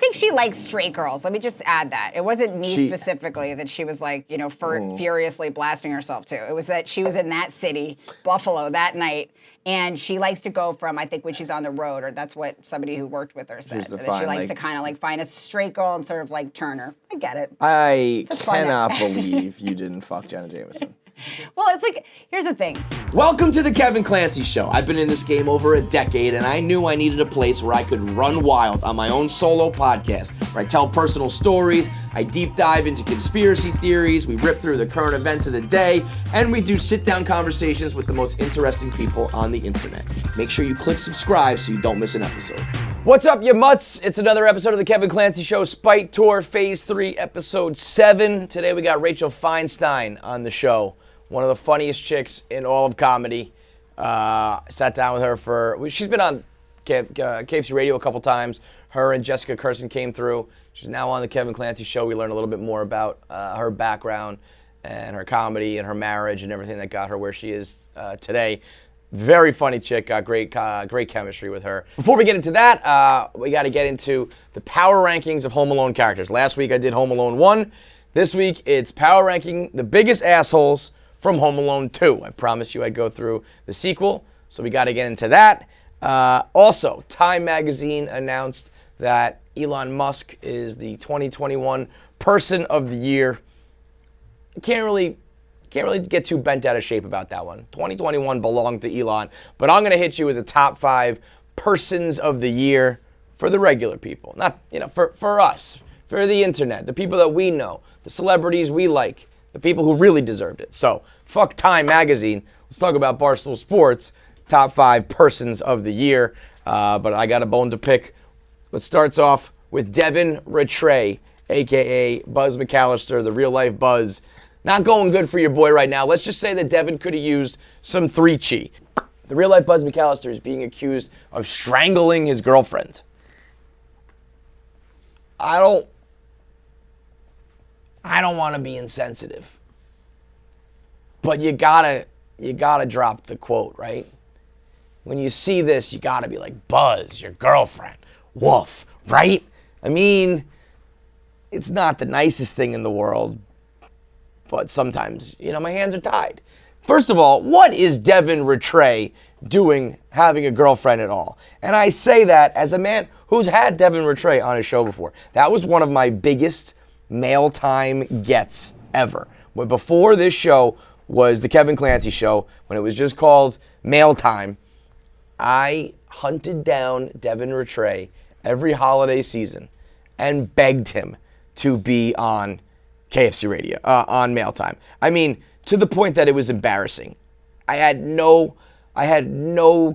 think she likes straight girls. Let me just add that. It wasn't me specifically that she was like, furiously blasting herself to. It was that she was in that city, Buffalo, that night. And she likes to go from, I think, when she's on the road, or that's what somebody who worked with her said, that she likes to kind of like find a straight girl and sort of like turn her. I get it. I cannot believe you didn't fuck Jenna Jameson. Well, it's like, here's the thing. Welcome to the Kevin Clancy Show. I've been in this game over a decade, and I knew I needed a place where I could run wild on my own solo podcast, where I tell personal stories, I deep dive into conspiracy theories, we rip through the current events of the day, and we do sit-down conversations with the most interesting people on the internet. Make sure you click subscribe so you don't miss an episode. What's up, you mutts? It's another episode of the Kevin Clancy Show, Spite Tour Phase 3, Episode 7. Today we got Rachel Feinstein on the show. One of the funniest chicks in all of comedy. Sat down with her she's been on KFC Radio a couple times. Her and Jessica Kirsten came through. She's now on the Kevin Clancy Show. We learned a little bit more about her background and her comedy and her marriage and everything that got her where she is today. Very funny chick, got great chemistry with her. Before we get into that, we got to get into the power rankings of Home Alone characters. Last week I did Home Alone 1. This week it's power ranking the biggest assholes from Home Alone 2. I promised you I'd go through the sequel, so we got to get into that. Also, Time Magazine announced that Elon Musk is the 2021 Person of the Year. Can't really get too bent out of shape about that one. 2021 belonged to Elon, but I'm going to hit you with the top 5 Persons of the Year for the regular people. Not, for us, for the internet, the people that we know, the celebrities we like. The people who really deserved it. So, fuck Time Magazine. Let's talk about Barstool Sports, top 5 Persons of the Year. But I got a bone to pick. Let's start off with Devin Rattray, a.k.a. Buzz McAllister, the real-life Buzz. Not going good for your boy right now. Let's just say that Devin could have used some 3-chi. The real-life Buzz McAllister is being accused of strangling his girlfriend. I don't want to be insensitive, but you gotta drop the quote, right? When you see this, you gotta be like, Buzz, your girlfriend, woof, right? I mean, it's not the nicest thing in the world, but sometimes, my hands are tied. First of all, what is Devin Rattray doing having a girlfriend at all? And I say that as a man who's had Devin Rattray on his show before. That was one of my biggest mail time gets ever. When before this show was the Kevin Clancy Show, when it was just called Mail Time, I hunted down Devin Rattray every holiday season and begged him to be on KFC Radio, on Mail Time. I mean, to the point that it was embarrassing. I had no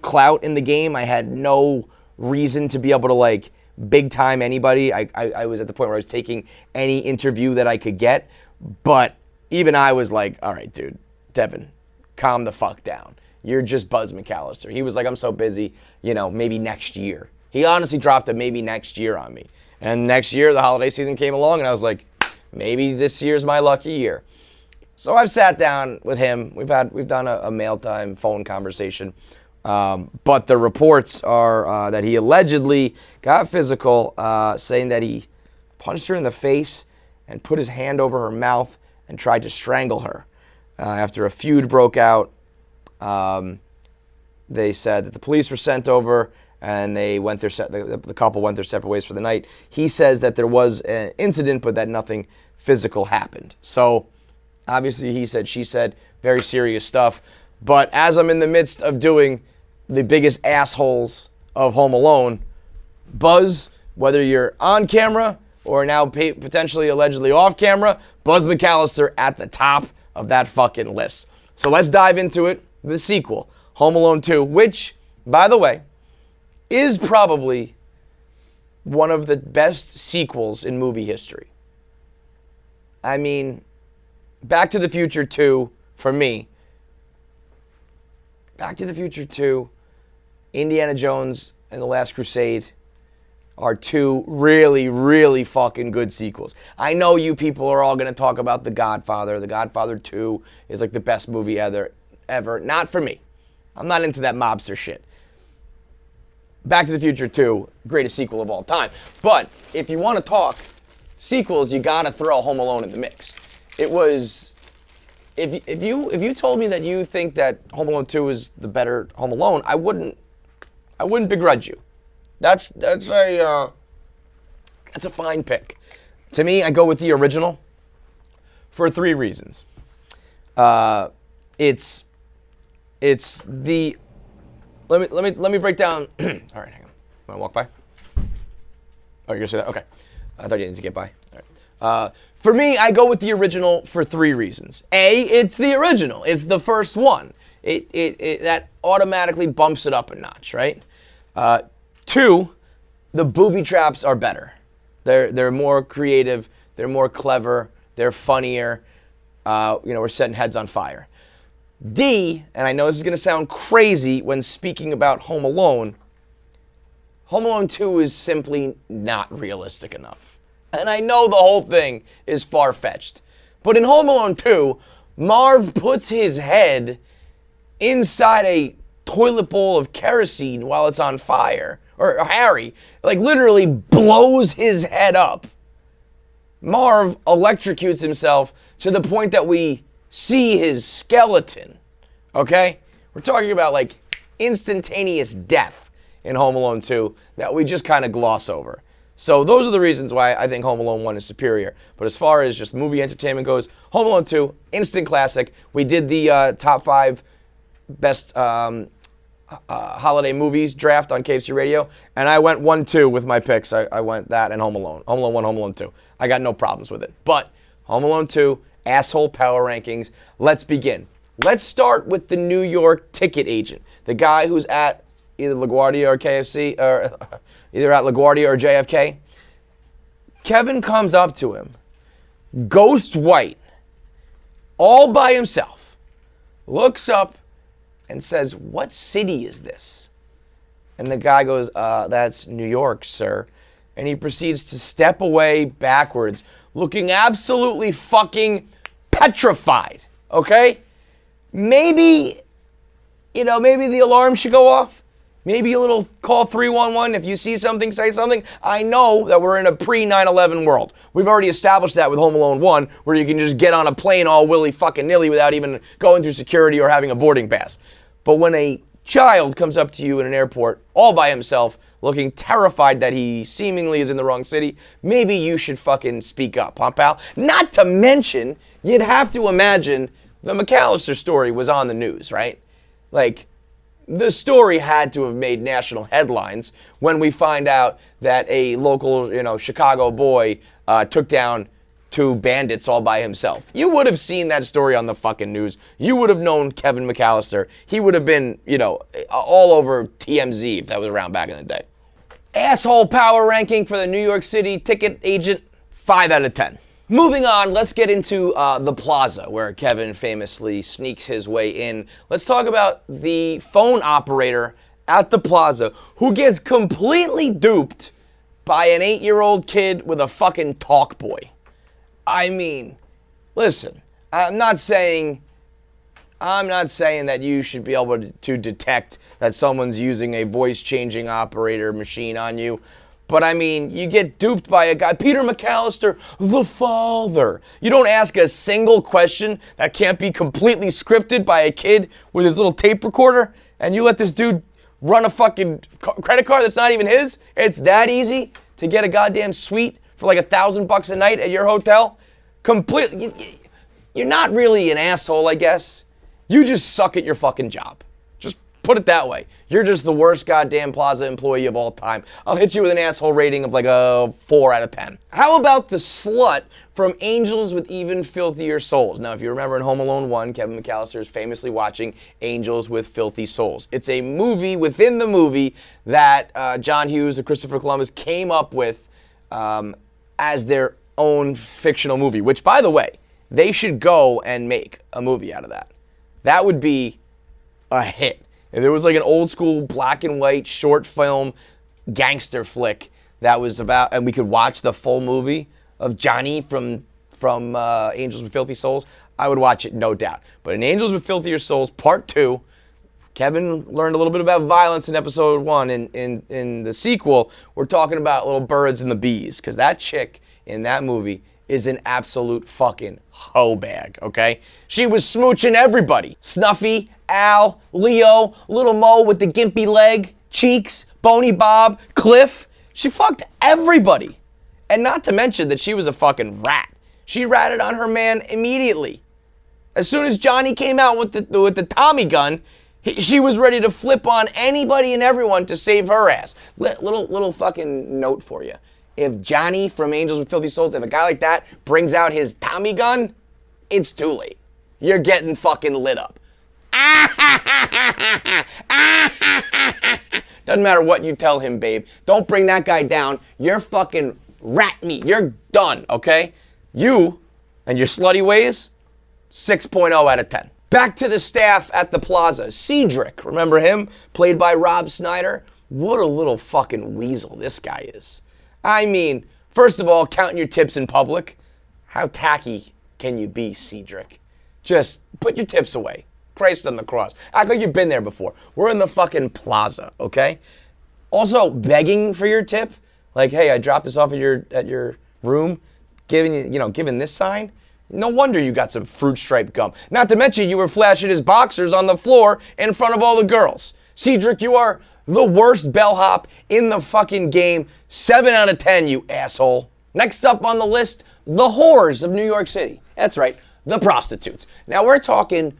clout in the game. I had no reason to be able to big time anybody. I was at the point where I was taking any interview that I could get, but even I was like, all right, dude, Devin, calm the fuck down. You're just Buzz McAllister. He was like, I'm so busy, maybe next year. He honestly dropped a maybe next year on me. And next year, the holiday season came along, and I was like, maybe this year's my lucky year. So I've sat down with him. We've done a Mail Time phone conversation. But the reports are that he allegedly got physical, saying that he punched her in the face and put his hand over her mouth and tried to strangle her. After a feud broke out, they said that the police were sent over and the couple went their separate ways for the night. He says that there was an incident, but that nothing physical happened. So obviously he said, she said, very serious stuff. But as I'm in the midst of doing the biggest assholes of Home Alone, Buzz, whether you're on camera or now potentially allegedly off camera, Buzz McAllister at the top of that fucking list. So let's dive into it, the sequel, Home Alone 2, which, by the way, is probably one of the best sequels in movie history. I mean, Back to the Future 2, for me, Back to the Future 2, Indiana Jones and The Last Crusade are 2 really, really fucking good sequels. I know you people are all going to talk about The Godfather. The Godfather 2 is like the best movie ever. Not for me. I'm not into that mobster shit. Back to the Future 2, greatest sequel of all time. But if you want to talk sequels, you got to throw Home Alone in the mix. It was, if you told me that you think that Home Alone 2 is the better Home Alone, I wouldn't begrudge you. That's a fine pick. To me, I go with the original for 3 reasons. It's the let me break down. All right, hang on. Want to walk by? Oh, you're gonna say that? Okay. I thought you needed to get by. All right. For me, I go with the original for 3 reasons. A, it's the original. It's the first one. It that automatically bumps it up a notch, right? 2, the booby traps are better. They're more creative. They're more clever. They're funnier. We're setting heads on fire. D, and I know this is going to sound crazy when speaking about Home Alone 2 is simply not realistic enough. And I know the whole thing is far-fetched. But in Home Alone 2, Marv puts his head inside a toilet bowl of kerosene while it's on fire. Or Harry, literally blows his head up. Marv electrocutes himself to the point that we see his skeleton, okay? We're talking about instantaneous death in Home Alone 2 that we just kind of gloss over. So those are the reasons why I think Home Alone 1 is superior. But as far as just movie entertainment goes, Home Alone 2, instant classic. We did the top 5 best holiday movies draft on KFC Radio, and I went 1-2 with my picks. I went that and Home Alone. Home Alone 1, Home Alone 2. I got no problems with it. But Home Alone 2, asshole power rankings. Let's begin. Let's start with the New York ticket agent, the guy who's at either LaGuardia or KFC, or either at LaGuardia or JFK. Kevin comes up to him, ghost white, all by himself, looks up and says, "What city is this?" And the guy goes, "That's New York, sir." And he proceeds to step away backwards, looking absolutely fucking petrified, okay? Maybe the alarm should go off. Maybe a little call 311. If you see something, say something. I know that we're in a pre-9/11 world. We've already established that with Home Alone 1, where you can just get on a plane all willy-fucking-nilly without even going through security or having a boarding pass. But when a child comes up to you in an airport all by himself, looking terrified that he seemingly is in the wrong city, maybe you should fucking speak up, huh, pal? Not to mention, you'd have to imagine the McAllister story was on the news, right? The story had to have made national headlines when we find out that a local, Chicago boy took down 2 bandits all by himself. You would have seen that story on the fucking news. You would have known Kevin McAllister. He would have been, all over TMZ if that was around back in the day. Asshole power ranking for the New York City ticket agent, 5 out of 10. Moving on, let's get into the Plaza, where Kevin famously sneaks his way in. Let's talk about the phone operator at the Plaza who gets completely duped by an 8-year-old kid with a fucking talk boy. I mean, listen, I'm not saying that you should be able to detect that someone's using a voice-changing operator machine on you. But I mean, you get duped by a guy, Peter McAllister, the father. You don't ask a single question that can't be completely scripted by a kid with his little tape recorder, and you let this dude run a fucking credit card that's not even his. It's that easy to get a goddamn suite for $1,000 a night at your hotel. Completely, you're not really an asshole, I guess. You just suck at your fucking job. Just put it that way. You're just the worst goddamn Plaza employee of all time. I'll hit you with an asshole rating of a 4 out of 10. How about the slut from Angels with Even Filthier Souls? Now, if you remember in Home Alone 1, Kevin McAllister is famously watching Angels with Filthy Souls. It's a movie within the movie that John Hughes and Christopher Columbus came up with as their own fictional movie, which, by the way, they should go and make a movie out of that. That would be a hit. If there was an old school black and white short film gangster flick that was about, and we could watch the full movie of Johnny from Angels with Filthy Souls, I would watch it, no doubt. But in Angels with Filthier Souls, Part 2, Kevin learned a little bit about violence in episode 1. In the sequel, we're talking about little birds and the bees, because that chick in that movie is an absolute fucking hoe bag, okay? She was smooching everybody. Snuffy, Al, Leo, Little Mo with the gimpy leg, Cheeks, Boney Bob, Cliff. She fucked everybody. And not to mention that she was a fucking rat. She ratted on her man immediately. As soon as Johnny came out with the Tommy gun, she was ready to flip on anybody and everyone to save her ass. Little fucking note for you. If Johnny from Angels with Filthy Souls, if a guy like that brings out his Tommy gun, it's too late. You're getting fucking lit up. Doesn't matter what you tell him, babe. Don't bring that guy down. You're fucking rat meat. You're done, okay? You and your slutty ways, 6.0 out of 10. Back to the staff at the plaza. Cedric, remember him? Played by Rob Schneider. What a little fucking weasel this guy is. I mean, first of all, counting your tips in public. How tacky can you be, Cedric? Just put your tips away. Christ on the cross. Act like you've been there before. We're in the fucking plaza, okay? Also, begging for your tip. Like, hey, I dropped this off at your room. Giving this sign. No wonder you got some fruit stripe gum. Not to mention you were flashing his boxers on the floor in front of all the girls. Cedric, you are the worst bellhop in the fucking game. 7 out of 10, you asshole. Next up on the list, the whores of New York City. That's right, the prostitutes. Now we're talking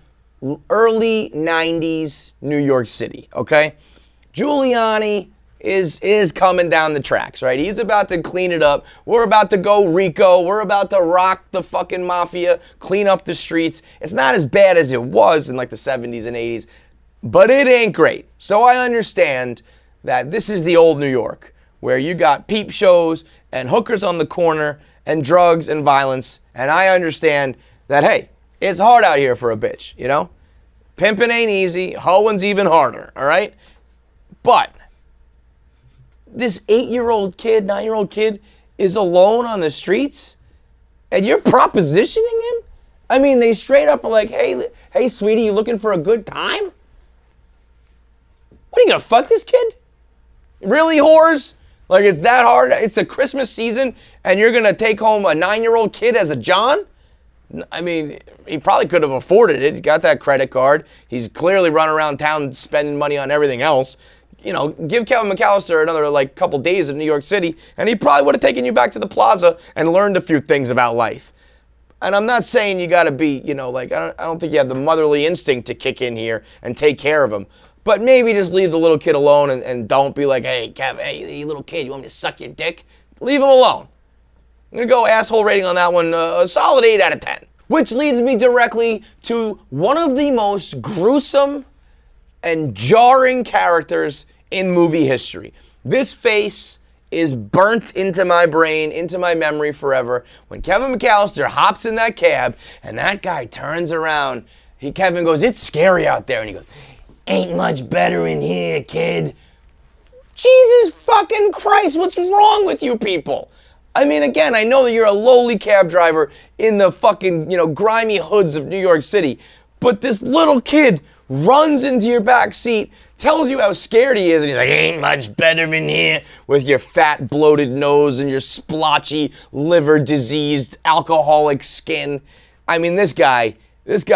early 90s New York City, okay? Giuliani is coming down the tracks, right? He's about to clean it up. We're about to go Rico. We're about to rock the fucking mafia, clean up the streets. It's not as bad as it was in like the 70s and 80s, but it ain't great. So I understand that this is the old New York, where you got peep shows and hookers on the corner and drugs and violence, and I understand that, hey, it's hard out here for a bitch, you know? Pimping ain't easy, hoeing's even harder, all right? But this 8-year-old kid, 9-year-old kid is alone on the streets, and you're propositioning him? I mean, they straight up are like, hey, sweetie, you looking for a good time? What, are you gonna fuck this kid? Really, whores? Like, it's that hard? It's the Christmas season, and you're gonna take home a 9-year-old kid as a John? I mean, he probably could have afforded it. He's got that credit card. He's clearly running around town spending money on everything else. You know, give Kevin McAllister another, couple days in New York City, and he probably would have taken you back to the plaza and learned a few things about life. And I'm not saying you got to be, I don't think you have the motherly instinct to kick in here and take care of him. But maybe just leave the little kid alone and don't be like, hey, Kev, hey, little kid, you want me to suck your dick? Leave him alone. I'm going to go asshole rating on that one, a solid 8 out of 10. Which leads me directly to one of the most gruesome and jarring characters in movie history. This face is burnt into my brain, into my memory forever. When Kevin McAllister hops in that cab and that guy turns around, Kevin goes, it's scary out there. And he goes, ain't much better in here, kid. Jesus fucking Christ, what's wrong with you people? I mean, again, I know that you're a lowly cab driver in the fucking, grimy hoods of New York City, but this little kid runs into your back seat, tells you how scared he is, and he's like, ain't much better in here, with your fat, bloated nose and your splotchy, liver-diseased, alcoholic skin. I mean, this guy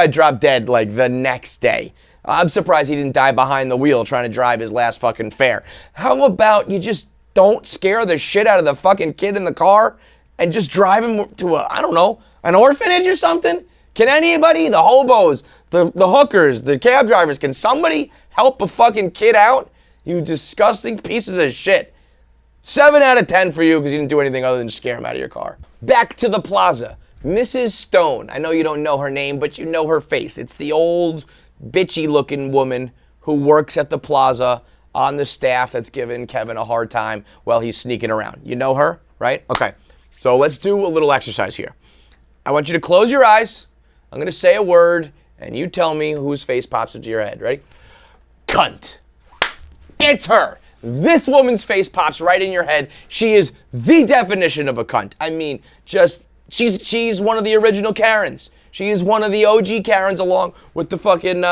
dropped dead, the next day. I'm surprised he didn't die behind the wheel trying to drive his last fucking fare. How about you just don't scare the shit out of the fucking kid in the car and just drive him to an orphanage or something? Can anybody, the hobos, the hookers, the cab drivers, can somebody help a fucking kid out? You disgusting pieces of shit. 7 out of 10 for you because you didn't do anything other than scare him out of your car. Back to the plaza. Mrs. Stone. I know you don't know her name, but you know her face. It's the old, bitchy-looking woman who works at the plaza on the staff that's giving Kevin a hard time while he's sneaking around. You know her, right? Okay, so let's do a little exercise here. I want you to close your eyes. I'm going to say a word, and you tell me whose face pops into your head. Ready? Cunt. It's her. This woman's face pops right in your head. She is the definition of a cunt. I mean, she's one of the original Karens. She is one of the OG Karens along with the fucking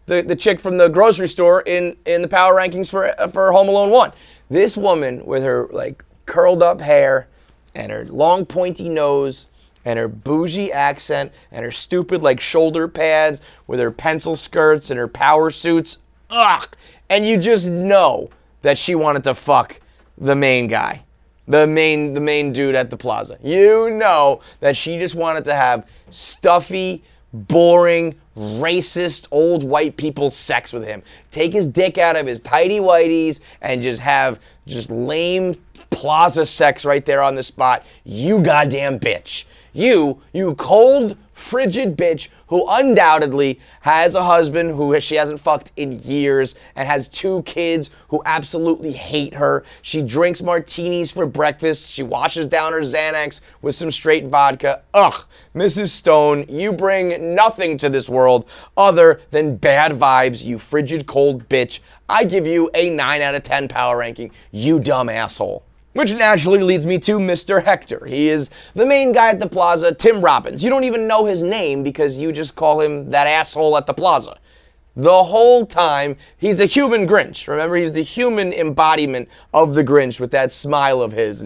the chick from the grocery store in the power rankings for Home Alone 1. This woman with her like curled up hair and her long pointy nose and her bougie accent and her stupid like shoulder pads with her pencil skirts and her power suits. Ugh. And you just know that she wanted to fuck the main guy. The main dude at the plaza. You know that she just wanted to have stuffy, boring, racist, old white people sex with him. Take his dick out of his tighty whities and just have just lame plaza sex right there on the spot. You goddamn bitch. You cold, frigid bitch who undoubtedly has a husband who she hasn't fucked in years and has 2 kids who absolutely hate her. She drinks martinis for breakfast. She washes down her Xanax with some straight vodka. Ugh, Mrs. Stone, you bring nothing to this world other than bad vibes, you frigid, cold bitch. I give you a 9 out of 10 power ranking, you dumb asshole. Which naturally leads me to Mr. Hector. He is the main guy at the plaza, Tim Robbins. You don't even know his name because you just call him that asshole at the plaza. The whole time, he's a human Grinch. Remember, he's the human embodiment of the Grinch with that smile of his.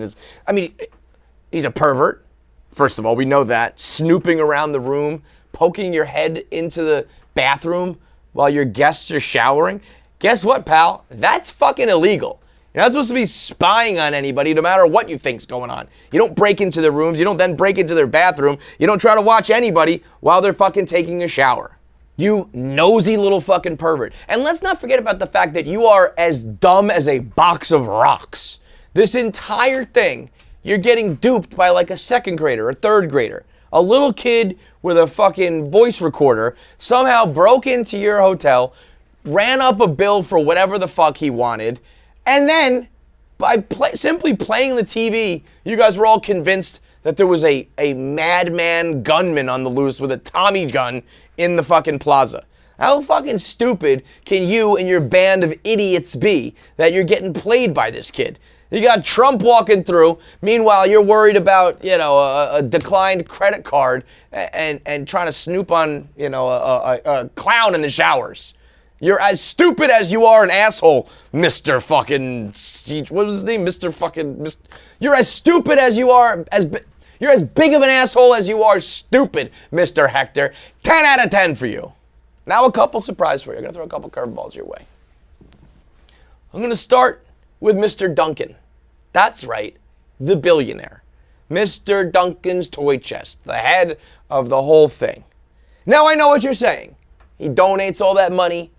He's a pervert. First of all, we know that. Snooping around the room, poking your head into the bathroom while your guests are showering. Guess what, pal? That's fucking illegal. You're not supposed to be spying on anybody no matter what you think's going on. You don't break into their rooms. You don't then break into their bathroom. You don't try to watch anybody while they're fucking taking a shower. You nosy little fucking pervert. And let's not forget about the fact that you are as dumb as a box of rocks. This entire thing, you're getting duped by like a 2nd grader or 3rd grader. A little kid with a fucking voice recorder somehow broke into your hotel, ran up a bill for whatever the fuck he wanted, and then, by simply playing the TV, you guys were all convinced that there was a madman gunman on the loose with a Tommy gun in the fucking plaza. How fucking stupid can you and your band of idiots be that you're getting played by this kid? You got Trump walking through. Meanwhile, you're worried about, a declined credit card and trying to snoop on, a clown in the showers. You're as stupid as you are an asshole, Mr. fucking... What was his name? Mr. fucking... You're as stupid as you are... You're as big of an asshole as you are stupid, Mr. Hector. 10 out of 10 for you. Now a couple surprise for you. I'm going to throw a couple curveballs your way. I'm going to start with Mr. Duncan. That's right, the billionaire. Mr. Duncan's toy chest, the head of the whole thing. Now I know what you're saying. He donates all that money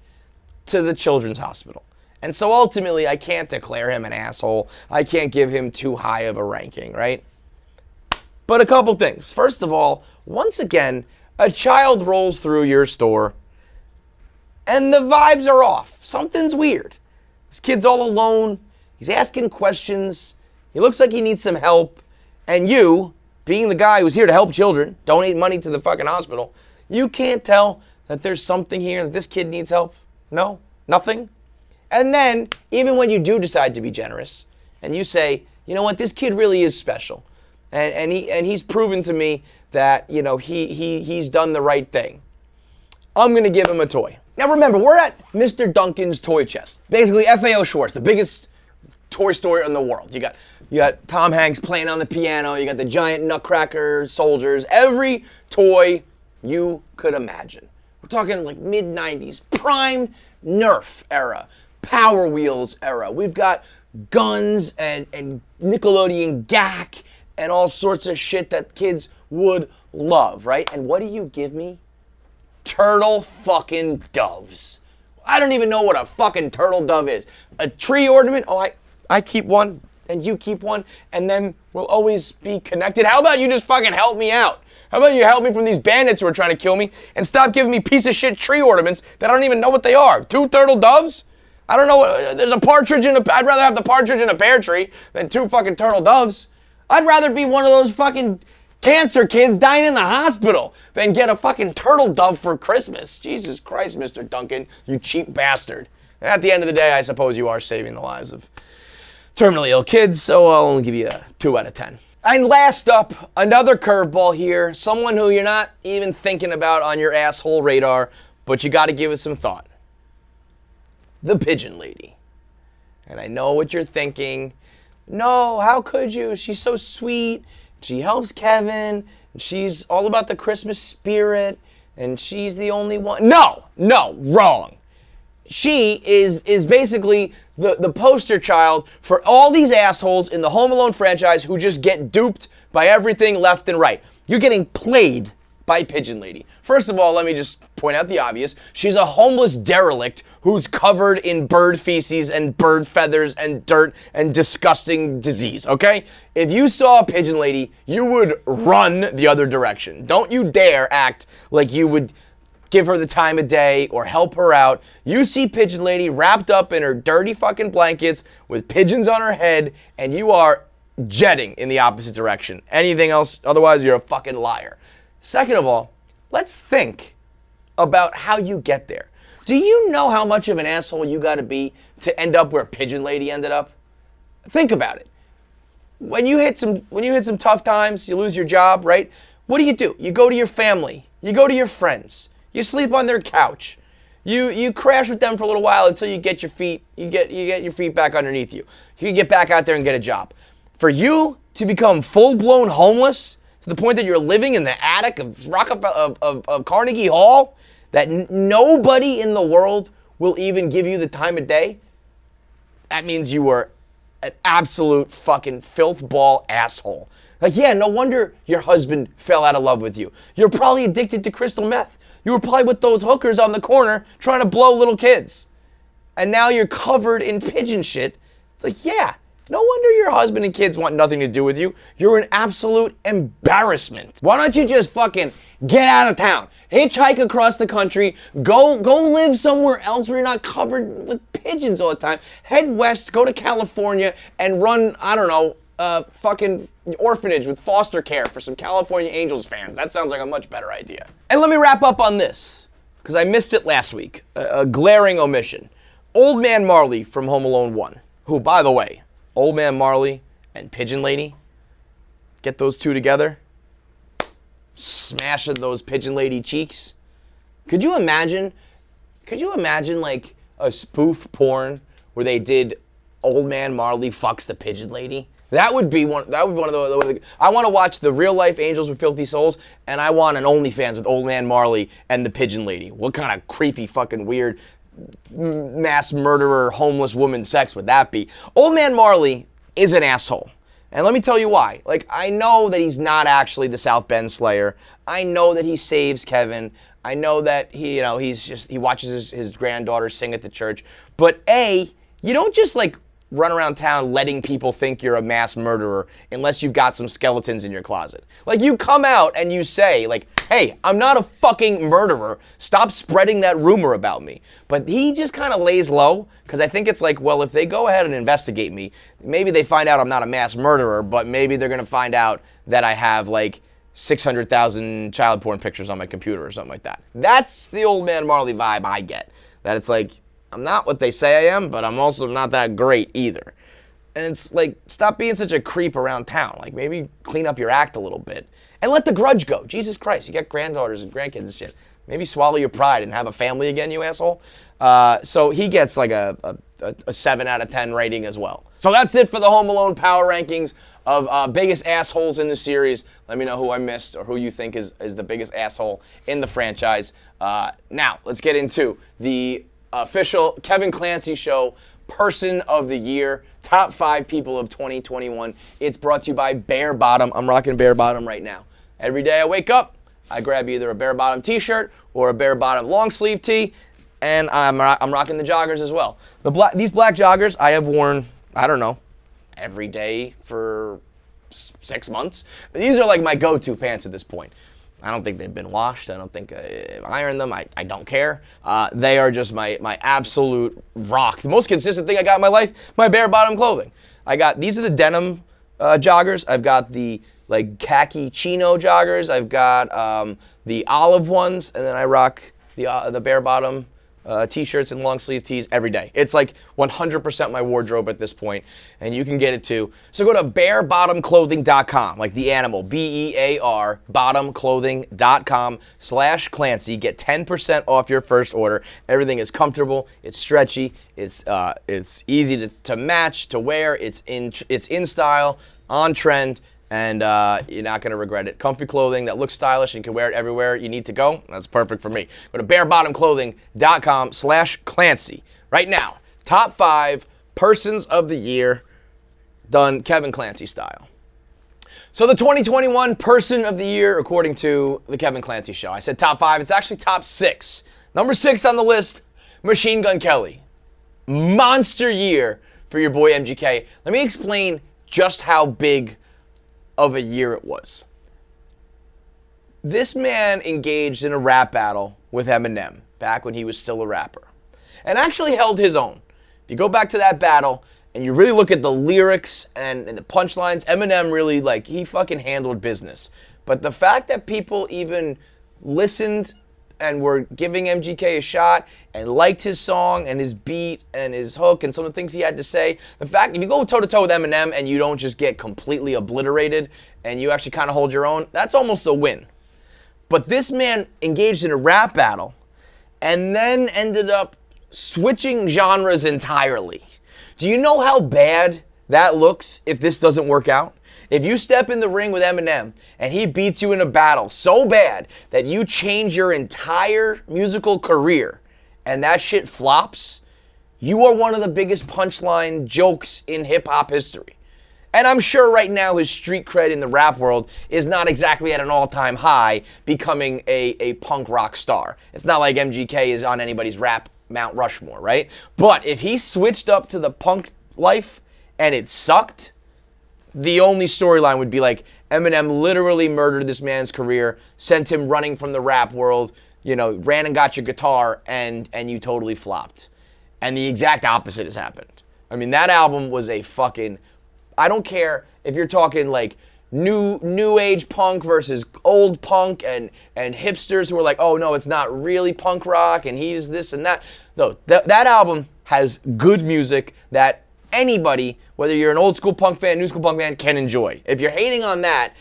to the children's hospital. And so ultimately, I can't declare him an asshole. I can't give him too high of a ranking, right? But a couple things. First of all, once again, a child rolls through your store and the vibes are off. Something's weird. This kid's all alone. He's asking questions. He looks like he needs some help. And you, being the guy who's here to help children, donate money to the fucking hospital, you can't tell that there's something here that this kid needs help. No, nothing. And then, even when you do decide to be generous, and you say, you know what, this kid really is special, and he's proven to me that, he's done the right thing, I'm gonna give him a toy. Now remember, we're at Mr. Duncan's toy chest. Basically, FAO Schwartz, the biggest toy store in the world. You got Tom Hanks playing on the piano, you got the giant nutcracker soldiers, every toy you could imagine. We're talking like mid-90s, prime Nerf era, Power Wheels era. We've got guns and Nickelodeon gack and all sorts of shit that kids would love, right? And what do you give me? Turtle fucking doves. I don't even know what a fucking turtle dove is. A tree ornament? Oh, I keep one and you keep one and then we'll always be connected. How about you just fucking help me out? How about you help me from these bandits who are trying to kill me and stop giving me piece of shit tree ornaments that I don't even know what they are? 2 turtle doves? I don't know what, there's a partridge I'd rather have the partridge in a pear tree than 2 fucking turtle doves. I'd rather be one of those fucking cancer kids dying in the hospital than get a fucking turtle dove for Christmas. Jesus Christ, Mr. Duncan, you cheap bastard. At the end of the day, I suppose you are saving the lives of terminally ill kids, so I'll only give you a 2 out of 10. And last up, another curveball here, someone who you're not even thinking about on your asshole radar, but you got to give it some thought. the Pigeon Lady. And I know what you're thinking. No, how could you? She's so sweet. She helps Kevin. And she's all about the Christmas spirit. And she's the only one. No, wrong. She is basically the poster child for all these assholes in the Home Alone franchise who just get duped by everything left and right. You're getting played by Pigeon Lady. First of all, let me just point out the obvious. She's a homeless derelict who's covered in bird feces and bird feathers and dirt and disgusting disease, okay? If you saw a Pigeon Lady, you would run the other direction. Don't you dare act like you would give her the time of day or help her out. You see Pigeon Lady wrapped up in her dirty fucking blankets with pigeons on her head, and you are jetting in the opposite direction. Anything else, otherwise you're a fucking liar. Second of all, let's think about how you get there. Do you know how much of an asshole you gotta be to end up where Pigeon Lady ended up? Think about it. When you hit some tough times, you lose your job, right? What do? You go to your family. You go to your friends. You sleep on their couch. You crash with them for a little while until you get your feet back underneath you. You can get back out there and get a job. For you to become full-blown homeless to the point that you're living in the attic of Carnegie Hall, that nobody in the world will even give you the time of day, that means you were an absolute fucking filth ball asshole. Like, yeah, no wonder your husband fell out of love with you. You're probably addicted to crystal meth. You were probably with those hookers on the corner trying to blow little kids. And now you're covered in pigeon shit. It's like, yeah, no wonder your husband and kids want nothing to do with you. You're an absolute embarrassment. Why don't you just fucking get out of town? Hitchhike across the country. Go live somewhere else where you're not covered with pigeons all the time. Head west, go to California, and run, I don't know, fucking orphanage with foster care for some California Angels fans. That sounds like a much better idea. And let me wrap up on this, because I missed it last week. A glaring omission. Old Man Marley from Home Alone 1, who, by the way, Old Man Marley and Pigeon Lady, get those two together, smashing those Pigeon Lady cheeks. Could you imagine like a spoof porn where they did Old Man Marley fucks the Pigeon Lady? That would be one of the. I want to watch the real life Angels with Filthy Souls, and I want an OnlyFans with Old Man Marley and the Pigeon Lady. What kind of creepy, fucking weird, mass murderer, homeless woman sex would that be? Old Man Marley is an asshole. And let me tell you why. Like, I know that he's not actually the South Bend Slayer. I know that he saves Kevin. I know that he watches his granddaughter sing at the church. But you don't just like run around town letting people think you're a mass murderer unless you've got some skeletons in your closet. Like, you come out and you say, like, hey, I'm not a fucking murderer. Stop spreading that rumor about me. But he just kind of lays low, because I think it's like, well, if they go ahead and investigate me, maybe they find out I'm not a mass murderer, but maybe they're going to find out that I have, like, 600,000 child porn pictures on my computer or something like that. That's the Old Man Marley vibe I get. That it's like, I'm not what they say I am, but I'm also not that great either. And it's like, stop being such a creep around town. Like, maybe clean up your act a little bit. And let the grudge go. Jesus Christ, you got granddaughters and grandkids and shit. Maybe swallow your pride and have a family again, you asshole. So he gets like a 7 out of 10 rating as well. So that's it for the Home Alone Power Rankings of biggest assholes in the series. Let me know who I missed or who you think is the biggest asshole in the franchise. Now, let's get into the official Kevin Clancy Show Person of the Year, top 5 people of 2021. It's brought to you by Bare Bottom. I'm rocking Bare Bottom right now. Every day I wake up, I grab either a Bare Bottom t-shirt or a Bare Bottom long sleeve tee, and I'm rocking the joggers as well. These black joggers I have worn, I don't know, every day for 6 months. These are like my go-to pants at this point. I don't think they've been washed. I don't think I've ironed them. I don't care. They are just my absolute rock. The most consistent thing I got in my life, my Bare Bottom clothing. These are the denim joggers. I've got the like khaki chino joggers. I've got the olive ones, and then I rock the Bare Bottom t-shirts and long sleeve tees every day. It's like 100% my wardrobe at this point, and you can get it too. So go to bearbottomclothing.com, like the animal, B-E-A-R, bottomclothing.com/Clancy. Get 10% off your first order. Everything is comfortable, it's stretchy, it's easy to match, to wear, it's in style, on trend, and you're not going to regret it. Comfy clothing that looks stylish and you can wear it everywhere you need to go. That's perfect for me. Go to bearbottomclothing.com/Clancy. Right now, top 5 persons of the year, done Kevin Clancy style. So the 2021 person of the year, according to the Kevin Clancy Show. I said top 5. It's actually top 6. Number 6 on the list, Machine Gun Kelly. Monster year for your boy MGK. Let me explain just how big of a year it was. This man engaged in a rap battle with Eminem back when he was still a rapper, and actually held his own. If you go back to that battle and you really look at the lyrics and the punchlines, Eminem really, he fucking handled business. But the fact that people even listened and were giving MGK a shot and liked his song and his beat and his hook and some of the things he had to say. The fact, if you go toe-to-toe with Eminem and you don't just get completely obliterated and you actually kind of hold your own, that's almost a win. But this man engaged in a rap battle and then ended up switching genres entirely. Do you know how bad that looks if this doesn't work out? If you step in the ring with Eminem and he beats you in a battle so bad that you change your entire musical career and that shit flops, you are one of the biggest punchline jokes in hip-hop history. And I'm sure right now his street cred in the rap world is not exactly at an all-time high, becoming a punk rock star. It's not like MGK is on anybody's rap Mount Rushmore, right? But if he switched up to the punk life and it sucked, the only storyline would be like Eminem literally murdered this man's career, sent him running from the rap world, ran and got your guitar, and you totally flopped. And the exact opposite has happened. I mean, that album was a fucking, I don't care if you're talking like new age punk versus old punk and hipsters who are like, oh no, it's not really punk rock and he's this and that. No, that album has good music that anybody, whether you're an old school punk fan, new school punk fan, can enjoy. If you're hating on that,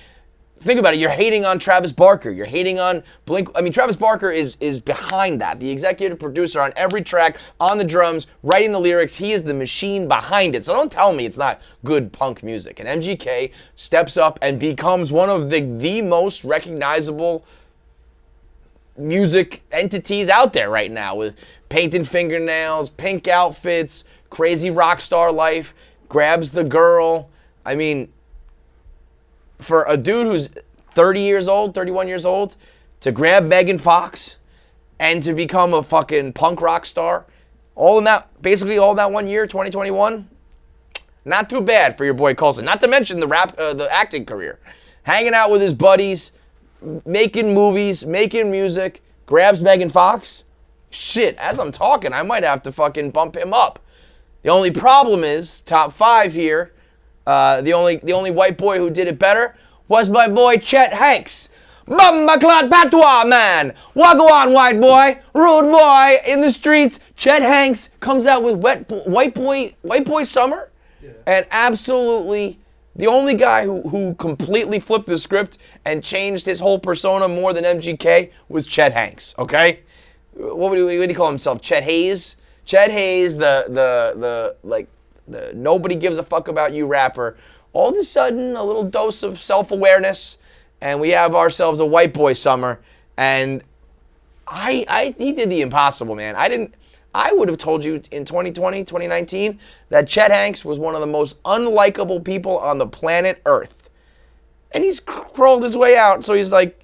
think about it, you're hating on Travis Barker, you're hating on Blink. I mean, Travis Barker is behind that, the executive producer on every track, on the drums, writing the lyrics. He is the machine behind it. So don't tell me it's not good punk music. And MGK steps up and becomes one of the most recognizable music entities out there right now, with painted fingernails, pink outfits, crazy rock star life, grabs the girl. I mean, for a dude who's 30 years old, 31 years old, to grab Megan Fox and to become a fucking punk rock star, all in that 1 year, 2021, not too bad for your boy Coulson. Not to mention the acting career. Hanging out with his buddies, making movies, making music, grabs Megan Fox. Shit, as I'm talking, I might have to fucking bump him up. The only problem is, top 5 here, the only white boy who did it better was my boy Chet Hanks. Bumba patois, man. Wagwan, white boy, rude boy in the streets. Chet Hanks comes out with White Boy Summer, and absolutely the only guy who completely flipped the script and changed his whole persona more than MGK was Chet Hanks. Okay, what do you call himself? Chet Hayes. Chet Hayes, the nobody gives a fuck about you rapper. All of a sudden, a little dose of self-awareness, and we have ourselves a White Boy Summer. And he did the impossible, man. I would have told you in 2020, 2019, that Chet Hanks was one of the most unlikable people on the planet Earth. And he's crawled his way out, so he's like,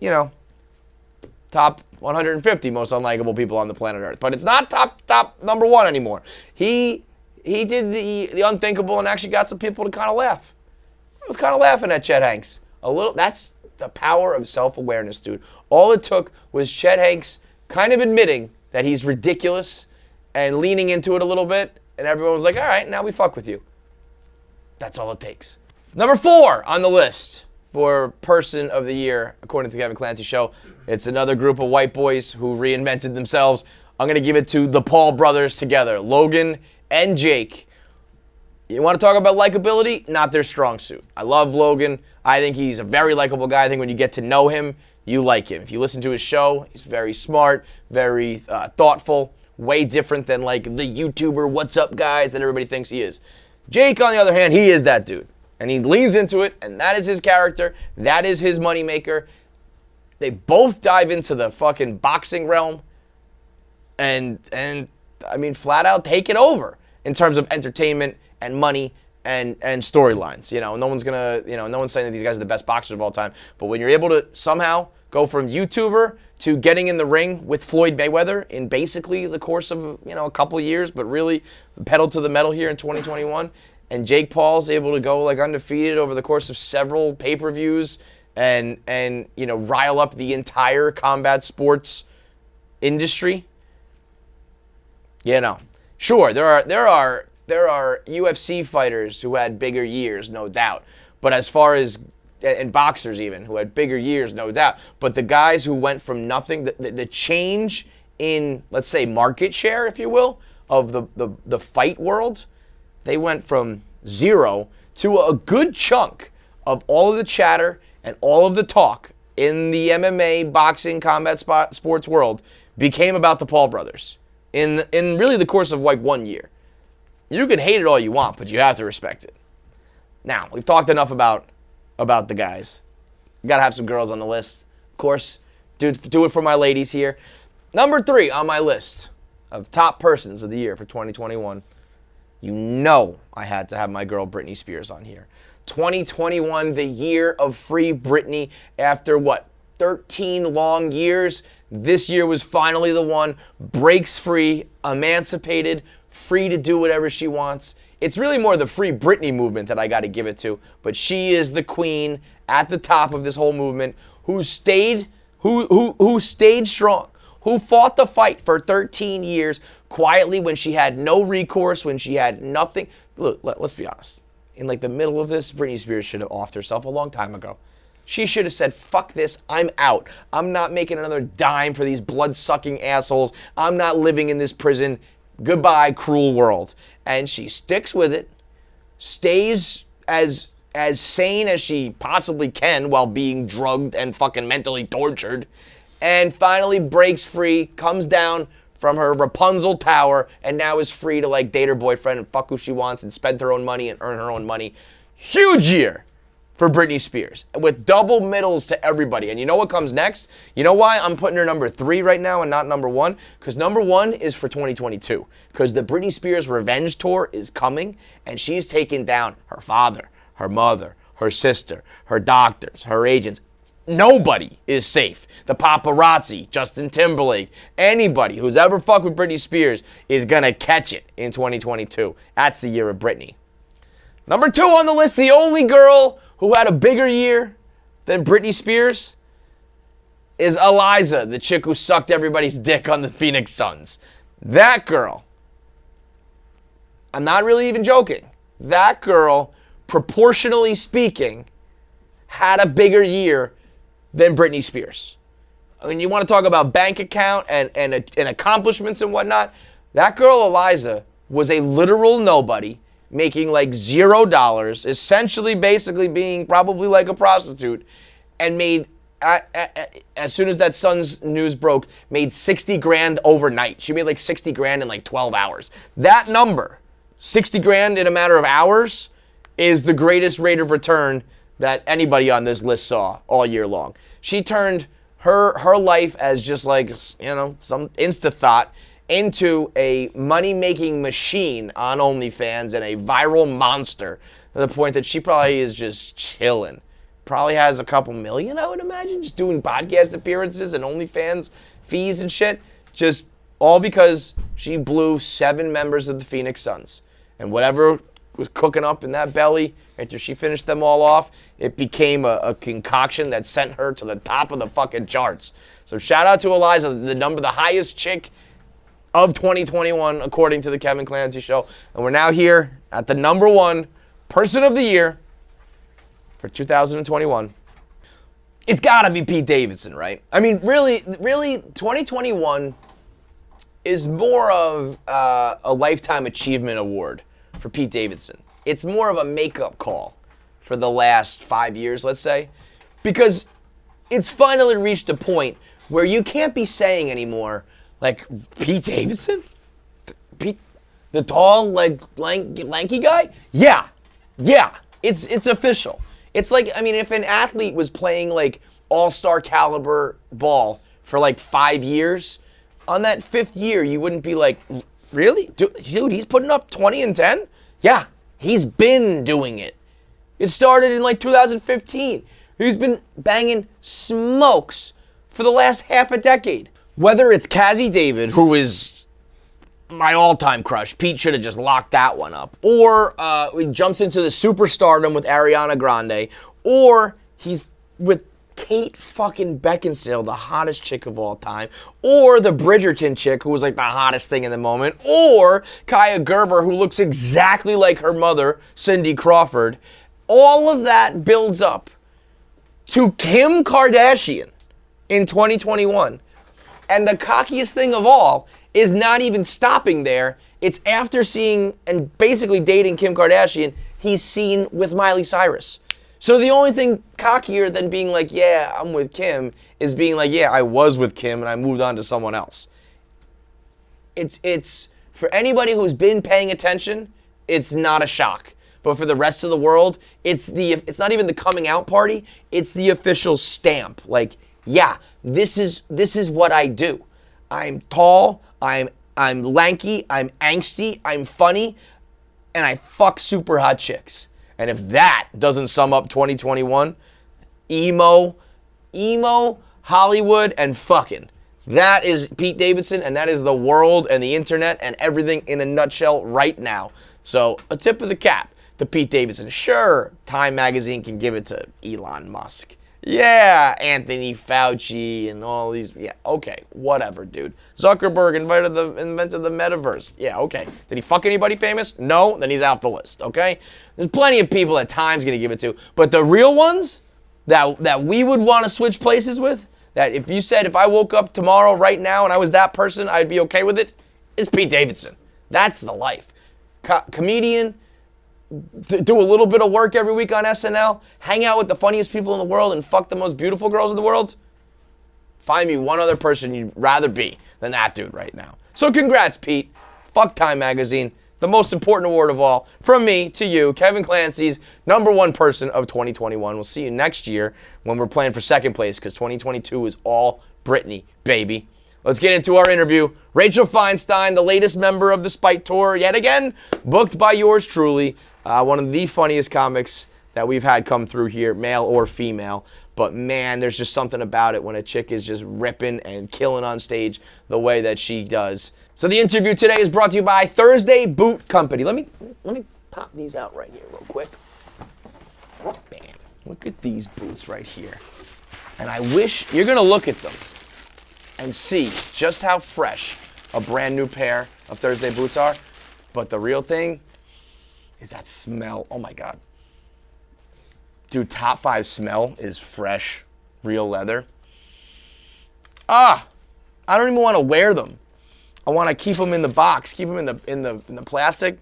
top 150 most unlikable people on the planet Earth. But it's not top number 1 anymore. He did the unthinkable and actually got some people to kind of laugh. I was kind of laughing at Chet Hanks. A little. That's the power of self-awareness, dude. All it took was Chet Hanks kind of admitting that he's ridiculous and leaning into it a little bit, and everyone was like, all right, now we fuck with you. That's all it takes. Number 4 on the list for Person of the Year, according to the Kevin Clancy Show. It's another group of white boys who reinvented themselves. I'm going to give it to the Paul brothers together, Logan and Jake. You want to talk about likability? Not their strong suit. I love Logan. I think he's a very likable guy. I think when you get to know him, you like him. If you listen to his show, he's very smart, very thoughtful, way different than like the YouTuber what's up guys that everybody thinks he is. Jake, on the other hand, he is that dude. And he leans into it, and that is his character. That is his moneymaker. They both dive into the fucking boxing realm and I mean, flat out take it over in terms of entertainment and money and storylines. No one's saying that these guys are the best boxers of all time. But when you're able to somehow go from YouTuber to getting in the ring with Floyd Mayweather in basically the course of, a couple years, but really pedal to the metal here in 2021, and Jake Paul's able to go like undefeated over the course of several pay-per-views and rile up the entire combat sports industry. Sure, there are UFC fighters who had bigger years, no doubt. But as far as, and boxers even, who had bigger years, no doubt. But the guys who went from nothing, the change in, let's say, market share, if you will, of the fight world, they went from 0 to a good chunk of all of the chatter and all of the talk in the MMA, boxing, combat sports world became about the Paul brothers in really the course of like 1 year. You can hate it all you want, but you have to respect it. Now, we've talked enough about the guys. You got to have some girls on the list. Of course, do it for my ladies here. Number 3 on my list of top persons of the year for 2021. I had to have my girl Britney Spears on here. 2021, the year of free Britney after 13 long years. This year was finally the one. Breaks free, emancipated, free to do whatever she wants. It's really more the Free Britney movement that I got to give it to. But she is the queen at the top of this whole movement who stayed strong, who fought the fight for 13 years quietly when she had no recourse, when she had nothing. Look, let's be honest. In like the middle of this, Britney Spears should have offed herself a long time ago. She should have said, fuck this, I'm out. I'm not making another dime for these blood-sucking assholes. I'm not living in this prison. Goodbye, cruel world. And she sticks with it, stays as sane as she possibly can while being drugged and fucking mentally tortured, and finally breaks free, comes down from her Rapunzel tower, and now is free to like date her boyfriend and fuck who she wants and spend her own money and earn her own money. Huge year for Britney Spears, with double middles to everybody. And you know what comes next? You know why I'm putting her number 3 right now and not number 1? Because number 1 is for 2022. Because the Britney Spears Revenge Tour is coming, and she's taking down her father, her mother, her sister, her doctors, her agents. Nobody is safe. The paparazzi, Justin Timberlake, anybody who's ever fucked with Britney Spears is gonna catch it in 2022. That's the year of Britney. Number 2 on the list, the only girl who had a bigger year than Britney Spears is Eliza, the chick who sucked everybody's dick on the Phoenix Suns. That girl, I'm not really even joking, that girl, proportionally speaking, had a bigger year than Britney Spears. I mean, you want to talk about bank account and accomplishments and whatnot, that girl Eliza was a literal nobody, making like $0, essentially basically being probably like a prostitute, and made, as soon as that Suns news broke, made 60 grand overnight. She made like 60 grand in like 12 hours. That number, 60 grand in a matter of hours, is the greatest rate of return that anybody on this list saw all year long. She turned her life as just like, some insta-thought into a money-making machine on OnlyFans and a viral monster to the point that she probably is just chilling. Probably has a couple million, I would imagine, just doing podcast appearances and OnlyFans fees and shit. Just all because she blew 7 members of the Phoenix Suns. And whatever was cooking up in that belly after she finished them all off, it became a concoction that sent her to the top of the fucking charts. So shout out to Eliza, the highest chick of 2021, according to the Kevin Clancy Show. And we're now here at the number 1 person of the year for 2021. It's got to be Pete Davidson, right? I mean, really, 2021 is more of a Lifetime Achievement Award for Pete Davidson. It's more of a makeup call for the last 5 years, let's say, because it's finally reached a point where you can't be saying anymore, like, Pete Davidson? Pete, the tall, like, lanky guy? Yeah, it's official. It's like, I mean, if an athlete was playing, like, all-star caliber ball for, like, 5 years, on that 5th year, you wouldn't be like, really? Dude, he's putting up 20 and 10? Yeah, he's been doing it. It started in, like, 2015. He's been banging smokes for the last half a decade. Whether it's Kazzy David, who is my all-time crush, Pete should have just locked that one up, or he jumps into the superstardom with Ariana Grande, or he's with Kate fucking Beckinsale, the hottest chick of all time, or the Bridgerton chick, who was like the hottest thing in the moment, or Kaya Gerber, who looks exactly like her mother, Cindy Crawford. All of that builds up to Kim Kardashian in 2021. And the cockiest thing of all is not even stopping there. It's after seeing and basically dating Kim Kardashian, he's seen with Miley Cyrus. So the only thing cockier than being like, yeah, I'm with Kim, is being like, yeah, I was with Kim and I moved on to someone else. It's for anybody who's been paying attention, it's not a shock. But for the rest of the world, it's not even the coming out party, it's the official stamp. Like, yeah, this is what I do. I'm tall, I'm lanky, I'm angsty, I'm funny, and I fuck super hot chicks. And if that doesn't sum up 2021, emo, Hollywood, and fucking. That is Pete Davidson, and that is the world and the internet and everything in a nutshell right now. So a tip of the cap to Pete Davidson. Sure, Time Magazine can give it to Elon Musk. Yeah, Anthony Fauci and all these. Yeah, okay, whatever, dude. Zuckerberg invented the metaverse. Yeah, okay. Did he fuck anybody famous? No, then he's off the list, okay? There's plenty of people that Time's going to give it to. But the real ones that we would want to switch places with, that if you said if I woke up tomorrow right now and I was that person, I'd be okay with it, is Pete Davidson. That's the life. Comedian, do a little bit of work every week on SNL, hang out with the funniest people in the world, and fuck the most beautiful girls in the world. Find me one other person you'd rather be than that dude right now. So congrats, Pete. Fuck Time Magazine. The most important award of all. From me to you, Kevin Clancy's #1 person of 2021. We'll see you next year when we're playing for second place, because 2022 is all Britney, baby. Let's get into our interview. Rachel Feinstein, the latest member of the Spite Tour, yet again, booked by yours truly. One of the funniest comics that we've had come through here, male or female. But man, there's just something about it when a chick is just ripping and killing on stage the way that she does. So the interview today is brought to you by Thursday Boot Company. Let me pop these out right here real quick. Bam. Look at these boots right here. And I wish you're going to look at them and see just how fresh a brand new pair of Thursday boots are. But the real thing is that smell. Oh my God. Dude, top 5 smell is fresh, real leather. I don't even want to wear them. I want to keep them in the box, keep them in the plastic,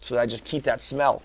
so that I just keep that smell.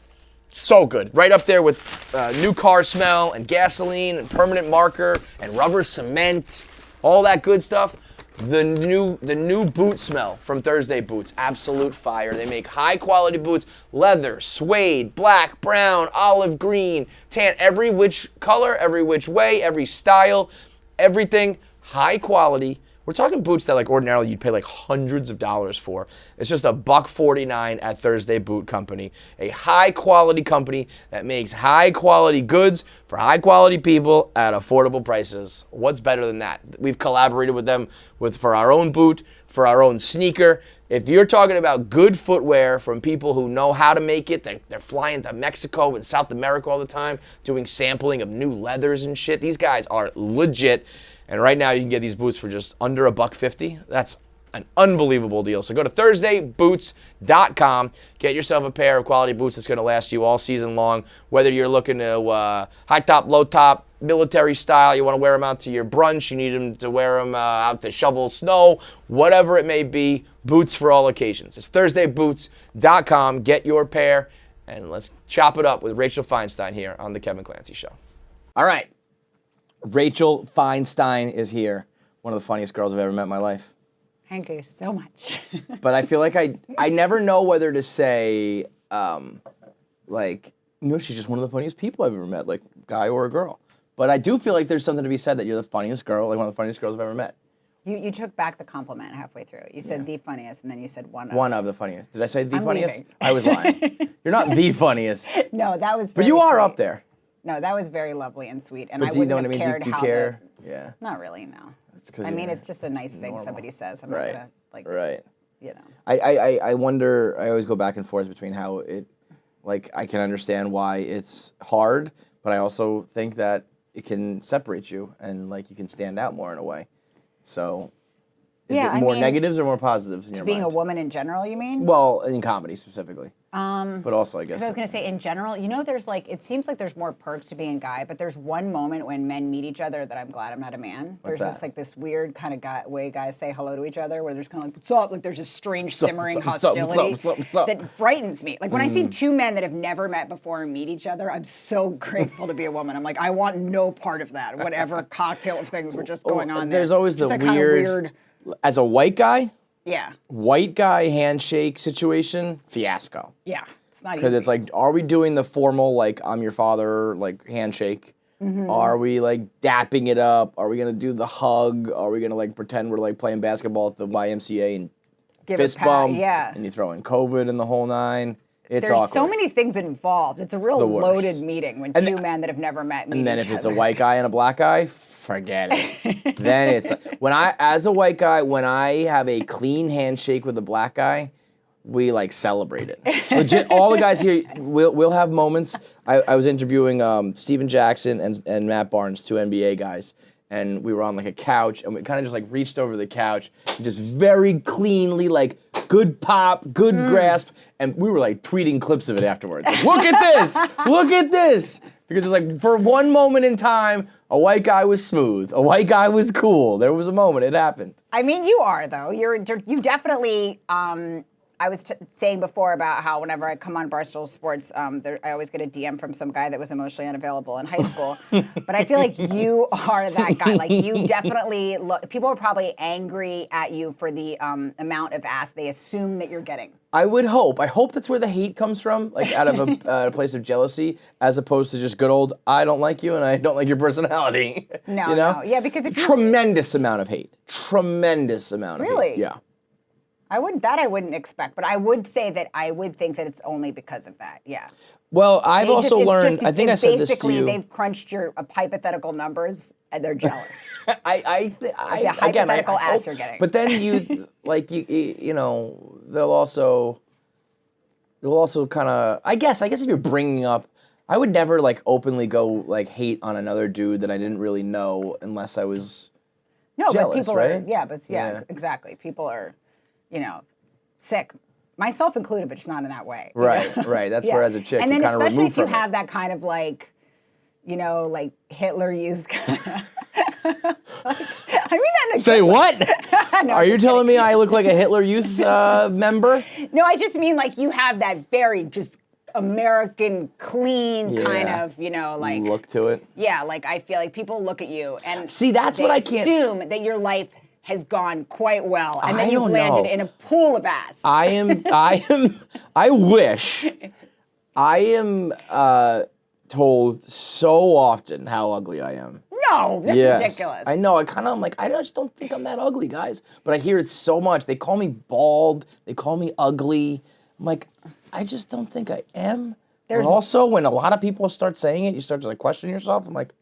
So good. Right up there with new car smell and gasoline and permanent marker and rubber cement, all that good stuff. The new boot smell from Thursday Boots, absolute fire. They make high quality boots, leather, suede, black, brown, olive green, tan, every which color, every which way, every style, everything high quality. We're talking boots that like ordinarily you'd pay like hundreds of dollars for. It's just $149 at Thursday Boot Company, a high quality company that makes high quality goods for high quality people at affordable prices. What's better than that? We've collaborated with them for our own boot, for our own sneaker. If you're talking about good footwear from people who know how to make it, they're flying to Mexico and South America all the time, doing sampling of new leathers and shit. These guys are legit. And right now you can get these boots for just under $150. That's an unbelievable deal. So go to ThursdayBoots.com. Get yourself a pair of quality boots that's going to last you all season long. Whether you're looking to high top, low top, military style, you want to wear them out to your brunch, you need them to wear them out to shovel snow, whatever it may be, boots for all occasions. It's ThursdayBoots.com. Get your pair, and let's chop it up with Rachel Feinstein here on The Kevin Clancy Show. All right. Rachel Feinstein is here. One of the funniest girls I've ever met in my life. Thank you so much. But I feel like I never know whether to say, like, no, she's just one of the funniest people I've ever met, like, guy or a girl. But I do feel like there's something to be said that you're the funniest girl, like one of the funniest girls I've ever met. You took back the compliment halfway through. You said the funniest, and then you said one of. One of the funniest. Did I say the I'm funniest? leaving. I was lying. You're not the funniest. No, that was. But very you are sweet. up there. No, that was very lovely and sweet, and But I do you know wouldn't what I have mean? cared Do you how care? the- Yeah. Not really, no. Because I mean, it's just a nice thing somebody says. I'm not gonna like. Right. You know. I wonder, I always go back and forth between how it, like, I can understand why it's hard, but I also think that it can separate you and, like, you can stand out more in a way. So, is Yeah, it I more mean, negatives or more positives in your Being mind? a woman in general, you mean? Well, in comedy specifically. But also, I guess. Because I was going to say, in general, you know, there's like, it seems like there's more perks to being a guy, but there's one moment when men meet each other that I'm glad I'm not a man. What's There's just that? like this weird kind of way guys say hello to each other, where there's kind of like, what's up? Like there's this strange up, simmering what's up, what's up, hostility what's up, what's up? that frightens me. Like when I see two men that have never met before meet each other, I'm so grateful to be a woman. I'm like, I want no part of that, whatever cocktail of things were just going on there. There's always Just the that kind of weird, as a white guy, yeah, handshake situation, fiasco. yeah. It's not easy. Because it's like, are we doing the formal, like, I'm your father, like, handshake? Mm-hmm. Are we, like, dapping it up? Are we going to do the hug? Are we going to, like, pretend we're, like, playing basketball at the YMCA and Give a fist pat, bump? yeah. And you throw in COVID and the whole nine? It's There's awkward. so many things involved. It's a real the worst. loaded meeting when two men that have never met meet And then each if it's other. a white guy and a black guy, forget it. Then it's, as a white guy, when I have a clean handshake with a black guy, we like celebrate it. Legit, all the guys here, we'll have moments. I was interviewing Steven Jackson and Matt Barnes, two NBA guys, and we were on like a couch, and we kind of just like reached over the couch, and just very cleanly, like good pop, good grasp, and we were like tweeting clips of it afterwards. Like, look at this! Look at this! Because it's like for one moment in time, a white guy was smooth, a white guy was cool. There was a moment, it happened. I mean, you are though. You definitely. I was saying before about how whenever I come on Barstool Sports, I always get a DM from some guy that was emotionally unavailable in high school. But I feel like you are that guy. Like you definitely look. People are probably angry at you for the amount of ass they assume that you're getting. I would hope. I hope that's where the hate comes from, like out of a place of jealousy, as opposed to just good old, I don't like you and I don't like your personality. No, you know? no. Yeah, because if you... Tremendous amount of hate. Tremendous amount of hate. Really? Yeah. I wouldn't expect, but I would say that I would think that it's only because of that. Yeah. Well, I've also learned, I think I said this to basically, you. they've crunched your hypothetical numbers and they're jealous. The hypothetical ass hope, you're getting. But then you know, they'll also kind of, I guess if you're bringing up, I would never like openly go like hate on another dude that I didn't really know unless I was No, jealous, but people right? are, yeah, exactly. People are, you know, sick. Myself included, but just not in that way. you know? Right. That's Yeah. where as a chick and you then kind of especially remove if you from have it. that kind of like, you know, like Hitler youth. I mean that in a Say good way. what? No, Are I'm you just telling kidding. me I look like a Hitler Youth member? No, I just mean like you have that very just American clean kind Yeah. of, you know, like Look to it. yeah, like I feel like people look at you and See, that's they what I can't- assume that your life has gone quite well, and then I you've don't landed know. in a pool of ass. I wish. I am told so often how ugly I am. No, that's Yes. ridiculous. I know. I'm like, I just don't think I'm that ugly, guys. But I hear it so much. They call me bald. They call me ugly. I'm like, I just don't think I am. But also, when a lot of people start saying it, you start to like question yourself. I'm like,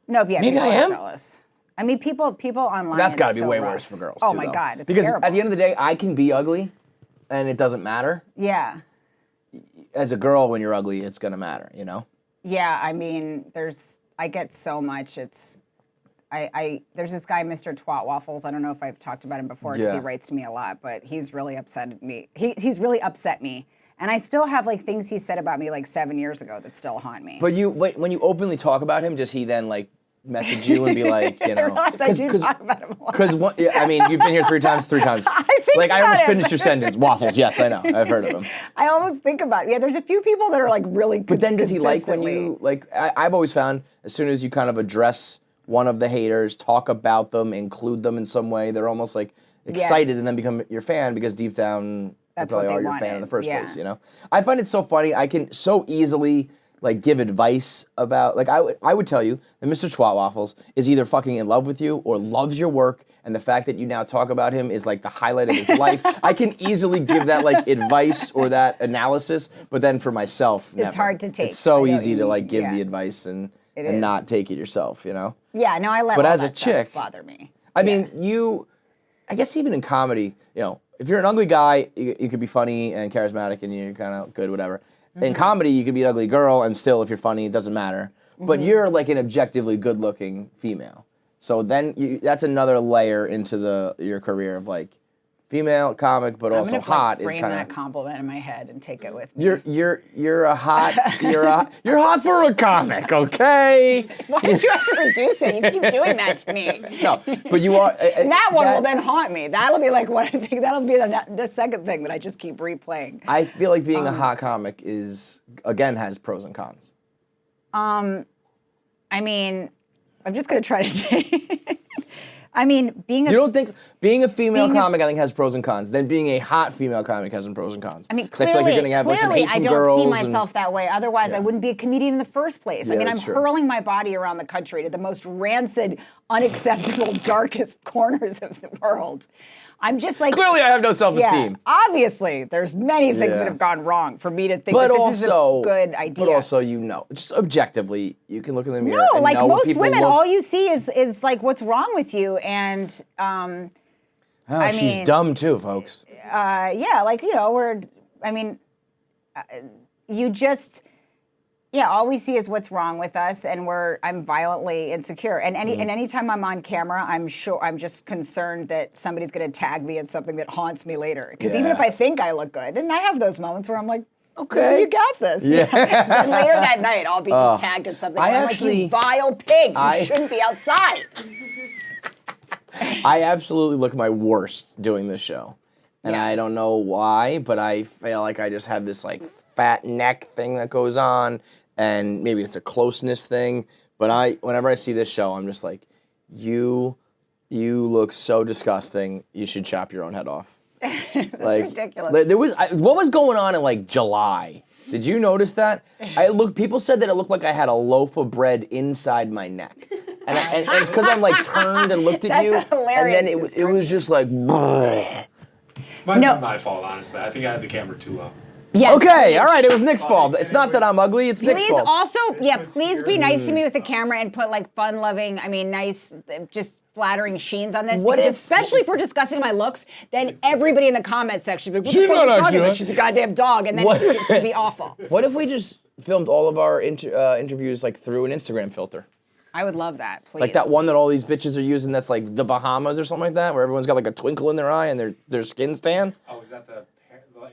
No, yeah, maybe people I are am. jealous. I mean, people online. that's got to it's be so way rough. worse for girls. Oh too, my though. God, it's because terrible. at the end of the day, I can be ugly, and it doesn't matter. Yeah, As a girl, when you're ugly, it's gonna matter. You know. yeah. I mean, I get so much. there's this guy, Mr. Twat Waffles. I don't know if I've talked about him before because he Yeah. writes to me a lot, but he's really upset me. He's really upset me. And I still have like things he said about me like 7 years ago that still haunt me. But when you openly talk about him, does he then like message you and be like, you know? I realize I do talk about him a lot. Because I mean, you've been here three times. Like I almost finished your sentence. Waffles, yes, I know. I've heard of him. I almost think about it. Yeah, there's a few people that are like really But then does he like when consistently- you, like, I've always found as soon as you kind of address one of the haters, talk about them, include them in some way, they're almost like excited Yes. and then become your fan because deep down, That's probably what they are your fan in wanted. the first Yeah. place, you know? I find it so funny. I can so easily like give advice about, like I would tell you that Mr. Twat Waffles is either fucking in love with you or loves your work, and the fact that you now talk about him is like the highlight of his life. I can easily give that like advice or that analysis, but then for myself, never. hard to take. It's so I know easy to you- like give yeah. the advice and is. not take it yourself, you know? Yeah, no, I let But all as a that stuff chick- bother me. I mean, I guess even in comedy, you know, if you're an ugly guy, you could be funny and charismatic and you're kind of good, whatever. Mm-hmm. In comedy, you could be an ugly girl and still, if you're funny, it doesn't matter. But Mm-hmm. you're like an objectively good-looking female. So then that's another layer into your career of like female comic, but also I'm gonna hot frame is kind that of. compliment in my head and take it with me. You're a hot you're hot for a comic, okay? Why did you have to reduce it? You keep doing that to me. No, but you are. And that one will then haunt me. That'll be like what I think. That'll be the second thing that I just keep replaying. I feel like being a hot comic has pros and cons. I mean, I'm just gonna try to take. I mean, being a You don't think being a female Being a- comic, I think, has pros and cons. Then being a hot female comic has some pros and cons. I mean, 'Cause I feel like you're clearly, gonna have a bunch of hate I from don't girls see and- myself that way. Otherwise, I Yeah. wouldn't be a comedian in the first place. I Yeah, mean, I'm that's true. hurling my body around the country to the most rancid, unacceptable, darkest corners of the world. I'm just like Clearly, I have no self-esteem. Yeah, obviously, there's many things Yeah. that have gone wrong for me to think But that this also, is a good idea. But also, you know, just objectively, you can look in the mirror. no, and like know what most people women, look- all you see is like what's wrong with you, and Oh, she's mean- dumb too, folks. yeah, like you just. Yeah, all we see is what's wrong with us, and I'm violently insecure. And anytime I'm on camera, I'm just concerned that somebody's going to tag me in something that haunts me later. Because even Yeah. if I think I look good, and I have those moments where I'm like, Okay. you got this. Yeah. And later that night, I'll be just tagged in something. I where I'm actually- like, you vile pig, I- you shouldn't be outside. I absolutely look my worst doing this show. And Yeah. I don't know why, but I feel like I just have this like fat neck thing that goes on, and maybe it's a closeness thing. But whenever I see this show, I'm just like, you look so disgusting. You should chop your own head off. That's Like, ridiculous. What was going on in like July? Did you notice that? People said that it looked like I had a loaf of bread inside my neck. And it's because I'm like turned and looked at That's you, a hilarious and then it was just like. Might No. be my fault, honestly. I think I had the camera too low. Yes, Okay, all right, it was Nick's fault. It's not that I'm ugly, it's Nick's Please fault. also, Christmas please be here. nice to me with the camera and put like fun-loving, nice, just flattering sheens on this. What because if- especially if we're discussing my looks, then everybody in the comment section will be like, She's what the fuck not are you talking actually about? nice. She's a goddamn dog. And then What- it's going to be awful. What if we just filmed all of our interviews like through an Instagram filter? I would love that, please. Like that one that all these bitches are using that's like the Bahamas or something like that, where everyone's got like a twinkle in their eye and their skin's tan? Oh, is that the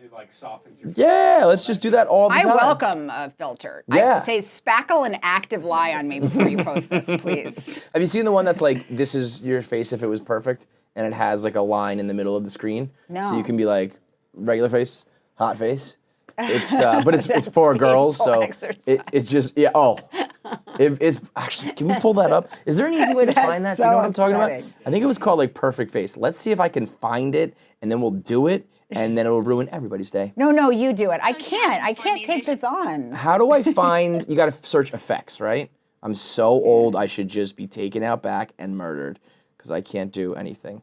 it like softens your Yeah, let's just do that all the I time. welcome a filter. Yeah. I say spackle an active lie on me before you post this, please. Have you seen the one that's like, this is your face if it was perfect, and it has like a line in the middle of the screen? No. So you can be like, regular face, hot face. It's but it's for girls, so painful it just it's actually, can we pull that up? Is there an easy way to find that? Do you so know what I'm talking about? upsetting. I think it was called like perfect face. Let's see if I can find it, and then we'll do it, and then it'll ruin everybody's day. No, you do it. I challenge can't for take musicians. this on. How do I find? You got to search effects, right? I'm so old. I should just be taken out back and murdered because I can't do anything.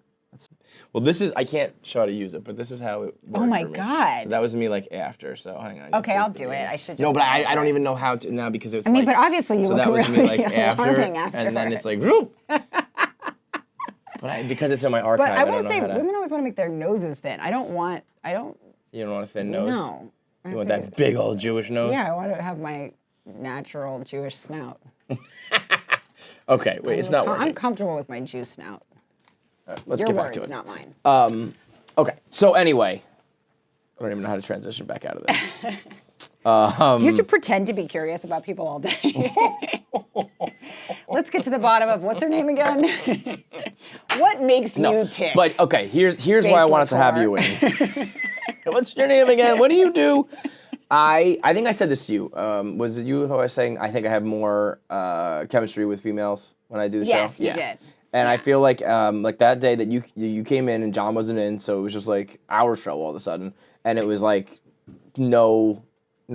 Well, this is, I can't show how to use it, but this is how it worked. Oh my for me. God. So that was me like after. So hang on. Okay, I'll do it. I should just. No, but I don't even know how to now because it's. I mean, like, but obviously you so look that was really me like after, alarming after. and then it's like whoop. But because it's in my archive, But I don't will know say, how to. women always want to make their noses thin. I don't. You don't want a thin nose. No. You want that big old Jewish nose. Yeah, I want to have my natural Jewish snout. Okay, wait, it's not working. I'm comfortable with my juice snout. Let's Your get back words, to it. not mine. Okay, so anyway, I don't even know how to transition back out of this. Do you have to pretend to be curious about people all day? Let's get to the bottom of what's her name again? What makes you tick? But okay, here's why I wanted to have you in. What's your name again? What do you do? I think I said this to you. Was it you who I was saying I think I have more chemistry with females when I do the show? Yes, you did. And I feel like that day that you came in and John wasn't in, so it was just like our show all of a sudden, and it was like no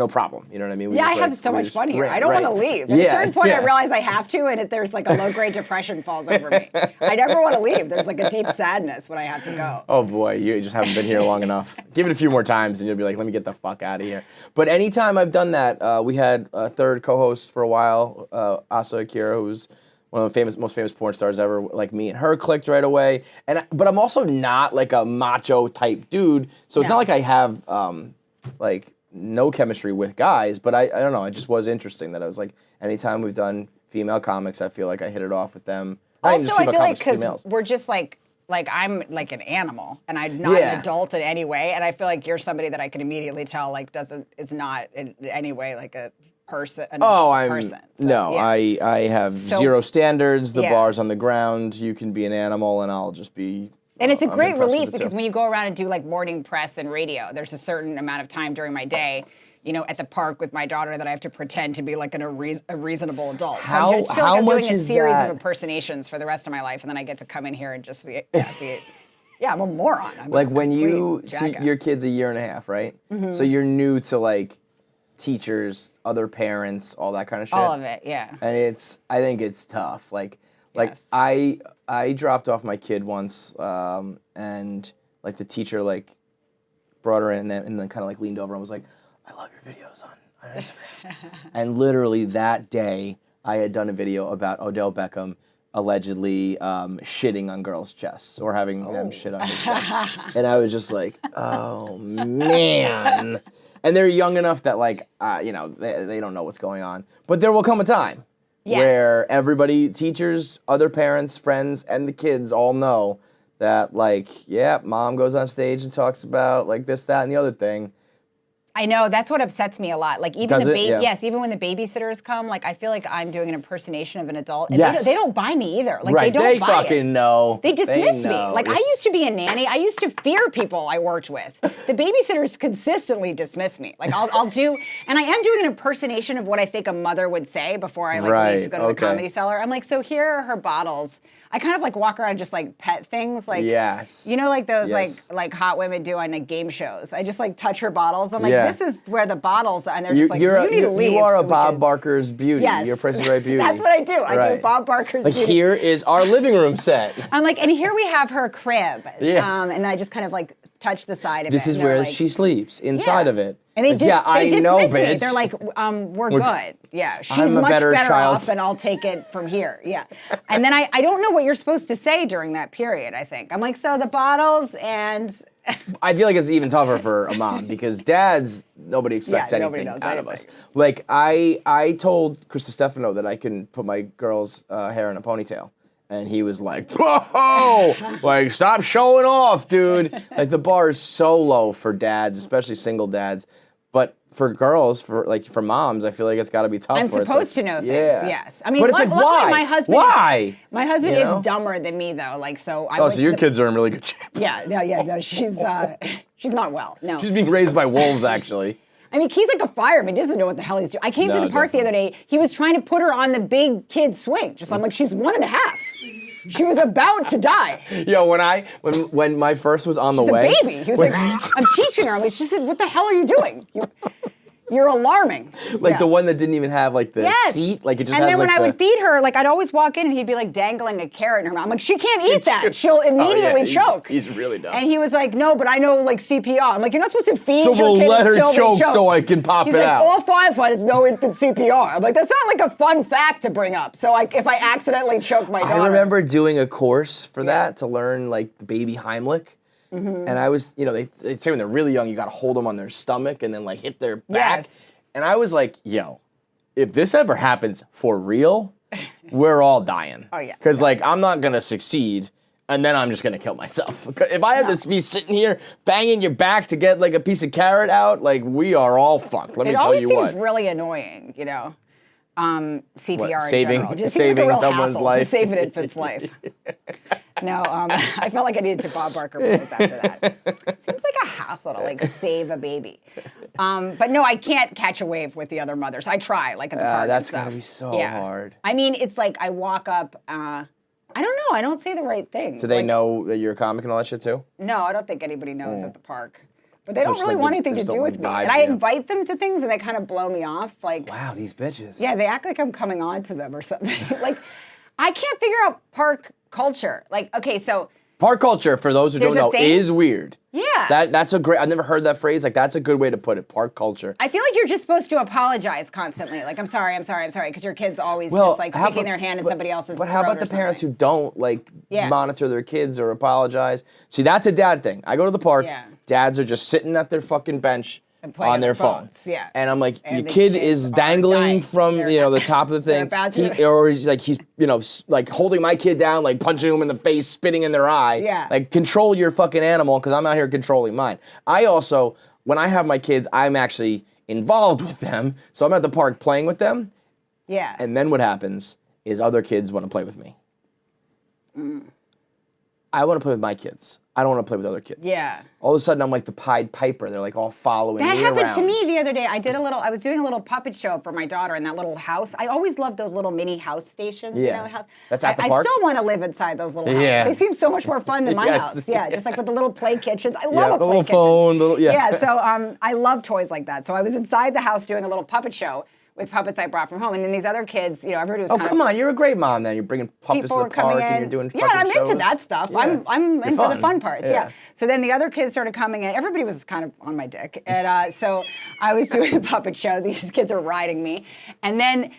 problem. You know what I mean? I have so much fun here. I don't want to leave. At a certain point, I realize I have to, and there's like a low-grade depression falls over me. I never want to leave. There's like a deep sadness when I have to go. Oh boy, you just haven't been here long enough. Give it a few more times, and you'll be like, let me get the fuck out of here. But anytime I've done that, we had a third co-host for a while, Asa Akira, who's one of the most famous porn stars ever. Like me and her clicked right away. But I'm also not like a macho type dude, so it's not like I have no chemistry with guys, but I don't know, it just was interesting that I was like, anytime we've done female comics, I feel like I hit it off with them. Also, I feel like because we're just like I'm like an animal, and I'm not an adult in any way, and I feel like you're somebody that I can immediately tell like is not in any way like a person. I have zero standards. The bar's on the ground. You can be an animal, and I'll just be. And it's a great relief because when you go around and do like morning press and radio, there's a certain amount of time during my day, at the park with my daughter that I have to pretend to be like a reasonable adult. So I just feel like I'm doing a series of impersonations for the rest of my life, and then I get to come in here and just I'm a moron. I'm like when you see your kid's a year and a half, right? Mm-hmm. So you're new to like teachers, other parents, all that kind of shit. All of it, yeah. And I think it's tough. Like Yes. I dropped off my kid once, and like the teacher like brought her in and then kind of like leaned over and was like, "I love your videos on Instagram." And literally that day, I had done a video about Odell Beckham allegedly shitting on girls' chests or having them shit on his chest, and I was just like, "Oh man!" And they're young enough that like they don't know what's going on, but there will come a time. Yes. Where everybody, teachers, other parents, friends, and the kids all know that, like, mom goes on stage and talks about, like, this, that, and the other thing. I know, that's what upsets me a lot. Like, even even when the babysitters come, like, I feel like I'm doing an impersonation of an adult. And they don't buy me either. Like, they don't buy it. They fucking know. They dismiss me. Like, I used to be a nanny. I used to fear people I worked with. The babysitters consistently dismiss me. Like, I'll do, and I am doing an impersonation of what I think a mother would say before I, leave to go to the Comedy Cellar. I'm like, so here are her bottles. I kind of, like, walk around and just, like, pet things. Like, like those, like hot women do on, like, game shows. I just, like, touch her bottles. I'm like, this is where the bottles are. And they're just like, you need to leave. You are a Bob Barker's beauty. Yes. You're Price is Right beauty. That's what I do. I do Bob Barker's beauty. Here is our living room set. I'm like, and here we have her crib. Yeah. And then I just kind of, like, touch the side of it. This is where she sleeps, inside of it. And they dismiss me. They're like, we're good. Yeah, she's much better off, and I'll take it from here. Yeah. And then I don't know what you're supposed to say during that period, I think. I'm like, so the bottles and... I feel like it's even tougher for a mom because dads, nobody expects anything out of us. Like, I told Chris Stefano that I can put my girl's hair in a ponytail. And he was like, whoa, like, stop showing off, dude. Like, the bar is so low for dads, especially single dads. But for girls, for moms, I feel like it's got to be tough. I'm supposed to know things, yes. I mean, but it's like, why? My husband, why? My husband is dumber than me, though. Like, so I so your kids are in really good shape. No, she's not well, no. She's being raised by wolves, actually. I mean, he's like a fireman. He doesn't know what the hell he's doing. I came to the park the other day. He was trying to put her on the big kid swing. I'm like, she's 1.5. She was about to die. Yo, when my first was on the way. She's a baby. He was like, I'm teaching her. She said, what the hell are you doing? You're alarming. Like the one that didn't even have like the seat, like it just has like. And then when I would feed her, like I'd always walk in and he'd be like dangling a carrot in her mouth. I'm like, she can't eat that. She'll immediately choke. He's really dumb. And he was like, no, but I know like CPR. I'm like, you're not supposed to feed your kid we'll let her until choke they choke so I can pop He's it like, out. all firefighters know infant CPR. I'm like, that's not like a fun fact to bring up. So if I accidentally choke my daughter. I remember doing a course for that to learn like the baby Heimlich. Mm-hmm. And I was, they say when they're really young, you got to hold them on their stomach and then like hit their back. Yes. And I was like, yo, if this ever happens for real, we're all dying. Oh, yeah. Because, like, I'm not going to succeed, and then I'm just going to kill myself. If I have to be sitting here banging your back to get, like, a piece of carrot out, like, we are all fucked. Let me tell you It always what. seems really annoying, you know, CPR What, in saving- general. It just saving seems like a real someone's hassle life? to save an infant's life. No, I felt like I needed to Bob Barker pose after that. Seems like a hassle to like save a baby. But no, I can't catch a wave with the other mothers. I try, like at the park. That's and stuff. gonna be so hard. I mean, it's like I walk up. I don't know. I don't say the right things. Do they like, know that you're a comic and all that shit too? No, I don't think anybody knows at the park. But they So don't it's really like want they anything to just do don't with me. like vibe, And I yeah. invite them to things and they kind of blow me off. Like, Wow, these bitches. yeah, they act like I'm coming on to them or something. Like, I can't figure out park culture. Like, okay, so Park culture, for those who don't There's a know, thing? is weird. Yeah. That's a great, I've never heard that phrase. Like, that's a good way to put it, park culture. I feel like you're just supposed to apologize constantly. Like, I'm sorry, because your kid's always Well, just like how sticking about- their hand in but- somebody else's But how throat about or the parents something. who don't, like, Yeah. monitor their kids or apologize? See, that's a dad thing. I go to the park, Yeah. dads are just sitting at their fucking bench And playing on on their their phone. phones, yeah. And I'm like, And your the kid kids is are dangling dying. from, They're- the top of the they're thing. about to- Or he's like holding my kid down, like punching him in the face, spitting in their eye. Yeah. Like, control your fucking animal, because I'm out here controlling mine. I also, when I have my kids, I'm actually involved with them. So I'm at the park playing with them. Yeah. And then what happens is other kids want to play with me. I want to play with my kids. I don't want to play with other kids. Yeah. All of a sudden, I'm like the Pied Piper. They're like all following That me happened around. to me the other day. I was doing a little puppet show for my daughter in that little house. I always loved those little mini house stations, you Yeah. know, house. That's at the I park? still want to live inside those little houses. Yeah. They seem so much more fun than my Yes. house. Yeah, just like with the little play kitchens. I love Yeah, a the play little kitchen. phone, Yeah, so I love toys like that. So I was inside the house doing a little puppet show with puppets I brought from home, and then these other kids, everybody was Oh, kind come of. on. You're a great mom then. You're bringing puppets People to were the coming park in. and you're doing Yeah, fucking I'm shows. into that stuff. Yeah. I'm You're into fun. the fun parts. Yeah. Yeah. So then the other kids started coming in. Everybody was kind of on my dick, and so I was doing the puppet show. These kids are riding me, and then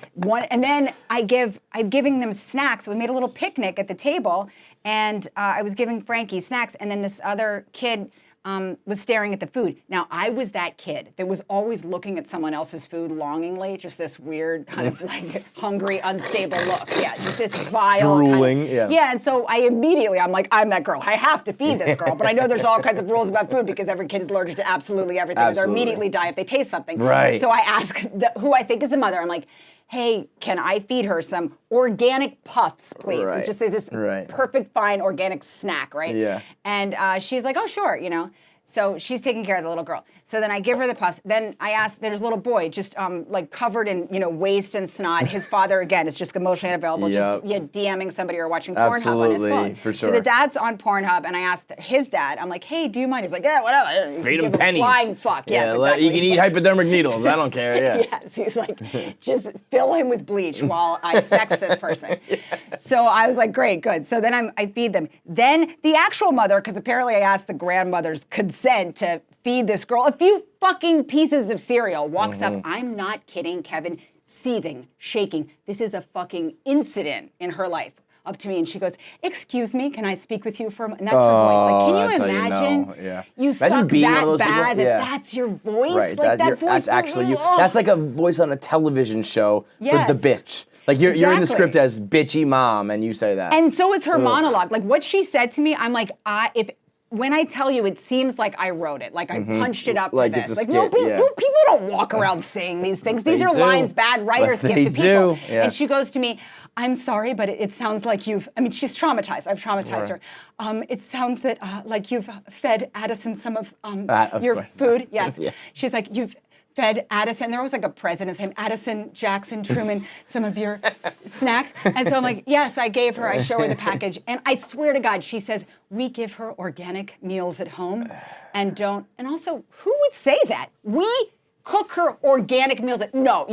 I'm giving them snacks. We made a little picnic at the table, and I was giving Frankie snacks, and then this other kid. Was staring at the food. Now, I was that kid that was always looking at someone else's food longingly, just this weird kind of like hungry, unstable look. Yeah, just this vile Drooling, kind of, yeah. Yeah, and so I'm like, I'm that girl. I have to feed this girl. But I know there's all kinds of rules about food because every kid is allergic to absolutely everything. They'll Absolutely. immediately die if they taste something. Right. So I ask who I think is the mother. I'm like, hey, can I feed her some organic puffs, please? Right. It just is this Right. perfect, fine organic snack, right? Yeah. And she's like, oh, sure, So she's taking care of the little girl. So then I give her the puffs. Then I ask, there's a little boy just like covered in, waste and snot. His father, again, is just emotionally unavailable, Yep. just DMing somebody or watching Pornhub on his Absolutely, phone. for So sure. the dad's on Pornhub, and I asked his dad, I'm like, hey, do you mind? He's like, yeah, whatever. Feed Give him pennies. Flying fuck, yes, Yeah, exactly. you can He's eat like, hypodermic needles. I don't care. Yeah. Yes, he's like, just fill him with bleach while I sex this person. So I was like, great, good. So then I feed them. Then the actual mother, because apparently I asked the grandmother's consent to feed this girl a few fucking pieces of cereal, walks up, I'm not kidding, Kevin, seething, shaking. This is a fucking incident in her life. Up to me, and she goes, excuse me, can I speak with you for a moment? And that's her voice. Like, that's can how you you imagine know, yeah. you Imagine suck being one of that those people. bad that Yeah. that's your voice? Right. Like that voice. That's actually you. Ugh. That's like a voice on a television show Yes. for the bitch. Like you're in the Exactly. script as bitchy mom, and you say that. And so is her monologue. Like what she said to me, I'm like, when I tell you, it seems like I wrote it, like I punched it up Like for it's this. a Like skit, yeah. no, people don't walk around saying these things. These They are do. lines bad writers But give they to people. do, yeah. And she goes to me, I'm sorry, but it sounds like she's traumatized. I've traumatized her. It sounds that like you've fed Addison some of your course. food. Yes. Yeah. She's like, you've fed Addison, there was like a president's name, Addison Jackson Truman, some of your snacks. And so I'm like, yes, I gave her, I show her the package. And I swear to God, she says, we give her organic meals at home and don't, and also, who would say that? We cook her organic meals. No,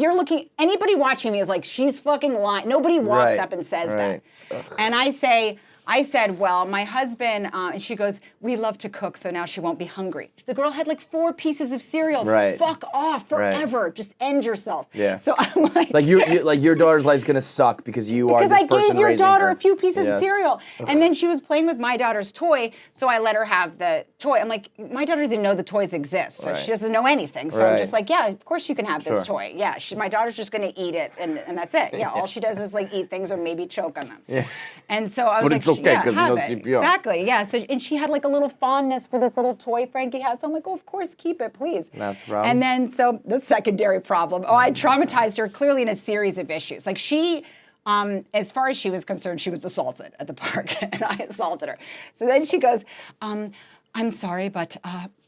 anybody watching me is like, she's fucking lying. Nobody walks Right, up and says right. that. And I say, I said, well, my husband, and she goes, we love to cook, so now she won't be hungry. The girl had like 4 pieces of cereal. Right. Fuck off forever. Just end yourself. Yeah. So I'm like, your daughter's life's gonna suck because you are this because I person gave your raising daughter her. a few pieces Yes. of cereal. And then she was playing with my daughter's toy, so I let her have the toy. I'm like, my daughter doesn't know the toys exist, so she doesn't know anything. So I'm just like, yeah, of course you can have this toy. Yeah, my daughter's just gonna eat it, and that's it. Yeah, all she does is like eat things or maybe choke on them. Yeah. And so I was But like, it's okay, 'cause have no it. CPR. Exactly, yeah. So, and she had like a little fondness for this little toy Frankie had. So I'm like, oh, of course, keep it, please. That's the problem. And then, so the secondary problem, I traumatized her clearly in a series of issues. Like she, as far as she was concerned, she was assaulted at the park, and I assaulted her. So then she goes, I'm sorry, but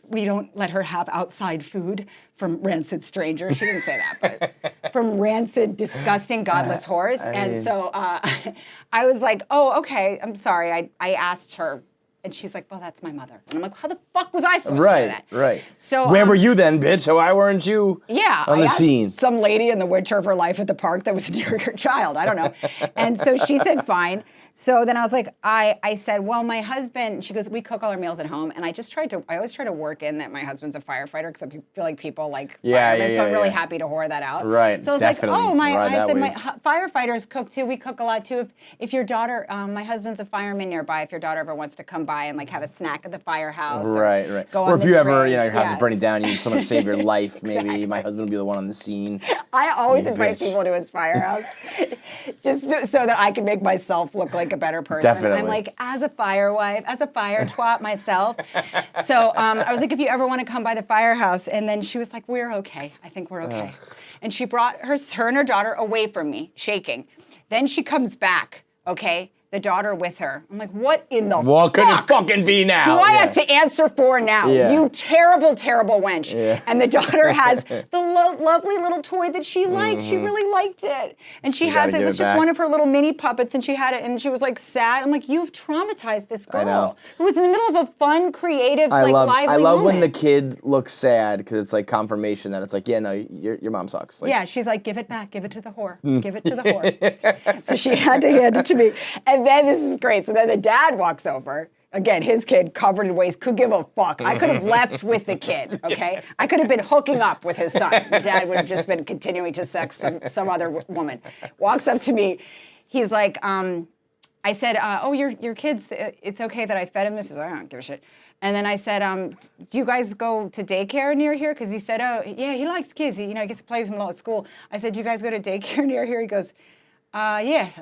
we don't let her have outside food from rancid strangers. She didn't say that, but from rancid, disgusting, godless whores. And so I was like, oh, okay, I'm sorry. I asked her. And she's like, well, that's my mother. And I'm like, how the fuck was I supposed to know that? Right. So where were you then, bitch? Why weren't you on the I asked scene? some lady in the winter of her life at the park that was near your child. I don't know. And so she said, fine. So then I was like, I said, well, my husband, she goes, we cook all our meals at home. And I always try to work in that my husband's a firefighter because I feel like people like firemen. So I'm really happy to whore that out. Right, So I was definitely. like, oh, I said, wave. firefighters cook too. We cook a lot too. If your daughter, my husband's a fireman nearby, if your daughter ever wants to come by and like have a snack at the firehouse. Right. Go Or on if the you ever, parade. your house is Yes. burning down, you need someone to save your life, maybe Exactly. my husband will be the one on the scene. I always You invite bitch. people to his firehouse just so that I can make myself look like a better person. Definitely. I'm like, as a fire wife, as a fire twat myself. So I was like, if you ever want to come by the firehouse. And then she was like, we're okay. I think we're okay. And she brought her and her daughter away from me, shaking. Then she comes back, okay? The daughter with her. I'm like, what in the What could it fuck fucking be now? do I have to answer for now? Yeah. You terrible, terrible wench. Yeah. And the daughter has the lovely little toy that she liked. She really liked it. And she has gotta it. It give was it just back. one of her little mini puppets, and she had it, and she was like sad. I'm like, you've traumatized this girl. I know. Who was in the middle of a fun, creative, lively I love when the moment. kid looks sad because it's like confirmation that it's like, yeah, no, your mom sucks. Like, Yeah, she's like, give it back, give it to the whore, give it to the whore. So she had to hand it to me. And then this is great. So then the dad walks over. Again, his kid covered in waste, could give a fuck. I could have left with the kid, okay? I could have been hooking up with his son. The dad would have just been continuing to sex some other woman. Walks up to me. He's like, I said, oh, your kid's, it's okay that I fed him. He says, I don't give a shit. And then I said, do you guys go to daycare near here? Because he said, oh, yeah, he likes kids. He gets to play with them a lot at school. I said, do you guys go to daycare near here? He goes, yes,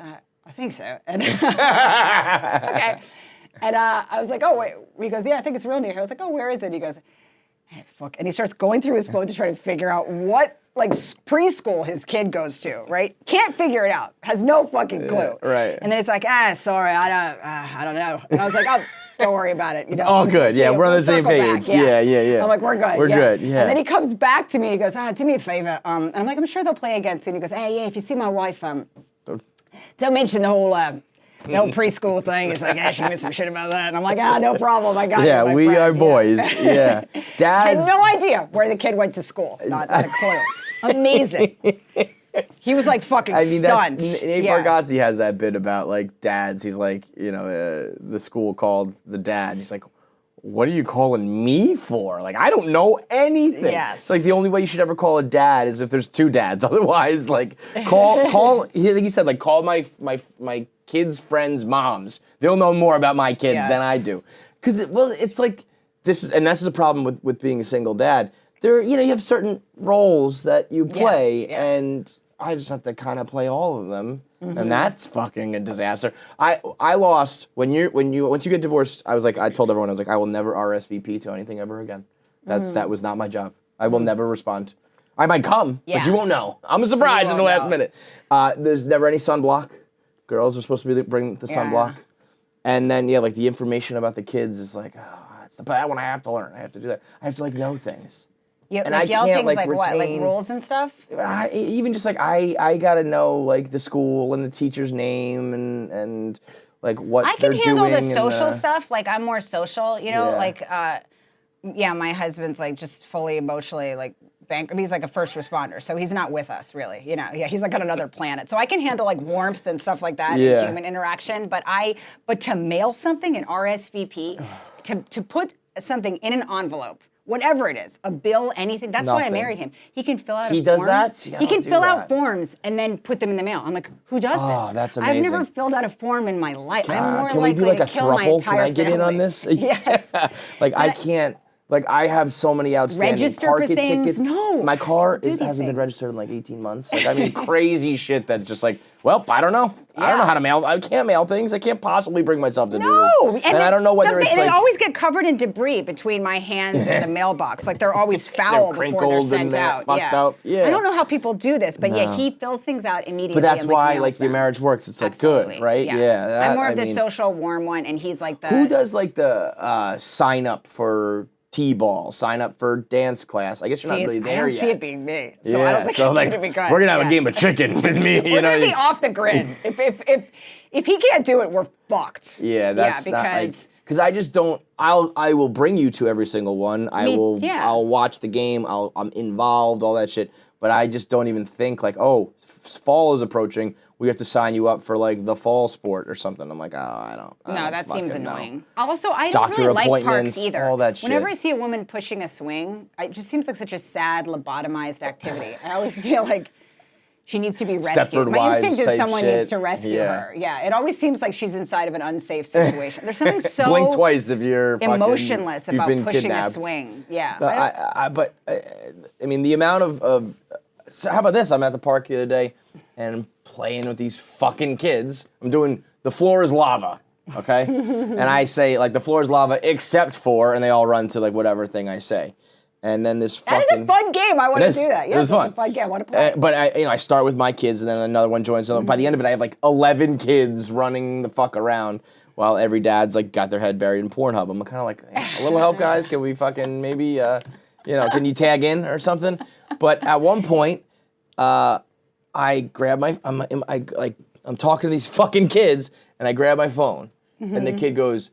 I think so. And okay. And I was like, oh, wait. He goes, yeah, I think it's real near here. I was like, oh, where is it? He goes, hey, fuck. And he starts going through his phone to try to figure out what, like, preschool his kid goes to, right? Can't figure it out. Has no fucking clue. Right. And then it's like, sorry, I don't know. And I was like, oh, don't worry about it. You know, All good. Yeah, we're on the same circle page. back. Yeah. I'm like, we're good. We're good, yeah. And then he comes back to me and he goes, do me a favor. And I'm like, I'm sure they'll play again soon. He goes, hey, yeah, if you see my wife, don't mention the whole preschool thing. It's like, she knew some shit about that. And I'm like, no problem. I got Yeah, you, my we friend. are boys. Yeah. I had Dad's. no idea where the kid went to school. Not a clue. Amazing. He was like fucking stunned. Nate Bargatze has that bit about like dads. He's like, the school called the dad. He's like, what are you calling me for? Like, I don't know anything. Yes. It's like the only way you should ever call a dad is if there's 2 dads. Otherwise, like, call. I think he said, like, call my kids' friends' moms. They'll know more about my kid than I do. Because it's like this is a problem with being a single dad. You have certain roles that you play, and I just have to kind of play all of them, and that's fucking a disaster. I lost once you get divorced. I told everyone I will never RSVP to anything ever again. That was not my job. I will never respond. I might come, but you won't know. I'm a surprise in the last minute. There's never any sunblock. Girls are supposed to bring the sunblock, and then like the information about the kids is like, but that one I have to learn. I have to do that. I have to like know things. And I yell can't things like what? Like retain- rules and stuff? Even just like I gotta know like the school and the teacher's name and like what they're doing. I can handle the and, social stuff. Like I'm more social, Yeah. like my husband's like just fully emotionally like bank. I mean, he's like a first responder, so he's not with us really. You know, yeah, he's like on another planet. So I can handle like warmth and stuff like that and human interaction. But to mail something, an RSVP, to put something in an envelope, whatever it is, a bill, anything. That's why I married him. He can fill out a form. He does that? See, he can fill out forms and then put them in the mail. I'm like, who does this? Oh, that's amazing. I've never filled out a form in my life. I'm more can we do likely like a to kill my throuple? entire Can I get in on family. this? Yes. Like I can't. Like I have so many outstanding Register for parking things? tickets. No, my car do these hasn't been things. registered in like 18 months. Like I mean, crazy shit that's just like, well, I don't know. I don't know Yeah. how to mail. I can't mail things. I can't possibly bring myself to do No, this. And I don't know whether it's they like always get covered in debris between my hands and the mailbox. Like they're always foul before they're crinkled sent and they're out. fucked up. Yeah. I don't know how people do this, but yeah, No. he fills things out immediately. But that's and, why mails like your them. marriage works. It's like Absolutely. good, right? Yeah. I'm more of the mean, social warm one, and he's like the. Who does like the sign up for T-ball, sign up for dance class? I guess you're not really there I don't yet. see it being me, so I don't think it's like, going to be good. we're gonna have a game of chicken with me. We're going to be off the grid. If he can't do it, we're fucked. Yeah, that's because. not like, because I just don't. I will bring you to every single one. I'll watch the game. I'm involved, all that shit. But I just don't even think like, oh, fall is approaching. We have to sign you up for like the fall sport or something. I'm like, oh, I don't. No, that seems fucking know. annoying. Also, I don't Doctor really like parks appointments, either. all that shit. Whenever I see a woman pushing a swing, it just seems like such a sad, lobotomized activity. I always feel like she needs to be rescued. Stepford My Wives instinct is type someone shit. needs to rescue Yeah. her. Yeah, it always seems like she's inside of an unsafe situation. There's something so Blink twice if you're emotionless fucking, about you've been pushing kidnapped. a swing. Yeah. I mean, the amount of so how about this? I'm at the park the other day and I'm playing with these fucking kids. I'm doing the floor is lava, okay? And I say like the floor is lava except for, and they all run to like whatever thing I say. And then this that fucking is a fun game. I want to is. do that. It Yes, was it's fun. a fun game. I want to play. But I start with my kids, and then another one joins. So by the end of it, I have like 11 kids running the fuck around, while every dad's like got their head buried in Pornhub. I'm kind of like, hey, a little help, guys. Can we fucking maybe, can you tag in or something? But at one point, I grab I'm talking to these fucking kids, and I grab my phone, and the kid goes,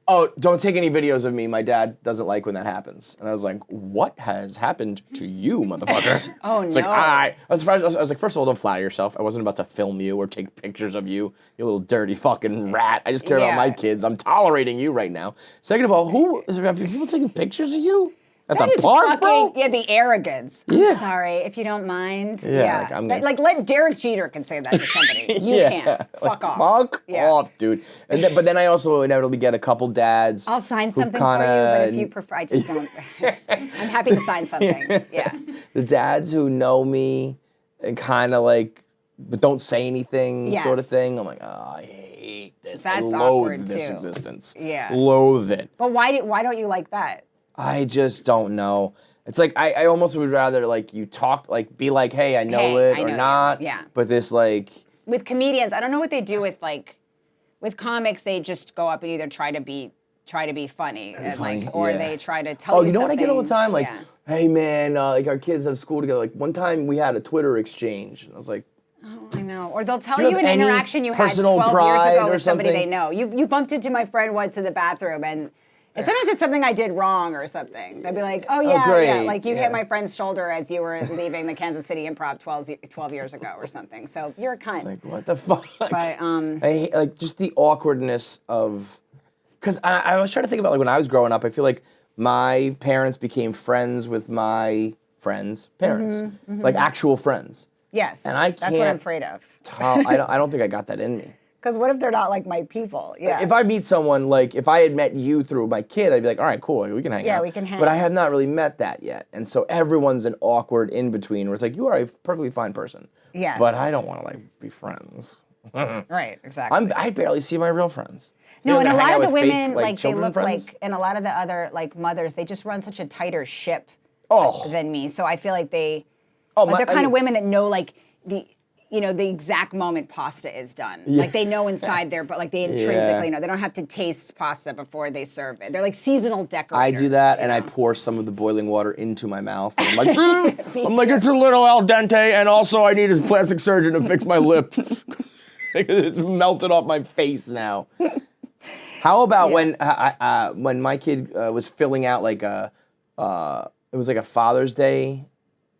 oh, don't take any videos of me. My dad doesn't like when that happens. And I was like, what has happened to you, motherfucker? Oh, it's no. Like, I was like, first of all, don't flatter yourself. I wasn't about to film you or take pictures of you, you little dirty fucking rat. I just care about my kids. I'm tolerating you right now. Second of all, are people taking pictures of you? At That the is park, fucking, bro? yeah, the arrogance. Yeah. I'm sorry, if you don't mind. Yeah, like, let Derek Jeter can say that to somebody. You can't. Fuck off. Fuck Yeah. off, dude. But then I also inevitably get a couple dads. I'll sign who something for you, but if kinda- you prefer, I just don't. I'm happy to sign something. Yeah. The dads who know me and kind of like, but don't say anything sort of Yes. thing. I'm like, oh, I hate this. I That's loathe awkward, this too. existence. Yeah. Loathe it. But why don't you like that? I just don't know. It's like, I almost would rather like you talk, like be like, hey, I know Hey, it I or know you. not. Yeah. But this like, With comedians, I don't know what they do with comics. They just go up and either try to be funny, and funny, or yeah. they try to tell you you know something. what I get all the time? Like, Yeah. hey man, like our kids have school together. Like one time we had a Twitter exchange. And I was like, I know. Or they'll tell Do you you have an any interaction you had 12 personal years pride ago or with somebody something? they know. You bumped into my friend once in the bathroom, and sometimes it's something I did wrong or something. They'd be like, oh yeah, great. yeah. Like you Yeah. hit my friend's shoulder as you were leaving the Kansas City Improv 12 years ago or something. So you're a cunt. like what the fuck? But I hate, like just the awkwardness of, because I was trying to think about like when I was growing up. I feel like my parents became friends with my friends' parents, like actual friends. yes, And I that's what I'm can't- afraid of. I don't think I got that in me. Because what if they're not like my people? Yeah. If I meet someone, like if I had met you through my kid, I'd be like, all right, cool, like, we can hang out. Yeah, we can hang. But I have not really met that yet. And so everyone's an awkward in between where it's like, you are a perfectly fine person. Yes. But I don't want to like be friends. right, exactly. I barely see my real friends. No, and a I hang lot out of the with fake, women, like they children look friends. like, and a lot of the other like mothers, they just run such a tighter ship Oh. than me. So I feel like they're I kind of mean- women that know like the exact moment pasta is done. Like they know inside there, but like they intrinsically know. They don't have to taste pasta before they serve it. They're like seasonal I decorators. do that, you and I know? pour some of the boiling water into my mouth. And I'm like, it's a little al dente, and also I need a plastic surgeon to fix my lip. It's melted off my face now. How about when my kid was filling out like it was like a Father's Day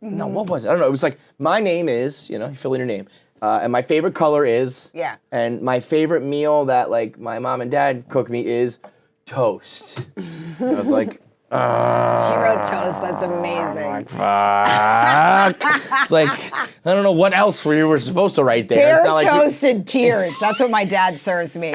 no, what was it? I don't know. It was like, my name is, you fill in your name. And my favorite color is. Yeah. And my favorite meal that like my mom and dad cook me is toast. And I was like, She wrote toast. That's amazing. fuck. It's like, I don't know what else we were supposed to write there. Pear It's not like toast and tears. That's what my dad serves me.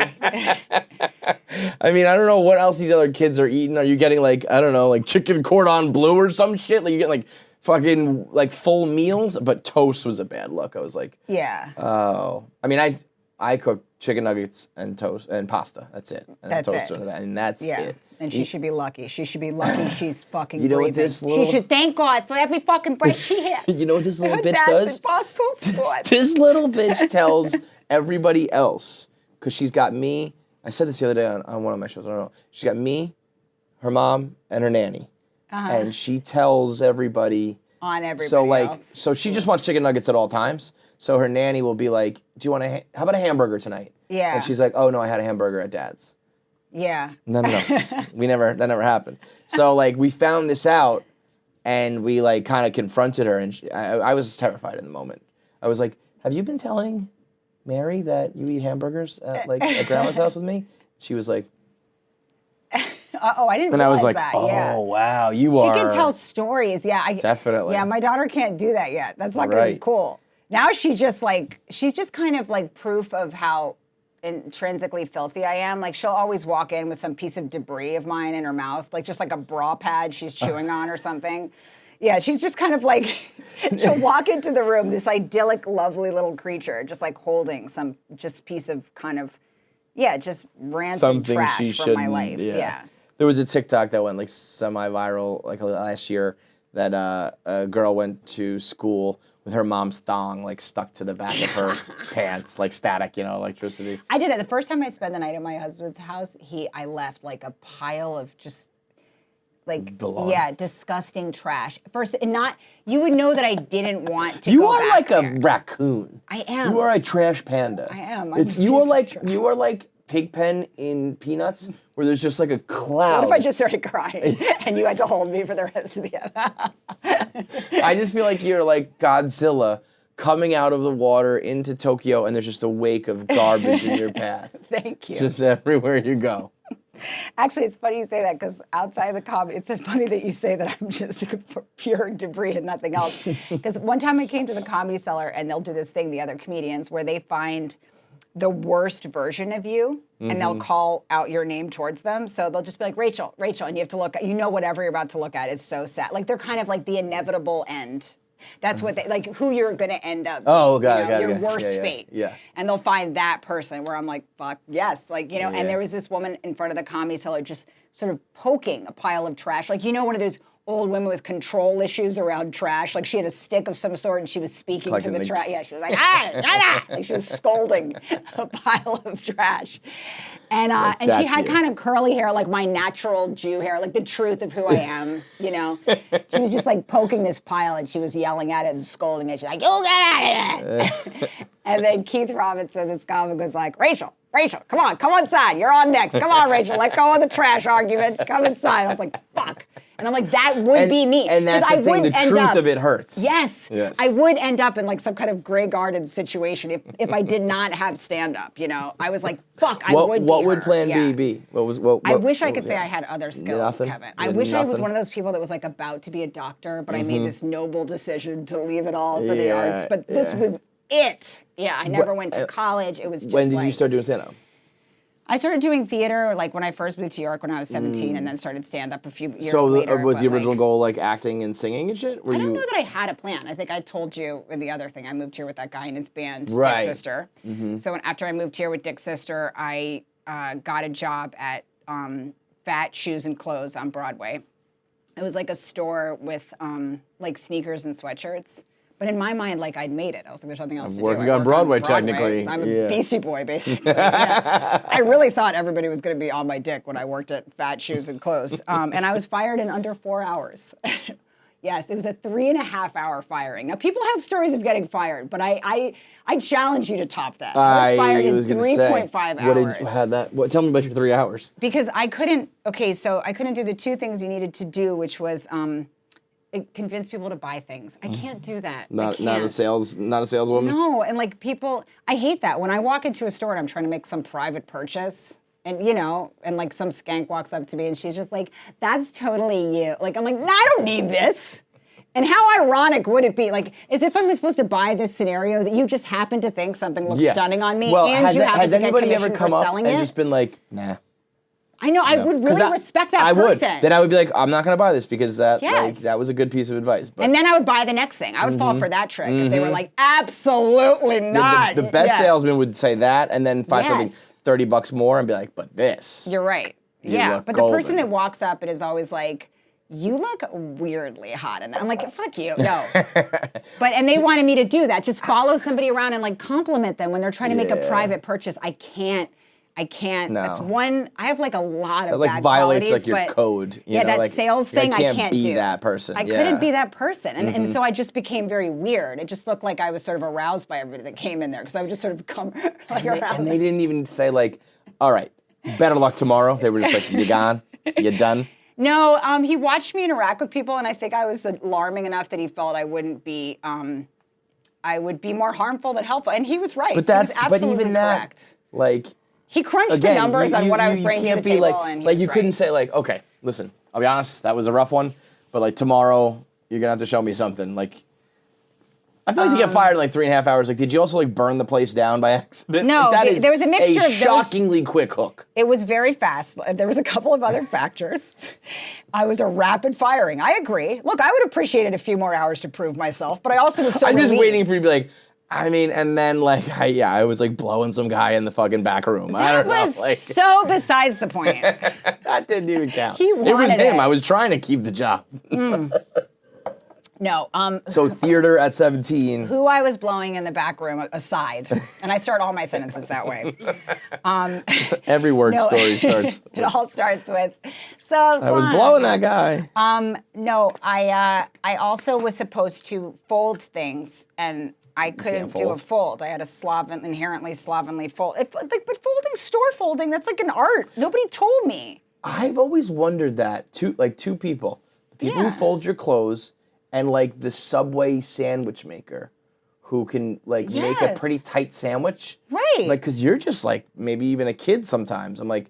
I mean, I don't know what else these other kids are eating. Are you getting like, I don't know, like chicken cordon bleu or some shit? Like you get like fucking like full meals, but toast was a bad look. I was like, Yeah. oh. I mean, I cook chicken nuggets and toast and pasta. That's it. And That's toast it. And that's Yeah. it. And she should be lucky. She should be lucky she's fucking You know what breathing. this little- She should thank God for every fucking breath she has. You know what this little Her bitch dad's does? in Barstool Sports. This little bitch tells everybody else, because she's got me. I said this the other day on one of my shows. I don't know. She's got me, her mom, and her nanny. And she tells everybody. On everybody So like, else. so she just wants chicken nuggets at all times. So her nanny will be like, "Do you want how about a hamburger tonight?" Yeah. And she's like, "Oh no, I had a hamburger at Dad's." Yeah. No. That never happened. So like, we found this out, and we like kind of confronted her, and I was terrified in the moment. I was like, "Have you been telling Mary that you eat hamburgers at Grandma's house with me?" She was like, Oh, I didn't and I realize was like, that. "Oh Yeah. wow, you She are." can tell stories. Yeah. Definitely. Yeah, my daughter can't do that yet. That's not going to be Right. cool. Now she's just kind of like proof of how intrinsically filthy I am. Like she'll always walk in with some piece of debris of mine in her mouth, like just like a bra pad she's chewing on or something. Yeah, she's just kind of like, she'll walk into the room, this idyllic, lovely little creature, just like holding some just piece of kind of, just rancid Something trash she from shouldn't. my life. Yeah. There was a TikTok that went like semi-viral like last year that a girl went to school with her mom's thong like stuck to the back of her pants, like static, electricity. I did it. The first time I spent the night at my husband's house, I left like a pile of just like, Blood. disgusting trash. First, and you would know that I didn't want to You go are back like there. a raccoon. I am. You are a trash panda. I am. You are like Pigpen in Peanuts, where there's just like a cloud. What if I just started crying and you had to hold me for the rest of the I just feel like you're like Godzilla coming out of the water into Tokyo, and there's just a wake of garbage in your path. Thank you. Just everywhere you go. Actually, it's funny you say that because outside the comedy, it's funny that you say that I'm just pure debris and nothing else. Because one time I came to the Comedy Cellar and they'll do this thing, the other comedians, where they find the worst version of you and they'll call out your name towards them. So they'll just be like, Rachel, and you have to look at, whatever you're about to look at is so sad. Like they're kind of like the inevitable end. That's what they, like who you're going to end up Oh, being, got it. your worst fate. Yeah. And they'll find that person where I'm like, fuck, yes. Like, and there was this woman in front of the Comedy Cellar just sort of poking a pile of trash. Like, one of those old women with control issues around trash. Like she had a stick of some sort and she was speaking to the trash. Yeah, she was like, like she was scolding a pile of trash. And and she had kind of curly hair, like my natural Jew hair, like the truth of who I am, She was just like poking this pile and she was yelling at it and scolding it. She's like, you get out of here. And then Keith Robinson, this comic, was like, Rachel, come inside. You're on next. Come on, Rachel, let go of the trash argument. Come inside. I was like, fuck. And I'm like, that would be me. And that's the thing, the truth of it hurts. Yes. I would end up in like some kind of Grey Garden situation if I did not have stand-up, I was like, fuck, I would be What would her. plan Yeah. B be? I wish I could say I had other skills, Nothing? Kevin. I You had wish I was nothing? one of those people that was like about to be a doctor, but I made this noble decision to leave it all for the arts. But this was it. Yeah, I never went to college. It was just When did you start doing stand-up? I started doing theater like when I first moved to New York when I was 17 and then started stand-up a few years So later. was the but, original goal like acting and singing and shit? I don't know that I had a plan. I think I told you in the other thing. I moved here with that guy and his band, Right. Dick Sister. So after I moved here with Dick Sister, I got a job at Fat Shoes and Clothes on Broadway. It was like a store with like sneakers and sweatshirts. But in my mind, like I'd made it. I was like, there's nothing else to do. Working I on work Broadway, technically. I'm a Yeah. Beastie Boy, basically. Yeah. I really thought everybody was going to be on my dick when I worked at Fat Shoes and Clothes. And I was fired in under 4 hours. Yes, it was a 3.5-hour firing. Now, people have stories of getting fired, but I challenge you to top that. I was fired in 3.5 hours. Tell me about your 3 hours. Because I couldn't do the two things you needed to do, which was convince people to buy things. I can't do that. Not a saleswoman. No, and like people, I hate that. When I walk into a store and I'm trying to make some private purchase, and you know, and like some skank walks up to me and she's just like, "That's totally you." Like I'm like, "No, I don't need this." And how ironic would it be? Like, as if I'm supposed to buy this scenario that you just happen to think something looks stunning on me, well, and you happen has to get anybody ever commission come for up selling and it? just been like, nah? I know, I would really respect that person. I would. Then I would be like, I'm not going to buy this because that Yes. that was a good piece of advice. But And then I would buy the next thing. I would fall for that trick if they were like, absolutely not. the best salesman would say that and then find something Yes. $30 more and be like, but this. You're right. You Yeah, look but the person golden. that walks up and is always like, you look weirdly hot in that. I'm like, fuck you, no. And they wanted me to do that. Just follow somebody around and like compliment them when they're trying to make a private purchase. I can't. No. That's one. I have like a lot of That bad violates qualities, like your but code. You know? that like, sales thing I can't be do. that person. I couldn't be that person, and so I just became very weird. It just looked like I was sort of aroused by everybody that came in there because I would just sort of come like around. And they didn't even say like, all right, better luck tomorrow. They were just like, you gone? You done? No, he watched me interact with people, and I think I was alarming enough that he felt I wouldn't be. I would be more harmful than helpful, and he was right. But he was that's absolutely even correct. that, like. He crunched Again, the numbers on what I was bringing to the can't be table, like, and he like was you right. couldn't say like, okay, listen, I'll be honest, that was a rough one, but like tomorrow you're gonna have to show me something. Like, I feel like to get fired in like 3.5 hours. Like, did you also like burn the place down by accident? No, like, that is there was a mixture of those- shockingly quick hook. It was very fast. There was a couple of other factors. I was a rapid firing. I agree. Look, I would appreciate it a few more hours to prove myself, but I also was so I'm just relieved. waiting for you to be like. I mean, and then like, I was like blowing some guy in the fucking back room. I That don't know, was like so besides the point. that didn't even count. He it was wanted him. it. I was trying to keep the job. No, So theater at 17. who I was blowing in the back room aside, and I start all my sentences that way. Every word story starts. It all starts with, so I was blowing that guy. No, I also was supposed to fold things, and I couldn't do a fold. I had a inherently slovenly fold. But folding, store folding, that's like an art. Nobody told me. I've always wondered that. Two people. The people who fold your clothes and like the Subway sandwich maker who can like make a Yes. pretty tight sandwich. Right. Like, cause you're just like maybe even a kid sometimes. I'm like,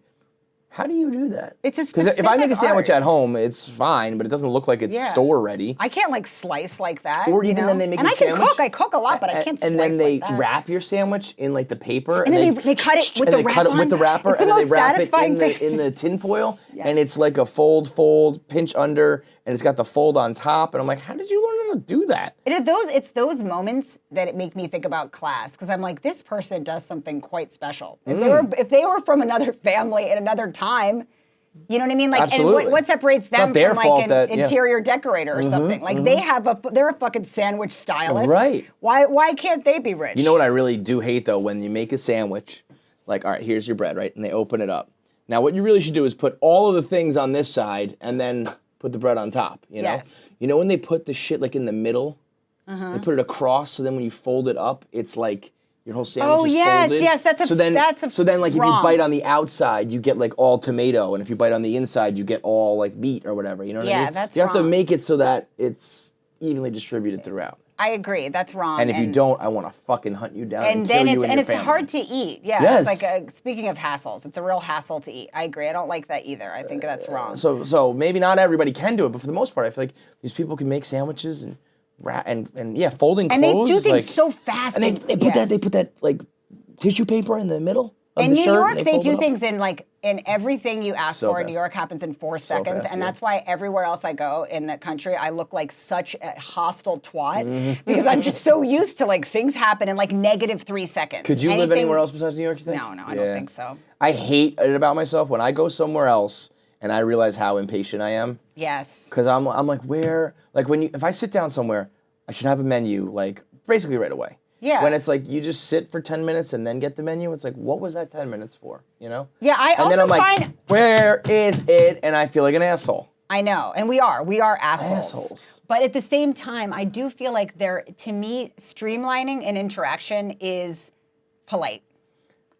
how do you do that? It's a Because if I specific make a sandwich art. at home, it's fine, but it doesn't look like it's Yeah. store ready. I can't like slice like that. Or you even know? then they make and your I can sandwich. cook. I cook a lot, but I can't slice And then they like that. wrap your sandwich in like the paper, And then they cut it with and the they cut it wrap with the on. wrapper, It's the and then they most wrap it satisfying thing. in the tin foil, Yes. and it's like a fold, pinch under, and it's got the fold on top. And I'm like, how did you learn how to do that? It's those moments that make me think about class, because I'm like, this person does something quite special. If they were from another family at another time, you know what I mean? Like, Absolutely. and what separates It's them not their from fault like an that- yeah. interior decorator or something? Like they're a fucking sandwich stylist. Right. Why can't they be rich? You know what I really do hate though? When you make a sandwich, like, all right, here's your bread, right? And they open it up. Now, what you really should do is put all of the things on this side and then put the bread on top, you know? Yes. You know when they put the shit like in the middle? They put it across, so then when you fold it up, it's like your whole sandwich is yes, folded. yes, that's so then like if you wrong. bite on the outside, you get like all tomato, and if you bite on the inside, you get all like meat or whatever, you know what I Yeah, mean? that's You have to wrong. make it so that it's evenly distributed throughout. I agree. That's wrong. And if you don't, I want to fucking hunt you down and, and kill then you and your it's family. hard to eat. Yeah. Yes. It's like speaking of hassles, it's a real hassle to eat. I agree. I don't like that either. I think that's wrong. So maybe not everybody can do it, but for the most part, I feel like these people can make sandwiches and folding And they clothes. do is things like, so fast. And they put that like tissue paper in the middle of In the New shirt. York, and they fold it do up. things in everything you ask So for in New fast. York happens in 4 seconds. fast, And yeah. that's why everywhere else I go in the country, I look like such a hostile twat because I'm just so used to like things happen in like -3 seconds. Could you live Anything- anywhere else besides New York, you think? No, I don't think so. I hate it about myself when I go somewhere else and I realize how impatient I am. Yes. Because I'm like, where? Like if I sit down somewhere, I should have a menu like basically right away. Yeah. When it's like you just sit for 10 minutes and then get the menu, it's like, what was that 10 minutes for? You know? Yeah, I And then also I'm like, find- where is it? And I feel like an asshole. I know, and we are assholes. Assholes. But at the same time, I do feel like to me, streamlining an interaction is polite.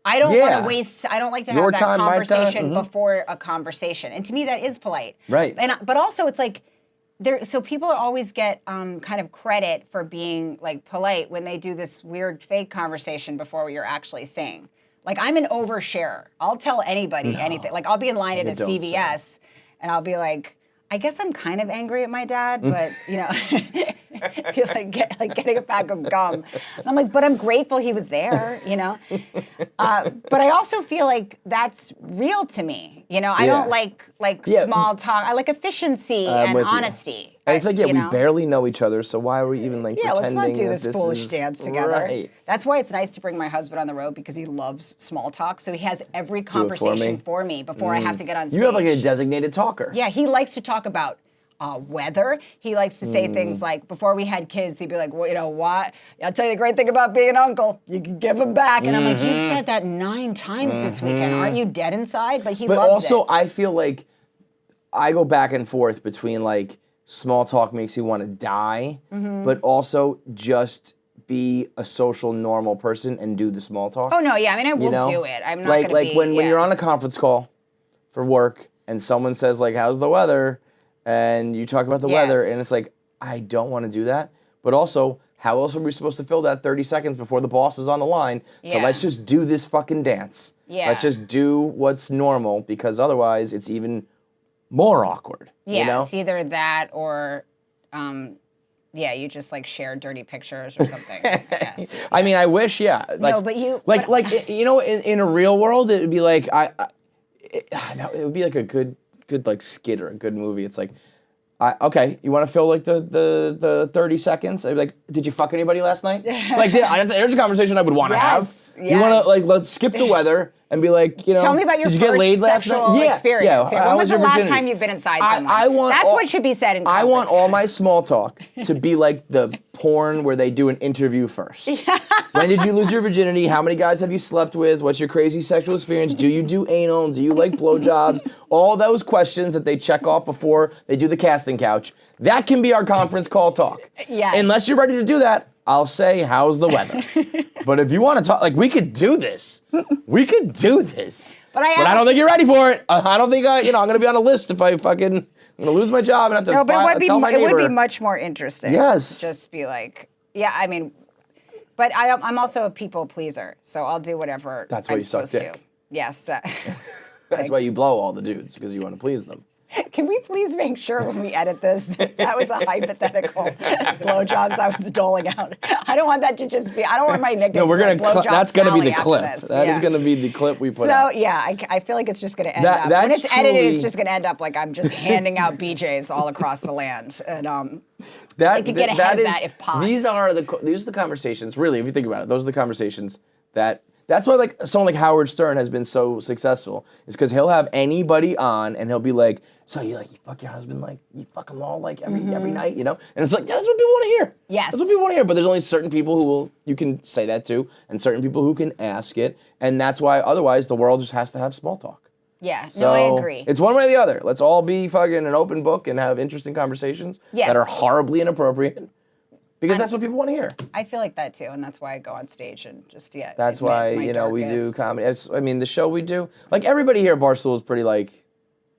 I don't want Yeah. to waste. I don't like to Your have that time, my time, conversation before a conversation, and to me, that is polite. Right. But also, it's like so people always get kind of credit for being like polite when they do this weird fake conversation before you're actually saying. Like, I'm an oversharer. I'll tell anybody anything. Like, I'll be in line at a CVS and I'll be like, I guess I'm kind of angry at my dad, but he's like getting a pack of gum. And I'm like, but I'm grateful he was there, But I also feel like that's real to me. I don't like small talk. I like efficiency and honesty. And it's like, we barely know each other, so why are we even pretending let's not do that this foolish dance together. Right. That's why it's nice to bring my husband on the road because he loves small talk. So he has every conversation for me before I have to get on stage. You have like a designated talker. Yeah, he likes to talk about weather. He likes to say things like, before we had kids, he'd be like, well, why? I'll tell you the great thing about being an uncle. You can give them back. And I'm like, you've said that 9 times this weekend. Aren't you dead inside? But he loves it. But also, I feel like I go back and forth between like, small talk makes you want to die, but also just be a social, normal person and do the small talk. Oh, no, yeah. I mean, I will do it. I'm not going to be... when you're on a conference call for work and someone says, like, how's the weather? And you talk about the weather, and it's like, I don't want to do that. But also, how else are we supposed to fill that 30 seconds before the boss is on the line? So let's just do this fucking dance. Yeah. Let's just do what's normal, because otherwise it's even more awkward. Yeah, it's either that or, you just like share dirty pictures or something. I guess. I mean, I wish, Like, no, but you in a real world, it would be like it would be like a good like skit or a good movie. It's like, okay, you want to fill like the 30 seconds? I'd be like, did you fuck anybody last night? Like, there's a conversation I would want to have. Yes. You want to like, let's skip the weather and be like, tell me about your did you get laid last sexual night? experience. Yeah. When was the last time you've been inside someone? That's what should be said in conference. I want all my small talk to be like the porn where they do an interview first. When did you lose your virginity? How many guys have you slept with? What's your crazy sexual experience? Do you do anal? Do you like blowjobs? All those questions that they check off before they do the casting couch. That can be our conference call talk. Yeah. Unless you're ready to do that, I'll say, how's the weather? But if you want to talk, like, we could do this. We could do this. But I don't think you're ready for it. I don't think I'm going to be on a list if I'm going to lose my job and have to tell my neighbor. It would be much more interesting. Yes. Just be like, I mean, but I'm also a people pleaser, so I'll do whatever I'm supposed to. Yes. That's why you blow all the dudes, because you want to please them. Can we please make sure when we edit this that was a hypothetical blowjobs I was doling out? I don't want that to just be. I don't want my nickname. No, we're gonna. That's going to be the clip. That is going to be the clip we put out. So I feel like it's just going to end up. When it's edited, it's just going to end up like I'm just handing out BJs all across the land, and I can get ahead of that if possible. These are the conversations. Really, if you think about it, those are the conversations that. That's why like someone like Howard Stern has been so successful. Is because he'll have anybody on and he'll be like, so you fuck your husband, like you fuck them all like every night, And it's like, that's what people want to hear. Yes. That's what people want to hear. But there's only certain people you can say that to, and certain people who can ask it. And that's why otherwise the world just has to have small talk. Yeah, So I agree. It's one way or the other. Let's all be fucking an open book and have interesting conversations that are horribly inappropriate. Because that's what people want to hear. I feel like that too, and that's why I go on stage and just That's why we do comedy. The show we do, like everybody here at Barstool is pretty like,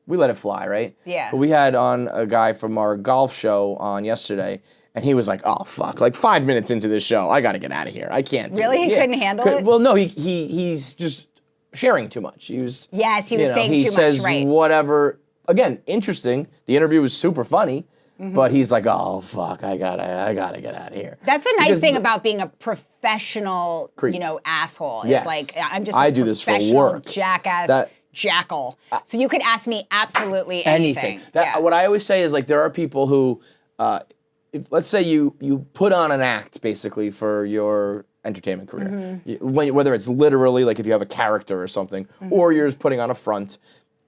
we let it fly, right? Yeah. But we had on a guy from our golf show on yesterday, and he was like, "Oh fuck! Like 5 minutes into this show, I got to get out of here. I can't." Really, he couldn't handle it. Well, no, he's just sharing too much. He was saying too much. He says whatever. Again, interesting. The interview was super funny. But he's like, oh fuck, I gotta get out of here. That's the nice thing about being a professional, asshole. Yes. It's like I'm just I do this for work. Jackass jackal. So you could ask me absolutely anything. What I always say is like there are people who, let's say you put on an act basically for your entertainment career, whether it's literally like if you have a character or something, or you're just putting on a front,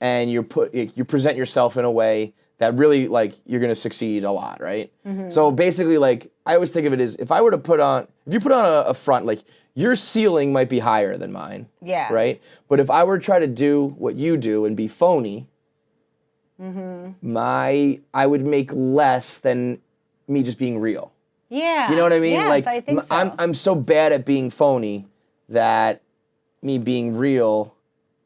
and you present yourself in a way that really, like, you're going to succeed a lot, right? So basically, like, I always think of it as if you put on a front, like, your ceiling might be higher than mine. Yeah. Right? But if I were to try to do what you do and be phony, I would make less than me just being real. Yeah. You know what I mean? Yes, like, I think so. I'm so bad at being phony that me being real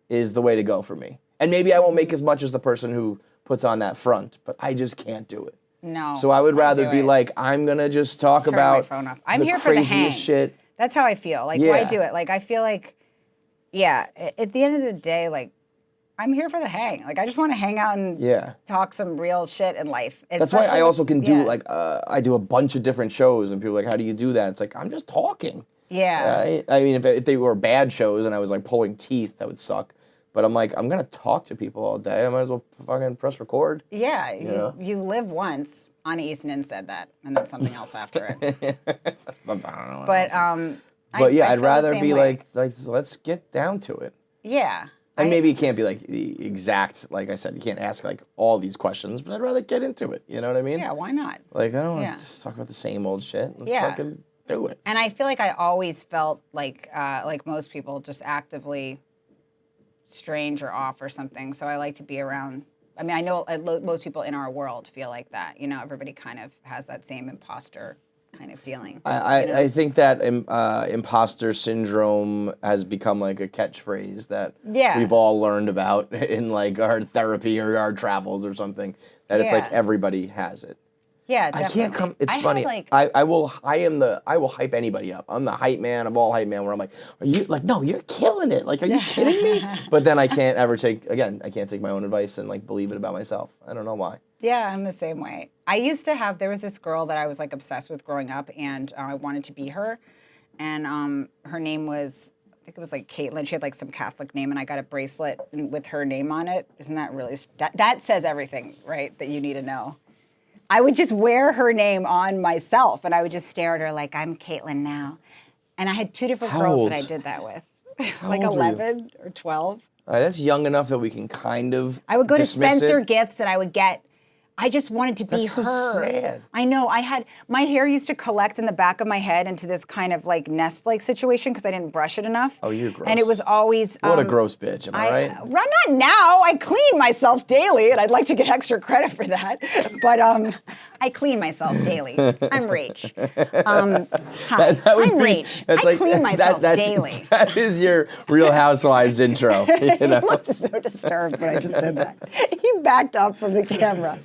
is the way to go for me. And maybe I won't make as much as the person who puts on that front, but I just can't do it. No. So I would rather do be it. like, I'm gonna just talk Turn my about phone off. I'm the here for the craziest hang. shit. That's how I feel. Like, why do it? Like, I feel like, yeah, at the end of the day, like, I'm here for the hang. Like, I just want to hang out and talk some real shit in life. That's why I also can do, like, I do a bunch of different shows, and people are like, how do you do that? It's like, I'm just talking. Yeah. I mean, if they were bad shows and I was, like, pulling teeth, that would suck. But I'm like, I'm going to talk to people all day. I might as well fucking press record. Yeah, you live once. Ani Easonen said that, and then something else after it. Sometimes, I don't know. But yeah, I I'd feel rather the same be way. like, let's get down to it. Yeah. And maybe it can't be like the exact, like I said, you can't ask like all these questions, but I'd rather get into it. You know what I mean? Yeah, why not? Like, I don't want to talk about the same old shit. Let's fucking do it. And I feel like I always felt like most people, just actively strange or off or something. So I like to be around. I mean, I know most people in our world feel like that. You know, everybody kind of has that same imposter kind of feeling. I think that imposter syndrome has become like a catchphrase that we've all learned about in like our therapy or our travels or something. That it's like everybody has it. Yeah, definitely. I can't come. It's funny. I will hype anybody up. I'm the hype man of all hype man. Where I'm like, are you like? No, you're killing it. Like, are you kidding me? But then I can't ever take my own advice and like believe it about myself. I don't know why. Yeah, I'm the same way. I used to have, there was this girl that I was like obsessed with growing up, and I wanted to be her. And her name was, I think it was like Caitlin. She had like some Catholic name, and I got a bracelet with her name on it. Isn't that really, that says everything, right, that you need to know. I would just wear her name on myself, and I would just stare at her like, I'm Caitlin now. And I had two different girls that I did that with. Like 11 or 12. That's young enough that we can kind of I would go to Spencer it. Gifts, and I would get, I just wanted to be That's her. so sad. I know. My hair used to collect in the back of my head into this kind of like nest-like situation because I didn't brush it enough. Oh, you're gross. And it was always... What a gross bitch, am I right? Not now. I clean myself daily, and I'd like to get extra credit for that. But I clean myself daily. I'm Rach. Hi, I'm Rach. I clean myself daily. That is your Real Housewives intro. You know? He looked so disturbed when I just did that. He backed up from the camera.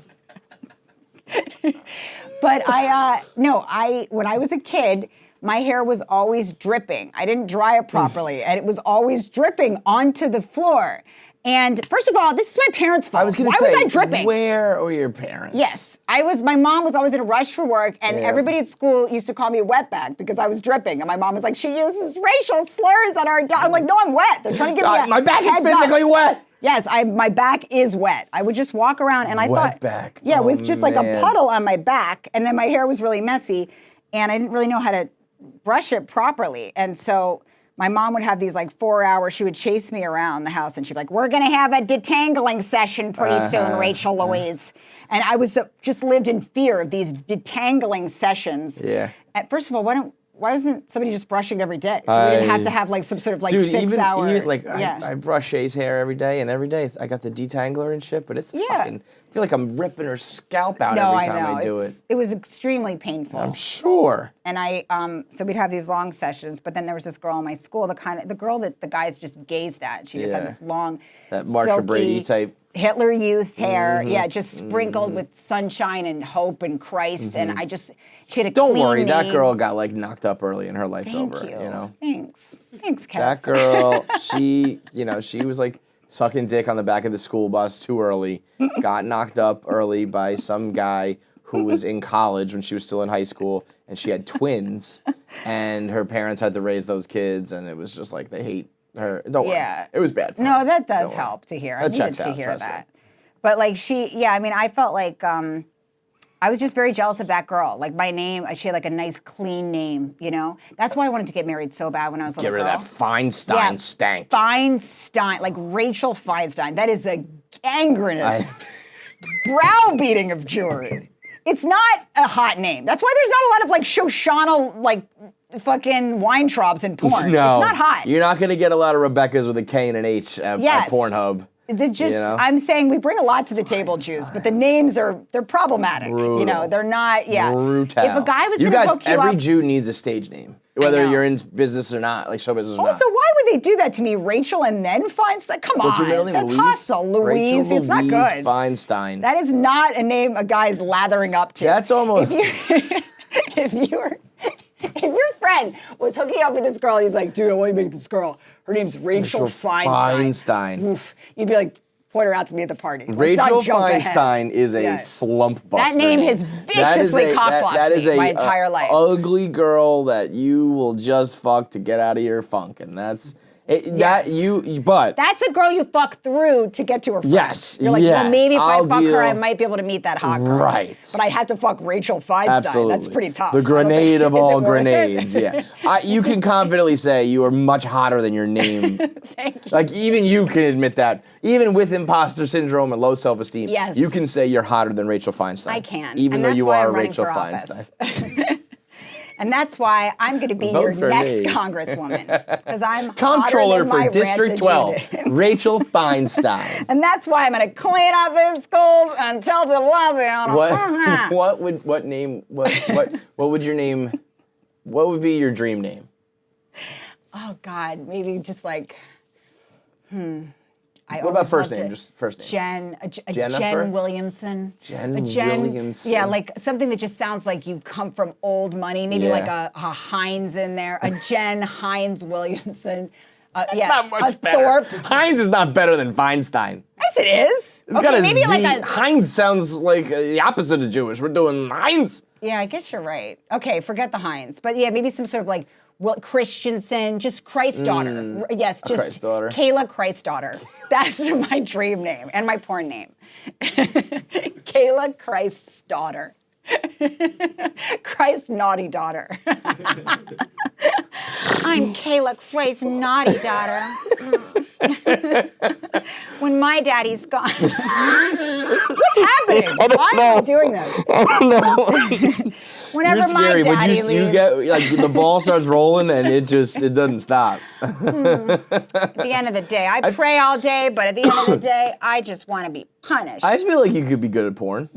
But when I was a kid, my hair was always dripping. I didn't dry it properly, and it was always dripping onto the floor. And first of all, this is my parents' fault. Why was I dripping? Where were your parents? Yes. My mom was always in a rush for work, and everybody at school used to call me a wetback because I was dripping. And my mom was like, she uses racial slurs on our dog. I'm like, no, I'm wet. They're trying to give me my back is physically wet. Yes, my back is wet. I would just walk around, and I thought, back. Yeah, with just like a puddle on my back, and then my hair was really messy, and I didn't really know how to brush it properly. And so my mom would have these like 4 hours. She would chase me around the house, and she'd be like, "We're gonna have a detangling session pretty soon, Rachel Louise." And I was just lived in fear of these detangling sessions. Yeah. First of all, why wasn't somebody just brushing it every day? So we didn't have to have like some sort of like 6 hour. I brush Shay's hair every day, and every day I got the detangler and shit, but it's fucking, I feel like I'm ripping her scalp out every time I do it. It was extremely painful. I'm sure. And so we'd have these long sessions, but then there was this girl in my school, the girl that the guys just gazed at. She just had this long, that Marsha silky, Brady type Hitler Youth hair, just sprinkled with sunshine and hope and Christ, and she had a Don't clean worry, that name. girl got like knocked up early and her life's over. Thank you. You know. Thanks, Kev. That girl, she was like sucking dick on the back of the school bus too early, got knocked up early by some guy who was in college when she was still in high school, and she had twins, and her parents had to raise those kids, and it was just like they hate her. Don't worry. It was bad for her. No, that does help to hear. I needed to hear that. But like I felt like I was just very jealous of that girl. Like my name, she had like a nice clean name, you know? That's why I wanted to get married so bad when I was a little girl. Get rid of that Feinstein stank. Feinstein, like Rachel Feinstein. That is a gangrenous browbeating of jewelry. It's not a hot name. That's why there's not a lot of like Shoshana, like fucking Weintraubs in porn. No. It's not hot. You're not going to get a lot of Rebeccas with a K and an H at Pornhub. I'm saying we bring a lot to the table, Jews, but the names they're problematic. Brutal. You know, they're not. Yeah. Brutal. If a guy was you going to guys, book you every up, Jew needs a stage name, whether know. you're in business or not, like show business or not. also, why would they do that to me, Rachel, and then Feinstein? Come What's on, your middle name? that's Louise? hostile, Louise. Rachel It's not Louise good. Feinstein. That is not a name a guy's lathering up to. That's almost. If your friend was hooking up with this girl, and he's like, dude, I want you to meet this girl. Her name's Rachel Feinstein. Oof. You'd be like, point her out to me at the party. Rachel Feinstein is a slump buster. That name has viciously cockblocked me my entire life. Ugly girl that you will just fuck to get out of your funk, and that's but that's a girl you fuck through to get to her friend. Yes, You're like, well, maybe if I fuck her, I deal. might be able to meet that hot girl. Right. But I had to fuck Rachel Feinstein. Absolutely. That's pretty tough. The grenade of all Is it worth it? grenades. Yeah. You can confidently say you are much hotter than your name. Thank you. Like even you can admit that. Even with imposter syndrome and low self-esteem, Yes. you can say you're hotter than Rachel Feinstein. I can. Even And though that's you why are I'm running Rachel for Feinstein. office. And that's why I'm going to be Vote your for next me. Congresswoman. Because I'm Comptroller hotter than my for District rancid 12, unit. Rachel Feinstein. And that's why I'm going to clean up these schools and tell de Blasio. What would your name? What would be your dream name? Oh God, maybe just like, What about first name? Just first name. Jen Williamson. Jen Williamson. Yeah, like something that just sounds like you come from old money. Maybe Yeah. like a Hines in there. A Jen Hines Williamson. That's yeah, not much a better. Thorpe. Hines is not better than Feinstein. Yes, it is. It's got a maybe Z. like a. Heinz sounds like the opposite of Jewish. We're doing Heinz. Yeah, I guess you're right. Okay, forget the Hines. But yeah, maybe some sort of like Christensen, just Christ's daughter. Yes, just Christ's daughter. Kayla Christ's daughter. That's my dream name and my porn name. Kayla Christ's daughter. Christ's naughty daughter. I'm Kayla Christ's naughty daughter. When my daddy's gone. What's happening? Why am I doing this? I don't know. Whenever You're scary. my daddy You leaves. get like the ball starts rolling and it doesn't stop. At the end of the day, I pray all day, but at the end of the day, I just want to be punished. I just feel like you could be good at porn.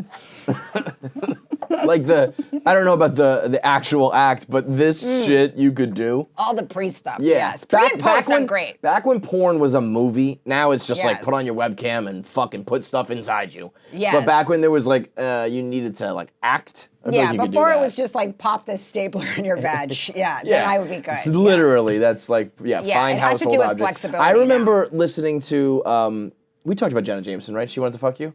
Like I don't know about the actual act, but this shit you could do. All the pre stuff. Yeah. Yes. Pre and post sound great. Back when porn was a movie, now it's just like Yes. put on your webcam and fucking put stuff inside you. Yes. But back when there was like, you needed to like act. I feel Yeah, like you could do before it that. was just like pop this stapler in your veg. Yeah, then I would be good. It's literally, that's like, Yeah, fine it has to household do with object. flexibility I remember listening to, we talked about Jenna Jameson, right? She wanted to fuck you?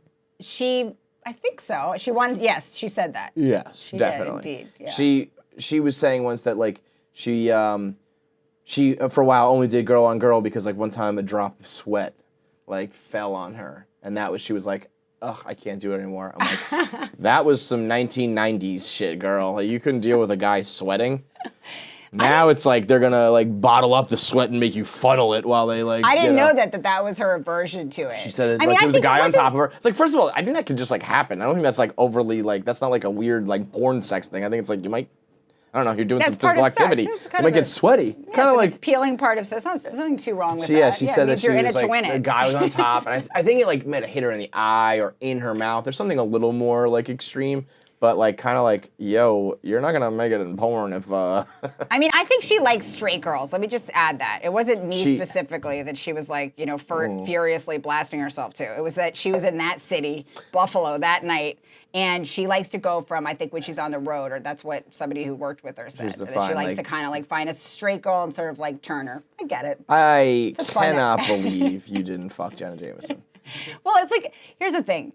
I think so. She wanted, yes, she said that. Yes, She definitely. did, indeed. Yeah. She was saying once that like she for a while only did girl on girl because like one time a drop of sweat like fell on her and she was like, ugh, I can't do it anymore. I'm like, that was some 1990s shit, girl. Like, you couldn't deal with a guy sweating. Now it's like they're gonna like bottle up the sweat and make you funnel it while they like. I didn't know that was her aversion to it. She said I like there was a think guy it on wasn't- top of her. It's like, first of all, I think that could just like happen. I don't think that's like overly like, that's not like a weird like porn sex thing. I think it's like you might, I don't know, you're doing That's some part physical of sex. activity. It's You kind might of get a- sweaty. Yeah, Kind of it's like. an appealing part of sex. There's nothing too wrong with So that. yeah, she said it that means she you're in was it to like win the it. guy was on top, and I think it like might have hit her in the eye or in her mouth. There's something a little more like extreme, but like kind of like, yo, you're not gonna make it in porn if. I mean, I think she likes straight girls. Let me just add that. It wasn't me She- specifically that she was like, furiously blasting herself to. It was that she was in that city, Buffalo, that night, and she likes to go from, I think when she's on the road, or that's what somebody who worked with her said, to that she find, likes like- to kind of like find a straight girl and sort of like turn her. I get it. I fun cannot act. believe you didn't fuck Jenna Jameson. Well, it's like, here's the thing.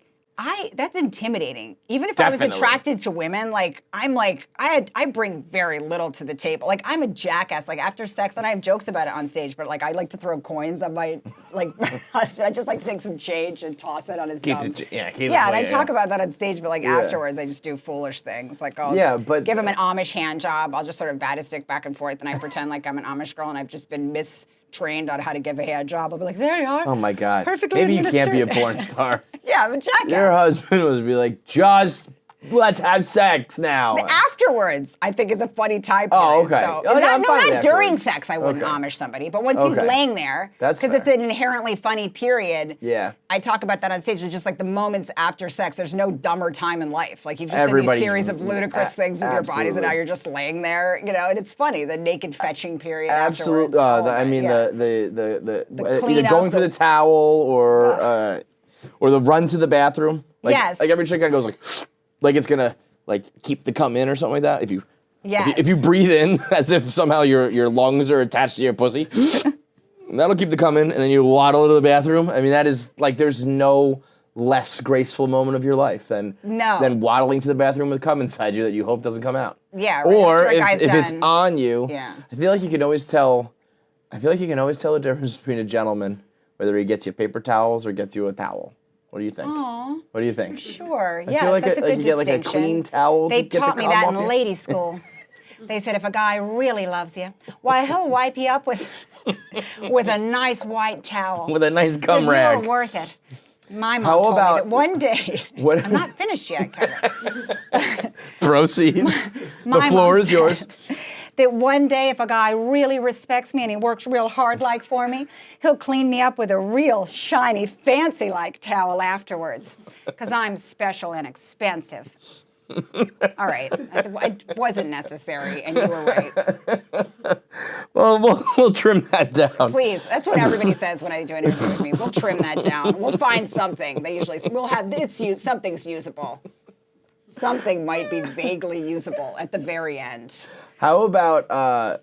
That's intimidating. Even if I was Definitely. attracted to women, like I bring very little to the table. Like I'm a jackass. Like after sex, and I have jokes about it on stage, but like I like to throw coins on my husband. I just like to take some change and toss it on his Keep dumb. it- yeah, keep it Yeah, and I clean, talk yeah. about that on stage, but like afterwards, I just do foolish things. Like I'll give him an Amish hand job. I'll just sort of bat a stick back and forth, and I pretend like I'm an Amish girl, and I've just been trained on how to give a hand job. I'll be like, there you are. Oh my God. Perfectly Maybe you can't be a administered. porn star. Yeah, I'm a jackass. Your husband was be like, just let's have sex now. Afterwards, I think is a funny time period. Oh, okay. So, Oh, yeah, I'm fine with not during afterwards. sex, I wouldn't Okay. Amish somebody, but once he's Okay. laying there, That's because it's fair. an inherently funny period. Yeah. I talk about that on stage. It's just like the moments after sex. There's no dumber time in life. Like you've just done Everybody's- these series of ludicrous things with your bodies, and now absolutely. you're just laying there, and it's funny. The naked fetching period. Absolutely. Afterwards. I mean, yeah. the either cleanup, going for the towel or the run to the bathroom. Like, Yes. Like every chick kind of goes like it's gonna like keep the cum in or something like that. If you breathe in as if somehow your lungs are attached to your pussy, that'll keep the cum in, and then you waddle to the bathroom. I mean, that is like there's no less graceful moment of your life than waddling to the bathroom with cum inside you that you hope doesn't come out. Yeah, right. Or After a guy's if it's done. on you, Yeah. I feel like you can always tell. I feel like you can always tell the difference between a gentleman, whether he gets you paper towels or gets you a towel. What do you think? Aw. What do you think? Sure. I Yeah, feel like that's a good you get like a distinction. clean towel They to get taught the me cum that off in you? lady school. They said if a guy really loves you, why he'll wipe you up with a nice white towel. With a nice cum 'Cause rag. you're worth it. My mom How told me about- that one day. What- I'm not finished yet, Kevin. Proceed. My The floor mom is yours. said that one day, if a guy really respects me and he works real hard like for me, he'll clean me up with a real shiny, fancy like towel afterwards, because I'm special and expensive. All right, it wasn't necessary, and you were right. Well, we'll trim that down. Please, that's what everybody says when I do an interview with me. We'll trim that down. We'll find something. They usually say we'll have something's usable. Something might be vaguely usable at the very end. How about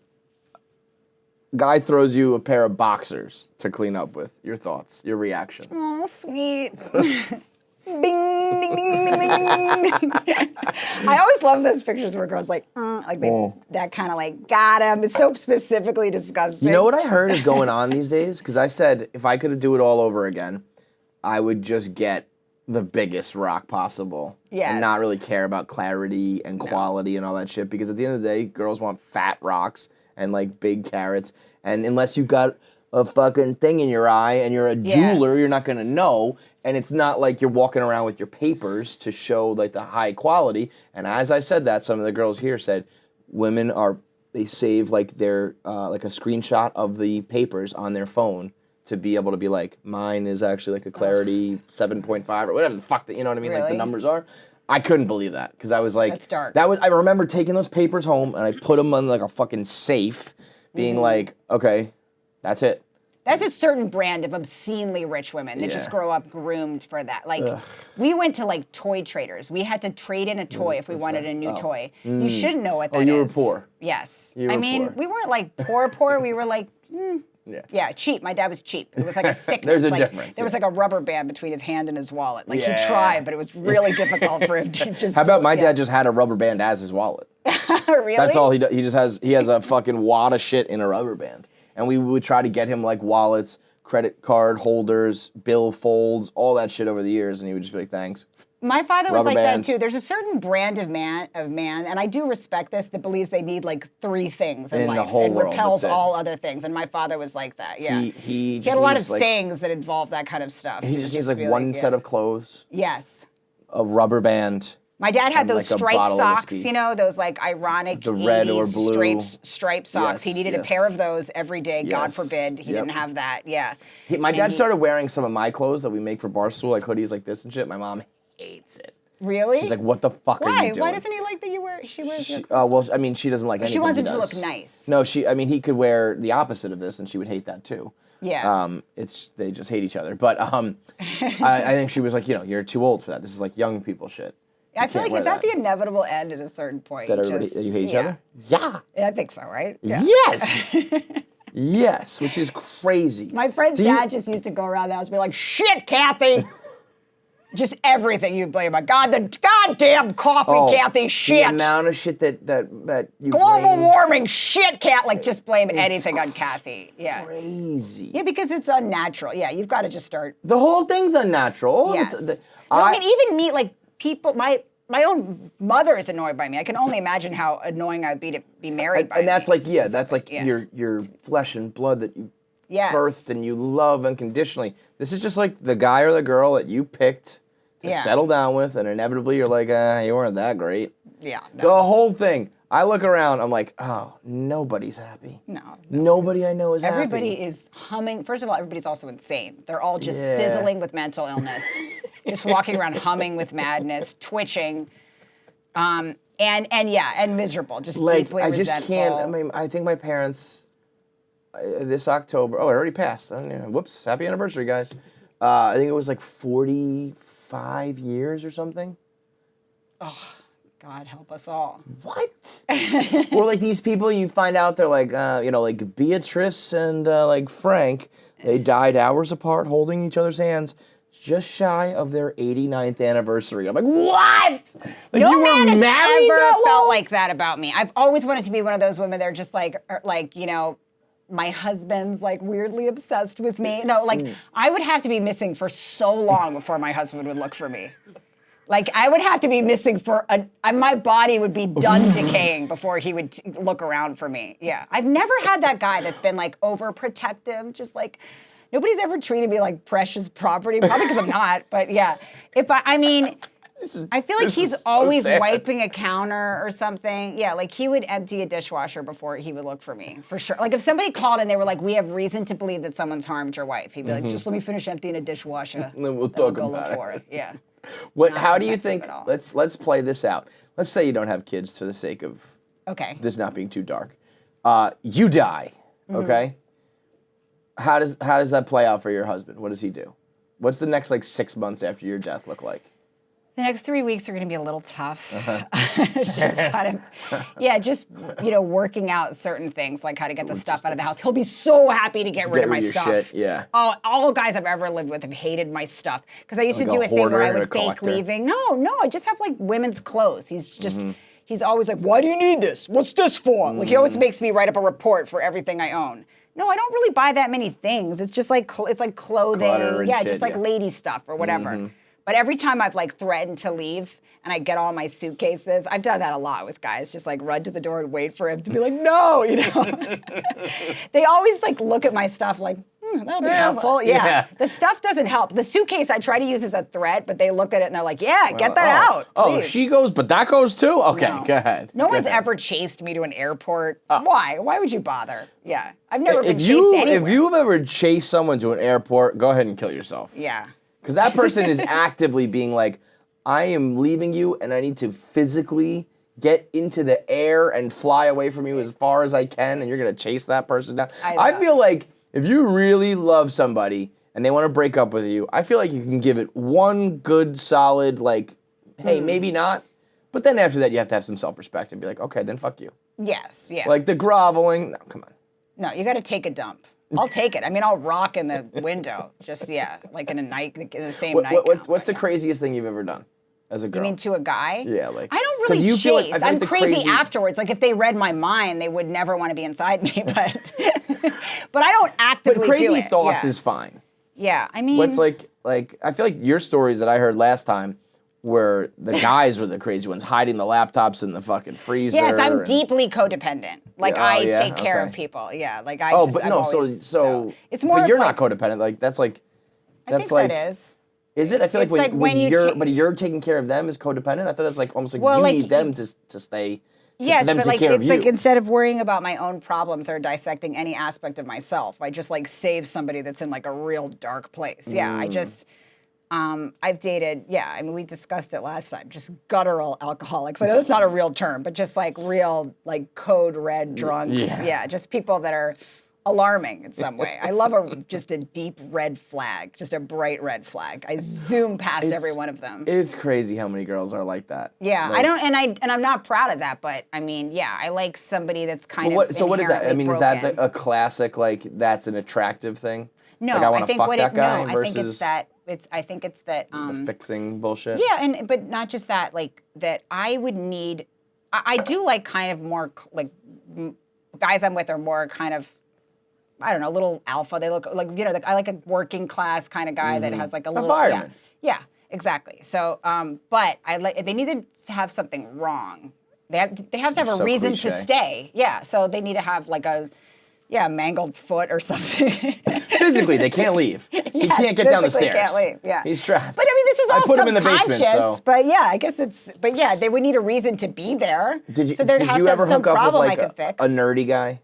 guy throws you a pair of boxers to clean up with? Your thoughts, your reaction. Oh, sweet. Bing, ding, ding, ding, ding, ding, ding. I always love those pictures where girls like that kind of like got him. It's so specifically disgusting. You know what I heard is going on these days? Because I said if I could do it all over again, I would just get the biggest rock possible. Yes. And not really care about clarity and quality and all that shit. Because at the end of the day, girls want fat rocks and like big carrots. And unless you've got a fucking thing in your eye and you're a jeweler, you're not gonna know. And it's not like you're walking around with your papers to show like the high quality. And as I said that, some of the girls here said women they save like their like a screenshot of the papers on their phone to be able to be like, mine is actually like a clarity 7.5 or whatever the fuck that, you know what I mean? Like the Really? numbers are. I couldn't believe that because I was like, That's dark. I remember taking those papers home and I put them on like a fucking safe, being like, okay, that's it. That's a certain brand of obscenely rich women that just Yeah. grow up groomed for that. Like, we went to like toy traders. We had to trade in a toy if we wanted a new toy. You should know what that is. you were poor. Yes. You I were mean, poor. we weren't like poor. We were like, yeah, cheap. My dad was cheap. It was like a sickness. There's a like, difference, There was yeah. like a rubber band between his hand and his wallet. Like Yeah. he tried, but it was really difficult for him to just. How about my dad just had a rubber band as his wallet? Really? That's all he does. He has a fucking wad of shit in a rubber band. And we would try to get him like wallets, credit card holders, bill folds, all that shit over the years, and he would just be like, thanks. My father was Rubber like bands. that too. There's a certain brand of man, and I do respect this, that believes they need like 3 things in In life the whole and world, repels that's it. all other things. And my father was like that. Yeah, He had a lot of needs, like, sayings that involve that kind of stuff. He just needs like one set of clothes, Yes. a rubber band. My dad had And, those like, a striped bottle of socks, whiskey. you know, those like ironic The red or 80s blue. striped socks. He Yes, needed a yes. pair of those every day. God Yes, forbid he yep. didn't have that. Yeah. My And dad he- started wearing some of my clothes that we make for Barstool, like hoodies like this and shit. My mom hates it. Really? She's like, what the fuck are Why? you doing? Why doesn't he like that you wear? She wears your clothes. Well, I mean, she doesn't like anything She wants he him to does. look nice. No, he could wear the opposite of this, and she would hate that too. Yeah. They just hate each other. But I think she was like, you're too old for that. This is like young people shit. I feel can't like, is wear that the inevitable end at a certain point? That everybody that you hate each other? Yeah. Yeah, I think so, right? Yeah. Yes. Yes, which is crazy. My friend's Do you- dad just used to go around the house and be like, shit, Kathy. Just everything you blame on. God, the goddamn coffee, Kathy, shit. The amount of shit that you Global blame warming, shit, Cat. Like, just blame anything on Kathy. Yeah. crazy. Yeah, because it's unnatural. Yeah, you've got to just start. The whole thing's unnatural. Yes. It's- I mean, even me, like, people, my own mother is annoyed by me. I can only imagine how annoying I would be to be married by and that's me like, to that's like somebody. your flesh and blood that you Yes. birthed and you love unconditionally. This is just like the guy or the girl that you picked to Yeah. settle down with, and inevitably you're like, you weren't that great. Yeah. The whole thing. I look around, I'm like, oh, nobody's happy. No. Nobody I know is Everybody happy. is humming. First of all, everybody's also insane. They're all just Yeah. sizzling with mental illness, just walking around humming with madness, twitching, and miserable, just deeply I resentful. just can't. I mean, I think my parents this October. Oh, it already passed. Whoops! Happy anniversary, guys. I think it was like 45 years or something. God help us all. What? Or like these people, you find out they're like, like Beatrice and like Frank, they died hours apart holding each other's hands just shy of their 89th anniversary. I'm like, what? Like No you man were has married ever that felt long? like that about me. I've always wanted to be one of those women that are just like, my husband's like weirdly obsessed with me. No, like I would have to be missing for so long before my husband would look for me. Like I would have to be missing my body would be done decaying before he would look around for me. Yeah, I've never had that guy that's been like overprotective. Just like nobody's ever treated me like precious property. Probably because I'm not. But yeah, I feel like he's always sad. wiping a counter or something. Yeah, like he would empty a dishwasher before he would look for me, for sure. Like if somebody called and they were like, we have reason to believe that someone's harmed your wife, he'd be like, just let me finish emptying a dishwasher. And then we'll Then talk go about look it. for it. Yeah. How do you protective think? at all. Let's play this out. Let's say you don't have kids for the sake of Okay. this not being too dark. You die. Mm-hmm. Okay. How does that play out for your husband? What does he do? What's the next 6 months after your death look like? The next 3 weeks are going to be a little tough. Uh-huh. Just working out certain things, like how to get the stuff out of the house. He'll be so happy to get rid of my your stuff. shit, yeah. Oh, all guys I've ever lived with have hated my stuff. Because I used Like to do a a thing where hoarder I and a would fake collector. leaving. No, I just have like women's clothes. He's always like, why do you need this? What's this for? Like he always makes me write up a report for everything I own. No, I don't really buy that many things. It's just like it's like clothing. Clutter and Yeah, shit, just like yeah. lady stuff or whatever. But every time I've like threatened to leave and I get all my suitcases, I've done that a lot with guys, just like run to the door and wait for him to be like, no, They always like look at my stuff like, that'll be helpful. yeah. The stuff doesn't help. The suitcase I try to use as a threat, but they look at it and they're like, yeah, get that out. Oh, please." she goes, but that goes too? Okay, No. go ahead. No Go one's ahead. ever chased me to an airport. Why? Why would you bother? Yeah. I've never been If chased you anywhere. if you've ever chased someone to an airport, go ahead and kill yourself. Yeah. Because that person is actively being like, I am leaving you and I need to physically get into the air and fly away from you as far as I can, and you're going to chase that person down. I know. feel like if you really love somebody and they want to break up with you, I feel like you can give it one good, solid, hey, maybe not. But then after that, you have to have some self-respect and be like, okay, then fuck you. Yes. Yeah. Like the groveling, no, come on. No, you got to take a dump. I'll take it. I mean, I'll rock in the window. Just like in the same night. What's the craziest thing you've ever done as a girl? You mean to a guy? Yeah, like- I don't 'cause really you chase. feel like- I feel I'm like the crazy crazy- afterwards. Like if they read my mind, they would never want to be inside me. But but I don't actively But do crazy it. thoughts Yes. is fine. Yeah, I mean. What's I feel like your stories that I heard last time where the guys were the crazy ones, hiding the laptops in the fucking freezer. Yes, I'm and- deeply codependent. Like Yeah, I yeah, take care of okay. people. Yeah, like I. Oh, just, but I'm no, always, so it's more. But of you're like, not codependent. Like that's like. I That's think like. that is. Is it? I feel It's like like when you you're, ta- but you're taking care of them is codependent. I thought that's like almost like Well, you like, need them to stay. Yes, for them but to like take care it's of like you. instead of worrying about my own problems or dissecting any aspect of myself, I just like save somebody that's in like a real dark place. Yeah, I just I've dated, I mean we discussed it last time, just guttural alcoholics. I know that's not a real term, but just like real like code red drunks. Yeah. Yeah, just people that are alarming in some way. I love just a deep red flag, just a bright red flag. I zoom past every one of them. It's crazy how many girls are like that. Yeah, Like- I don't, and I'm not proud of that, but I mean, yeah, I like somebody that's kind But of. so what is that? I mean, is that broken. a classic like that's an attractive thing? No, like, I want to think fuck what that it. guy No, versus I think it's that. I think it's that. the fixing bullshit. Yeah, but not just that. Like that, I would need. I do like kind of more guys I'm with are more kind of. I don't know, a little alpha. They look like I like a working class kind of guy that has like a little Environment. Yeah, exactly. So, but I like they need to have something wrong. They have to have a So reason to cliche. stay. Yeah, so they need to have like a mangled foot or something. Physically, they can't leave. He Yes, can't get down the physically stairs. can't leave, yeah. He's trapped. But I mean, this is all I put him in the basement, subconscious, so. but yeah, I guess it's. But yeah, they would need a reason to be there. Did you, so there'd did have you to ever have some hook up with problem like I could fix. a nerdy guy?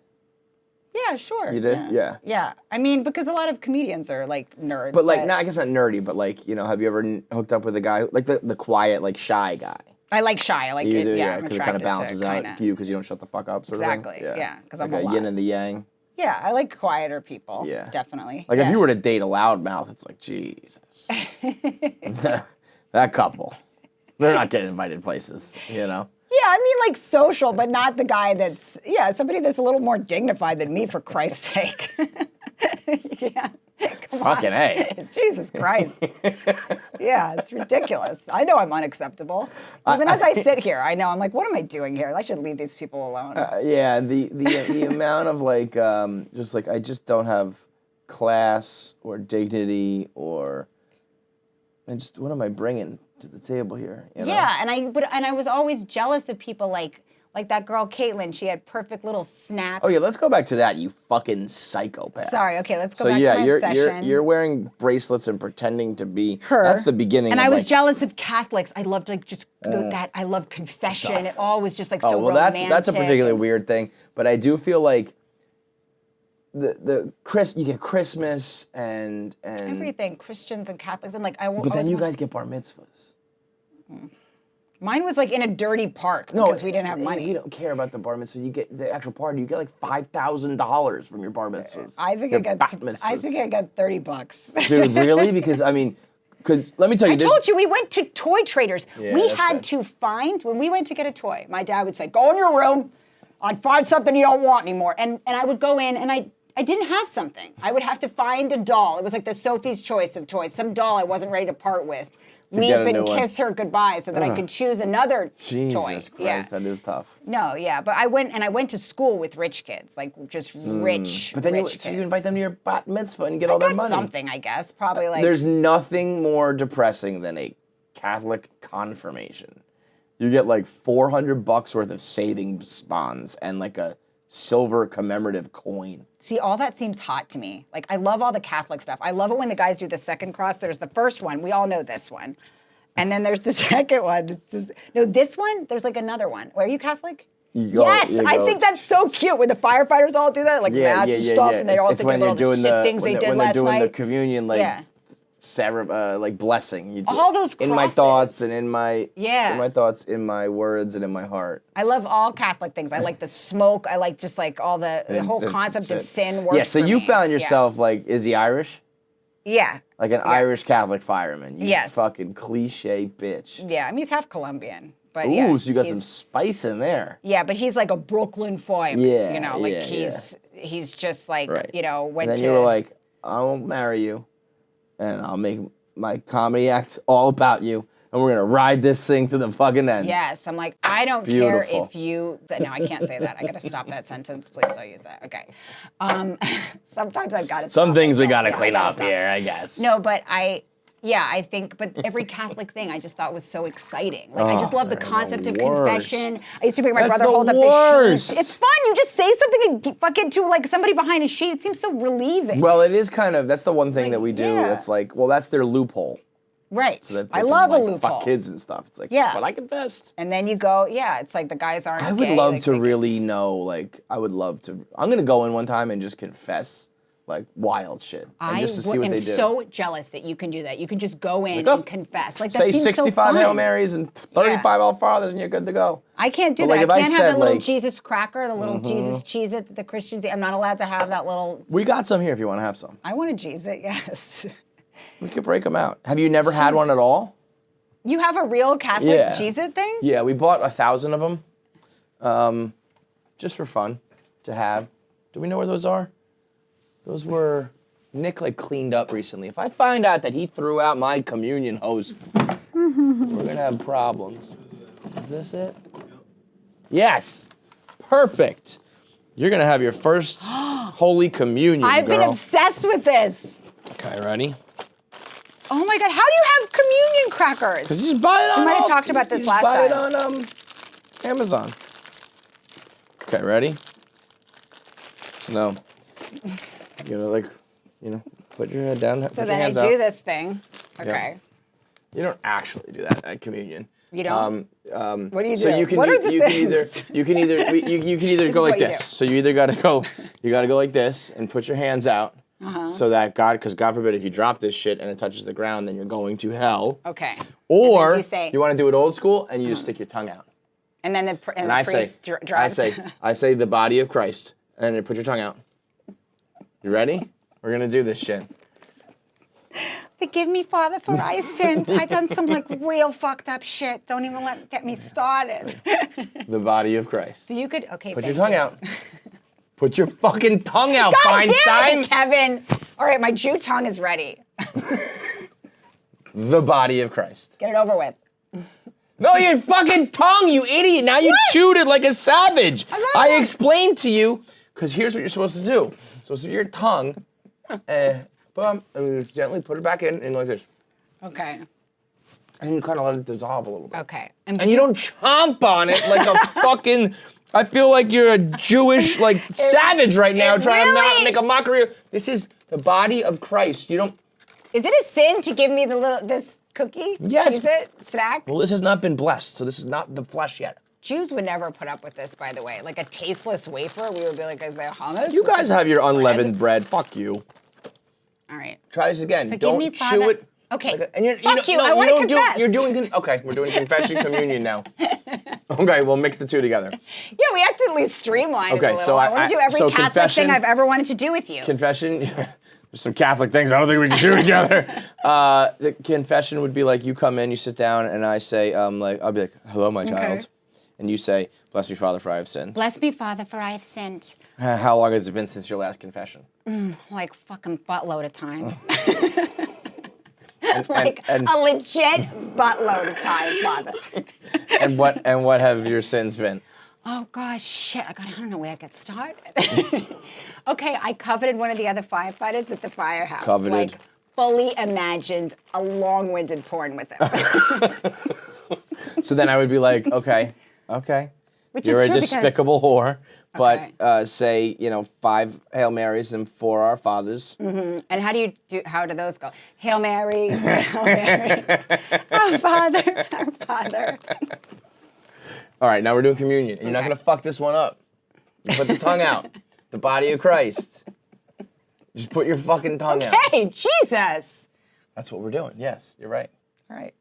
Yeah, sure. You did? Yeah. Yeah. I mean, because a lot of comedians are like nerds. But like, I guess not nerdy, but like, you know, have you ever hooked up with a guy, like the quiet, like shy guy? I like shy. I like You it. do, Yeah, I'm because it kind of attracted balances to out kinda- you because you don't shut the fuck up, sort of Exactly. thing. Yeah, because like I'm a lot. yin and the yang. Yeah, I like quieter people. Yeah. Definitely. Like yeah. if you were to date a loudmouth, it's like, Jesus. that couple, they're not getting invited places, you know? Yeah, I mean like social, but not the guy that's somebody that's a little more dignified than me, for Christ's sake. Yeah. Come Fucking on. A. It's Jesus Christ. Yeah, it's ridiculous. I know I'm unacceptable. Even as I sit here, I know I'm like, what am I doing here? I should leave these people alone. Yeah, the amount of like, just like, I just don't have class or dignity or, and just, what am I bringing to the table here? You know? Yeah, and I was always jealous of people like that girl Caitlyn. She had perfect little snacks. Oh yeah, let's go back to that, you fucking psychopath. Sorry, okay, let's go So back yeah, to my obsession. you're wearing bracelets and pretending to be her. That's the beginning. And of I was like, jealous of Catholics. I loved like just that. I loved confession. Stuff. It all was just like Oh so well, romantic. that's a particularly and- weird thing. But I do feel like you get Christmas and everything, Christians and Catholics, and like I. But then always you want- guys get bar mitzvahs. Mine was like in a dirty park because we didn't have money. You don't care about the bar mitzvah. You get the actual party. You get like $5,000 from your bar mitzvahs. I think Your I got. bat I mitzvahs. think I got $30. Dude, really? Because I mean, let me tell you I this. told you we went to toy traders. Yeah, we that's had good. to find when we went to get a toy. My dad would say, "Go in your room, and find something you don't want anymore." And I would go in and I didn't have something. I would have to find a doll. It was like the Sophie's Choice of toys. Some doll I wasn't ready to part with. Weep get a and new one. kiss her goodbye so that I could choose another Jesus toy. Christ, Yeah. that is tough. No, yeah, but I went to school with rich kids, like just rich. But then rich you kids. invite them to your bat mitzvah and you get all their Got money. something, I guess. Probably like There's nothing more depressing than a Catholic confirmation. You get like $400 worth of savings bonds and like a silver commemorative coin. See, all that seems hot to me. Like, I love all the Catholic stuff. I love it when the guys do the second cross. There's the first one. We all know this one. And then there's the second one. This one, there's like another one. Are you Catholic? Yes, I think that's so cute when the firefighters all do that, like mass and stuff, and they all It's think when about all you're the doing shit things they did when last they're doing night. the communion, like Yeah. like blessing. You do, All those in my crosses. thoughts and in my Yeah. in my thoughts, in my words, and in my heart. I love all Catholic things. I like the smoke. I like just like all the whole And concept of shit. sin works Yeah, so for you me. found yourself Yes. like, is he Irish? Yeah. Like an Irish Catholic fireman. You Yes. fucking cliche bitch. Yeah, I mean, he's half Colombian. But Ooh, yeah, so you got some he's- spice in there. Yeah, but he's like a Brooklyn fireman. Yeah, You know, like yeah, he's just like, Right. you know, went And then to. you were like, I won't marry you, and I'll make my comedy act all about you, and we're gonna ride this thing to the fucking end. Yes, I'm like, I don't Beautiful. care if you. No, I can't say that. I gotta stop that sentence. Please don't use that. Okay. Sometimes I've got to. Some things we gotta Yeah, I clean gotta up stop. here, I guess. No, but I think, but every Catholic thing I just thought was so exciting. Like, I just love the they're concept the of worst. confession. I used to make my That's brother the hold up the worst. sheet. It's fun. You just say something and fucking to like somebody behind a sheet. It seems so relieving. Well, it is kind of, that's the one thing that we do. yeah. It's like, well, that's their loophole. Right. So that they I can, love like, a loophole. Fuck kids and stuff. It's like, Yeah. but I confessed. And then you go, yeah, it's like the guys aren't I would gay, love like, to they- really know, like, I'm gonna go in one time and just confess, like, wild shit. And just to see what am they do. so jealous that you can do that. You can just go in Like, oh, and confess. Like that Say seems 65 so Hail fun. Marys and 35 All Fathers and you're good to go. I can't do But, that. like, if I I can't have said, that little like- Jesus cracker, the little Jesus cheese it that the Christians eat. I'm not allowed to have that little. We got some here if you want to have some. I want to cheese it, yes. We could break them out. Have you never had one at all? You have a real Catholic Yeah. cheese it thing? Yeah, we bought 1,000 of them, just for fun to have. Do we know where those are? Those were Nick like cleaned up recently. If I find out that he threw out my communion hose, we're gonna have problems. Is this it? Yes, perfect. You're gonna have your first Holy Communion, I've been girl. obsessed with this. Okay, ready? Oh my God, how do you have communion crackers? Because you just buy it on. We might have talked about this you last buy time. it on Amazon. Okay, ready? So now, you're gonna put your head down. So then I do this thing. Okay. You don't actually do that at communion. You don't? What do you do? So you can What do, are the you things? can either go is like what you this. do. So you either gotta go like this and put your hands out, so that because God forbid if you drop this shit and it touches the ground, then you're going to hell. Okay. Or you say- you want to do it old school and you just stick your tongue out. And then the priest drives. I say the body of Christ, and then put your tongue out. You ready? We're gonna do this shit. Forgive me, Father, for I sinned. I done some like real fucked up shit. Don't even get me started. The body of Christ. So you could Put your tongue out. Put your fucking tongue out, God Feinstein. damn it, Kevin. All right, my Jew tongue is ready. The body of Christ. Get it over with. No, your fucking tongue, you idiot. Now you chewed it like a savage. I explained to you, because here's what you're supposed to do. So your tongue, boom, and gently put it back in and like this. Okay. And you kind of let it dissolve a little bit. Okay. And you don't chomp on it like a fucking, I feel like you're a Jewish savage right now trying to not make a mockery. This is the body of Christ. You don't. Is it a sin to give me this cookie? Yes. Cheez-It snack? Well, this has not been blessed, so this is not the flesh yet. Jews would never put up with this, by the way. Like a tasteless wafer, we would be like, is there hummus? You Is guys there have your spread? unleavened bread. Fuck you. All right. Try this again. Forgive Don't me, chew Father. it. Okay. And Fuck you, I want to confess. You're doing. Okay, we're doing confession communion now. Okay, we'll mix the two together. Yeah, we have to at least streamline it a Okay, little. so I want to do every so Catholic confession- thing I've ever wanted to do with you. Confession. There's some Catholic things I don't think we can do together. The confession would be like you come in, you sit down, and I say, I'll be like, hello, my child. And you say, bless me, Father, for I have sinned. Bless me, Father, for I have sinned. How long has it been since your last confession? Like fucking buttload of time. And a legit buttload of time, Father. and what have your sins been? Oh gosh, shit! I don't know where to get started. Okay, I coveted one of the other firefighters at the firehouse. Coveted. Like fully imagined a long-winded porn with him. So then I would be like, okay, Which you're is a true because- despicable whore, but Okay. say 5 Hail Marys and 4 Our Fathers. And how do those go? Hail Mary, Hail Mary, our Father, our Father. All right, now we're doing communion. And you're not Okay. gonna fuck this one up. You put the tongue out. The body of Christ. Just put your fucking tongue out. Hey, Jesus! That's what we're doing. Yes, you're right. All right.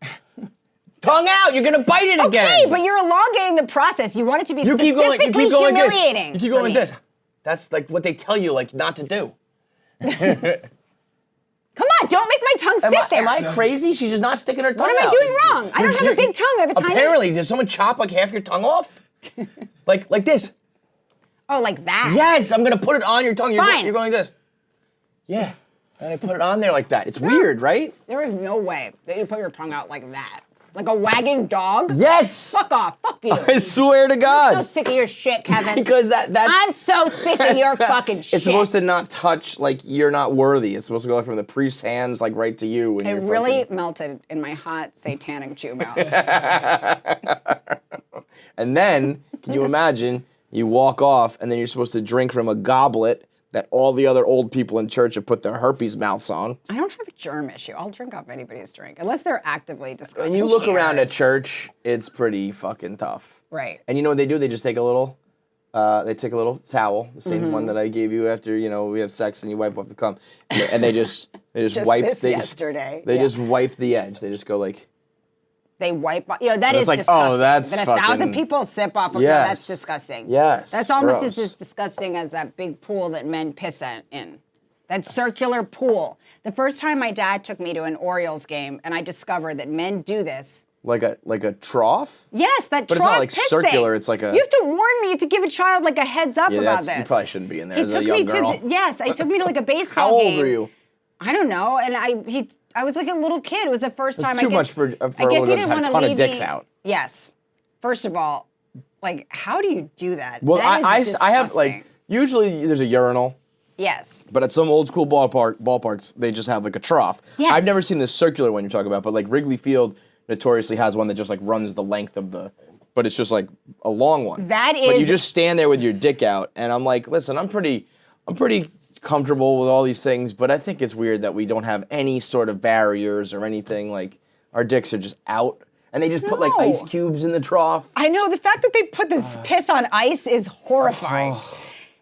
Tongue out! You're gonna bite it again. Hey, but you're elongating the process. You want it to be you keep going. You keep going like this. humiliating. You keep going for like me. this. That's like what they tell you, like not to do. Come on, don't make my tongue sit there. Am I crazy? She's just not sticking her tongue out. What am I doing wrong? I don't have a big tongue. I have a tiny. Apparently, did someone chop like half your tongue off? like this. Oh, like that? Yes, I'm gonna put it on your tongue. Fine. You're going like this. Yeah. And I put it on there like that. It's weird, right? There is no way that you put your tongue out like that. Like a wagging dog? Yes. Fuck off. Fuck you. I swear to God. I'm so sick of your shit, Kevin. Because that's. I'm so sick of your fucking shit. It's supposed to not touch, like you're not worthy. It's supposed to go from the priest's hands, like right to you. When It you're really fucking... melted in my hot satanic Jew mouth. And then, can you imagine? You walk off, and then you're supposed to drink from a goblet that all the other old people in church have put their herpes mouths on. I don't have a germ issue. I'll drink off anybody's drink, unless they're actively disgusting. When you look around at church, it's pretty fucking tough. Right. And you know what they do? They just take a little, towel, the same one that I gave you after we have sex and you wipe off the cum, and they just Just wipe. this They yesterday. They Yeah. just wipe the edge. They just go like. They wipe, that And is it's like, disgusting. oh, that's Then 1,000 fucking- people sip off of Yes. that's disgusting. Yes, That's almost gross. as disgusting as that big pool that men piss in. That circular pool. The first time my dad took me to an Orioles game and I discovered that men do this. Like a trough? Yes, that But it's trough not like piss circular, thing. it's like a- You have to warn me to give a child like a heads up Yeah, about that's- this. you probably shouldn't be in there He as a took young me girl. He took me to like a baseball How game. old were you? I don't know, and I was like a little kid. It was the first time. too I guess, much for I guess everyone he to didn't have want a to ton of leave dicks me. out. Yes. First of all, like, how do you do that? Well, That is I have disgusting. like usually there's a urinal, Yes. but at some old school ballparks they just have like a trough. Yes. I've never seen this circular one you're talking about, but like Wrigley Field notoriously has one that just like runs the length of the, but it's just like a long one. That But you is- just stand there with your dick out, and I'm like, listen, I'm pretty comfortable with all these things, but I think it's weird that we don't have any sort of barriers or anything like. Our dicks are just out. And they just put like No. ice cubes in the trough. I know, the fact that they put this piss on ice is horrifying.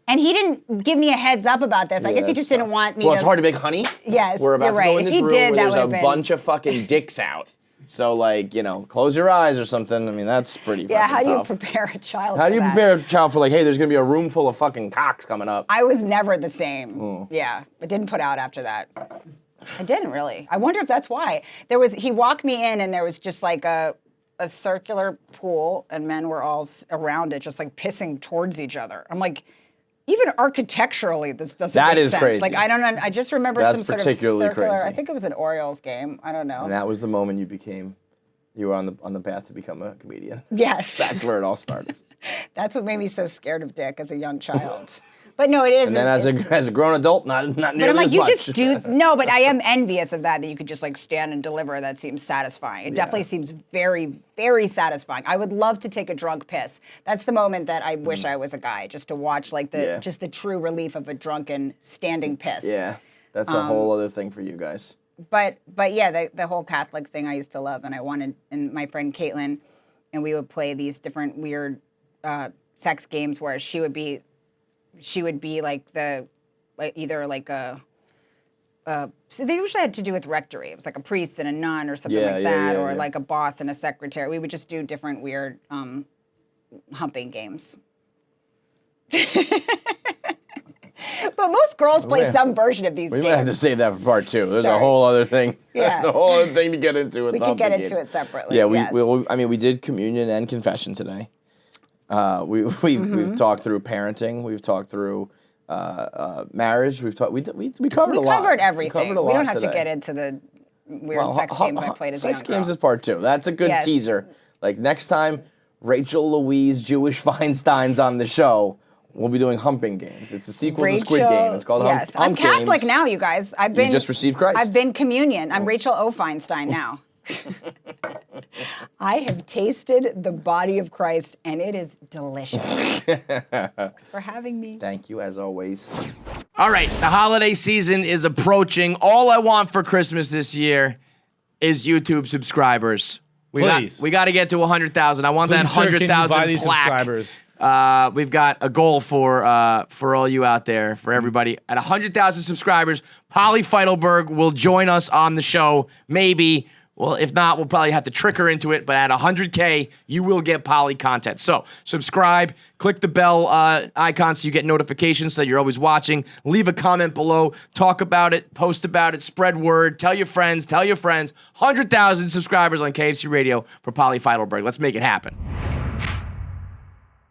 And he didn't give me a heads up about this. I guess he just didn't want me Well, to. it's hard to make honey. Yes, We're about you're to right. go in If this he room did, where that there's a would've been- bunch of fucking dicks out. So like, close your eyes or something. I mean, that's pretty Yeah, fucking how do you tough. prepare a child How for do you that? prepare a child for like, hey, there's gonna be a room full of fucking cocks coming up? I was never the same. Yeah, but didn't put out after that. I didn't really. I wonder if that's why. He walked me in and there was just like a circular pool and men were all around it just like pissing towards each other. I'm like, even architecturally, this doesn't That make is sense. crazy. Like, I don't know. I just remember That's some sort of particularly circular, crazy. I think it was an Orioles game. I don't know. And that was the moment you were on the path to become a comedian. Yes. That's where it all started. That's what made me so scared of dick as a young child. But no, it is. And then as a grown adult, not nearly But I'm like, as you much. just do. No, but I am envious of that you could just like stand and deliver. That seems satisfying. It definitely seems very, very satisfying. I would love to take a drunk piss. That's the moment that I wish I was a guy, just to watch like just the true relief of a drunken standing piss. Yeah, that's a whole other thing for you guys. But yeah, the whole Catholic thing I used to love, and my friend Caitlin, and we would play these different weird sex games where she would be like either like a so they usually had to do with rectory. It was like a priest and a nun or something like that, or like a boss and a secretary. We would just do different weird humping games. But most girls play some version of these We games. might have to save that for part 2. There's a Sorry. whole other thing. Yeah. There's a whole other thing to get into with We the can get humping into games. it separately. Yeah, yes. we did communion and confession today. We've talked through parenting. We've talked through marriage. We covered a lot. We covered everything. We covered a We don't lot have to today. get into the weird sex games I played as a young Sex games girl. is part 2. That's a good Yes. teaser. Like next time, Rachel Louise Jewish Feinstein's on the show. We'll be doing humping games. It's the sequel to Squid Game. It's called yes. Hump I'm Catholic Games. now, you guys. I've been just received Christ. I've been communion. I'm Rachel O. Feinstein now. I have tasted the body of Christ, and it is delicious. Thanks for having me. Thank you, as always. All right, the holiday season is approaching. All I want for Christmas this year is YouTube subscribers. Please. We got to get to 100,000. I want that Please, sir, can you 100,000 buy these plaque. subscribers? We've got a goal for all you out there, for everybody. At 100,000 subscribers, Polly Feidelberg will join us on the show. Maybe. Well, if not, we'll probably have to trick her into it. But at 100K, you will get Polly content. So subscribe, click the bell icon so you get notifications so that you're always watching. Leave a comment below. Talk about it. Post about it. Spread word. Tell your friends. Tell your friends. 100,000 subscribers on KFC Radio for Polly Feidelberg. Let's make it happen.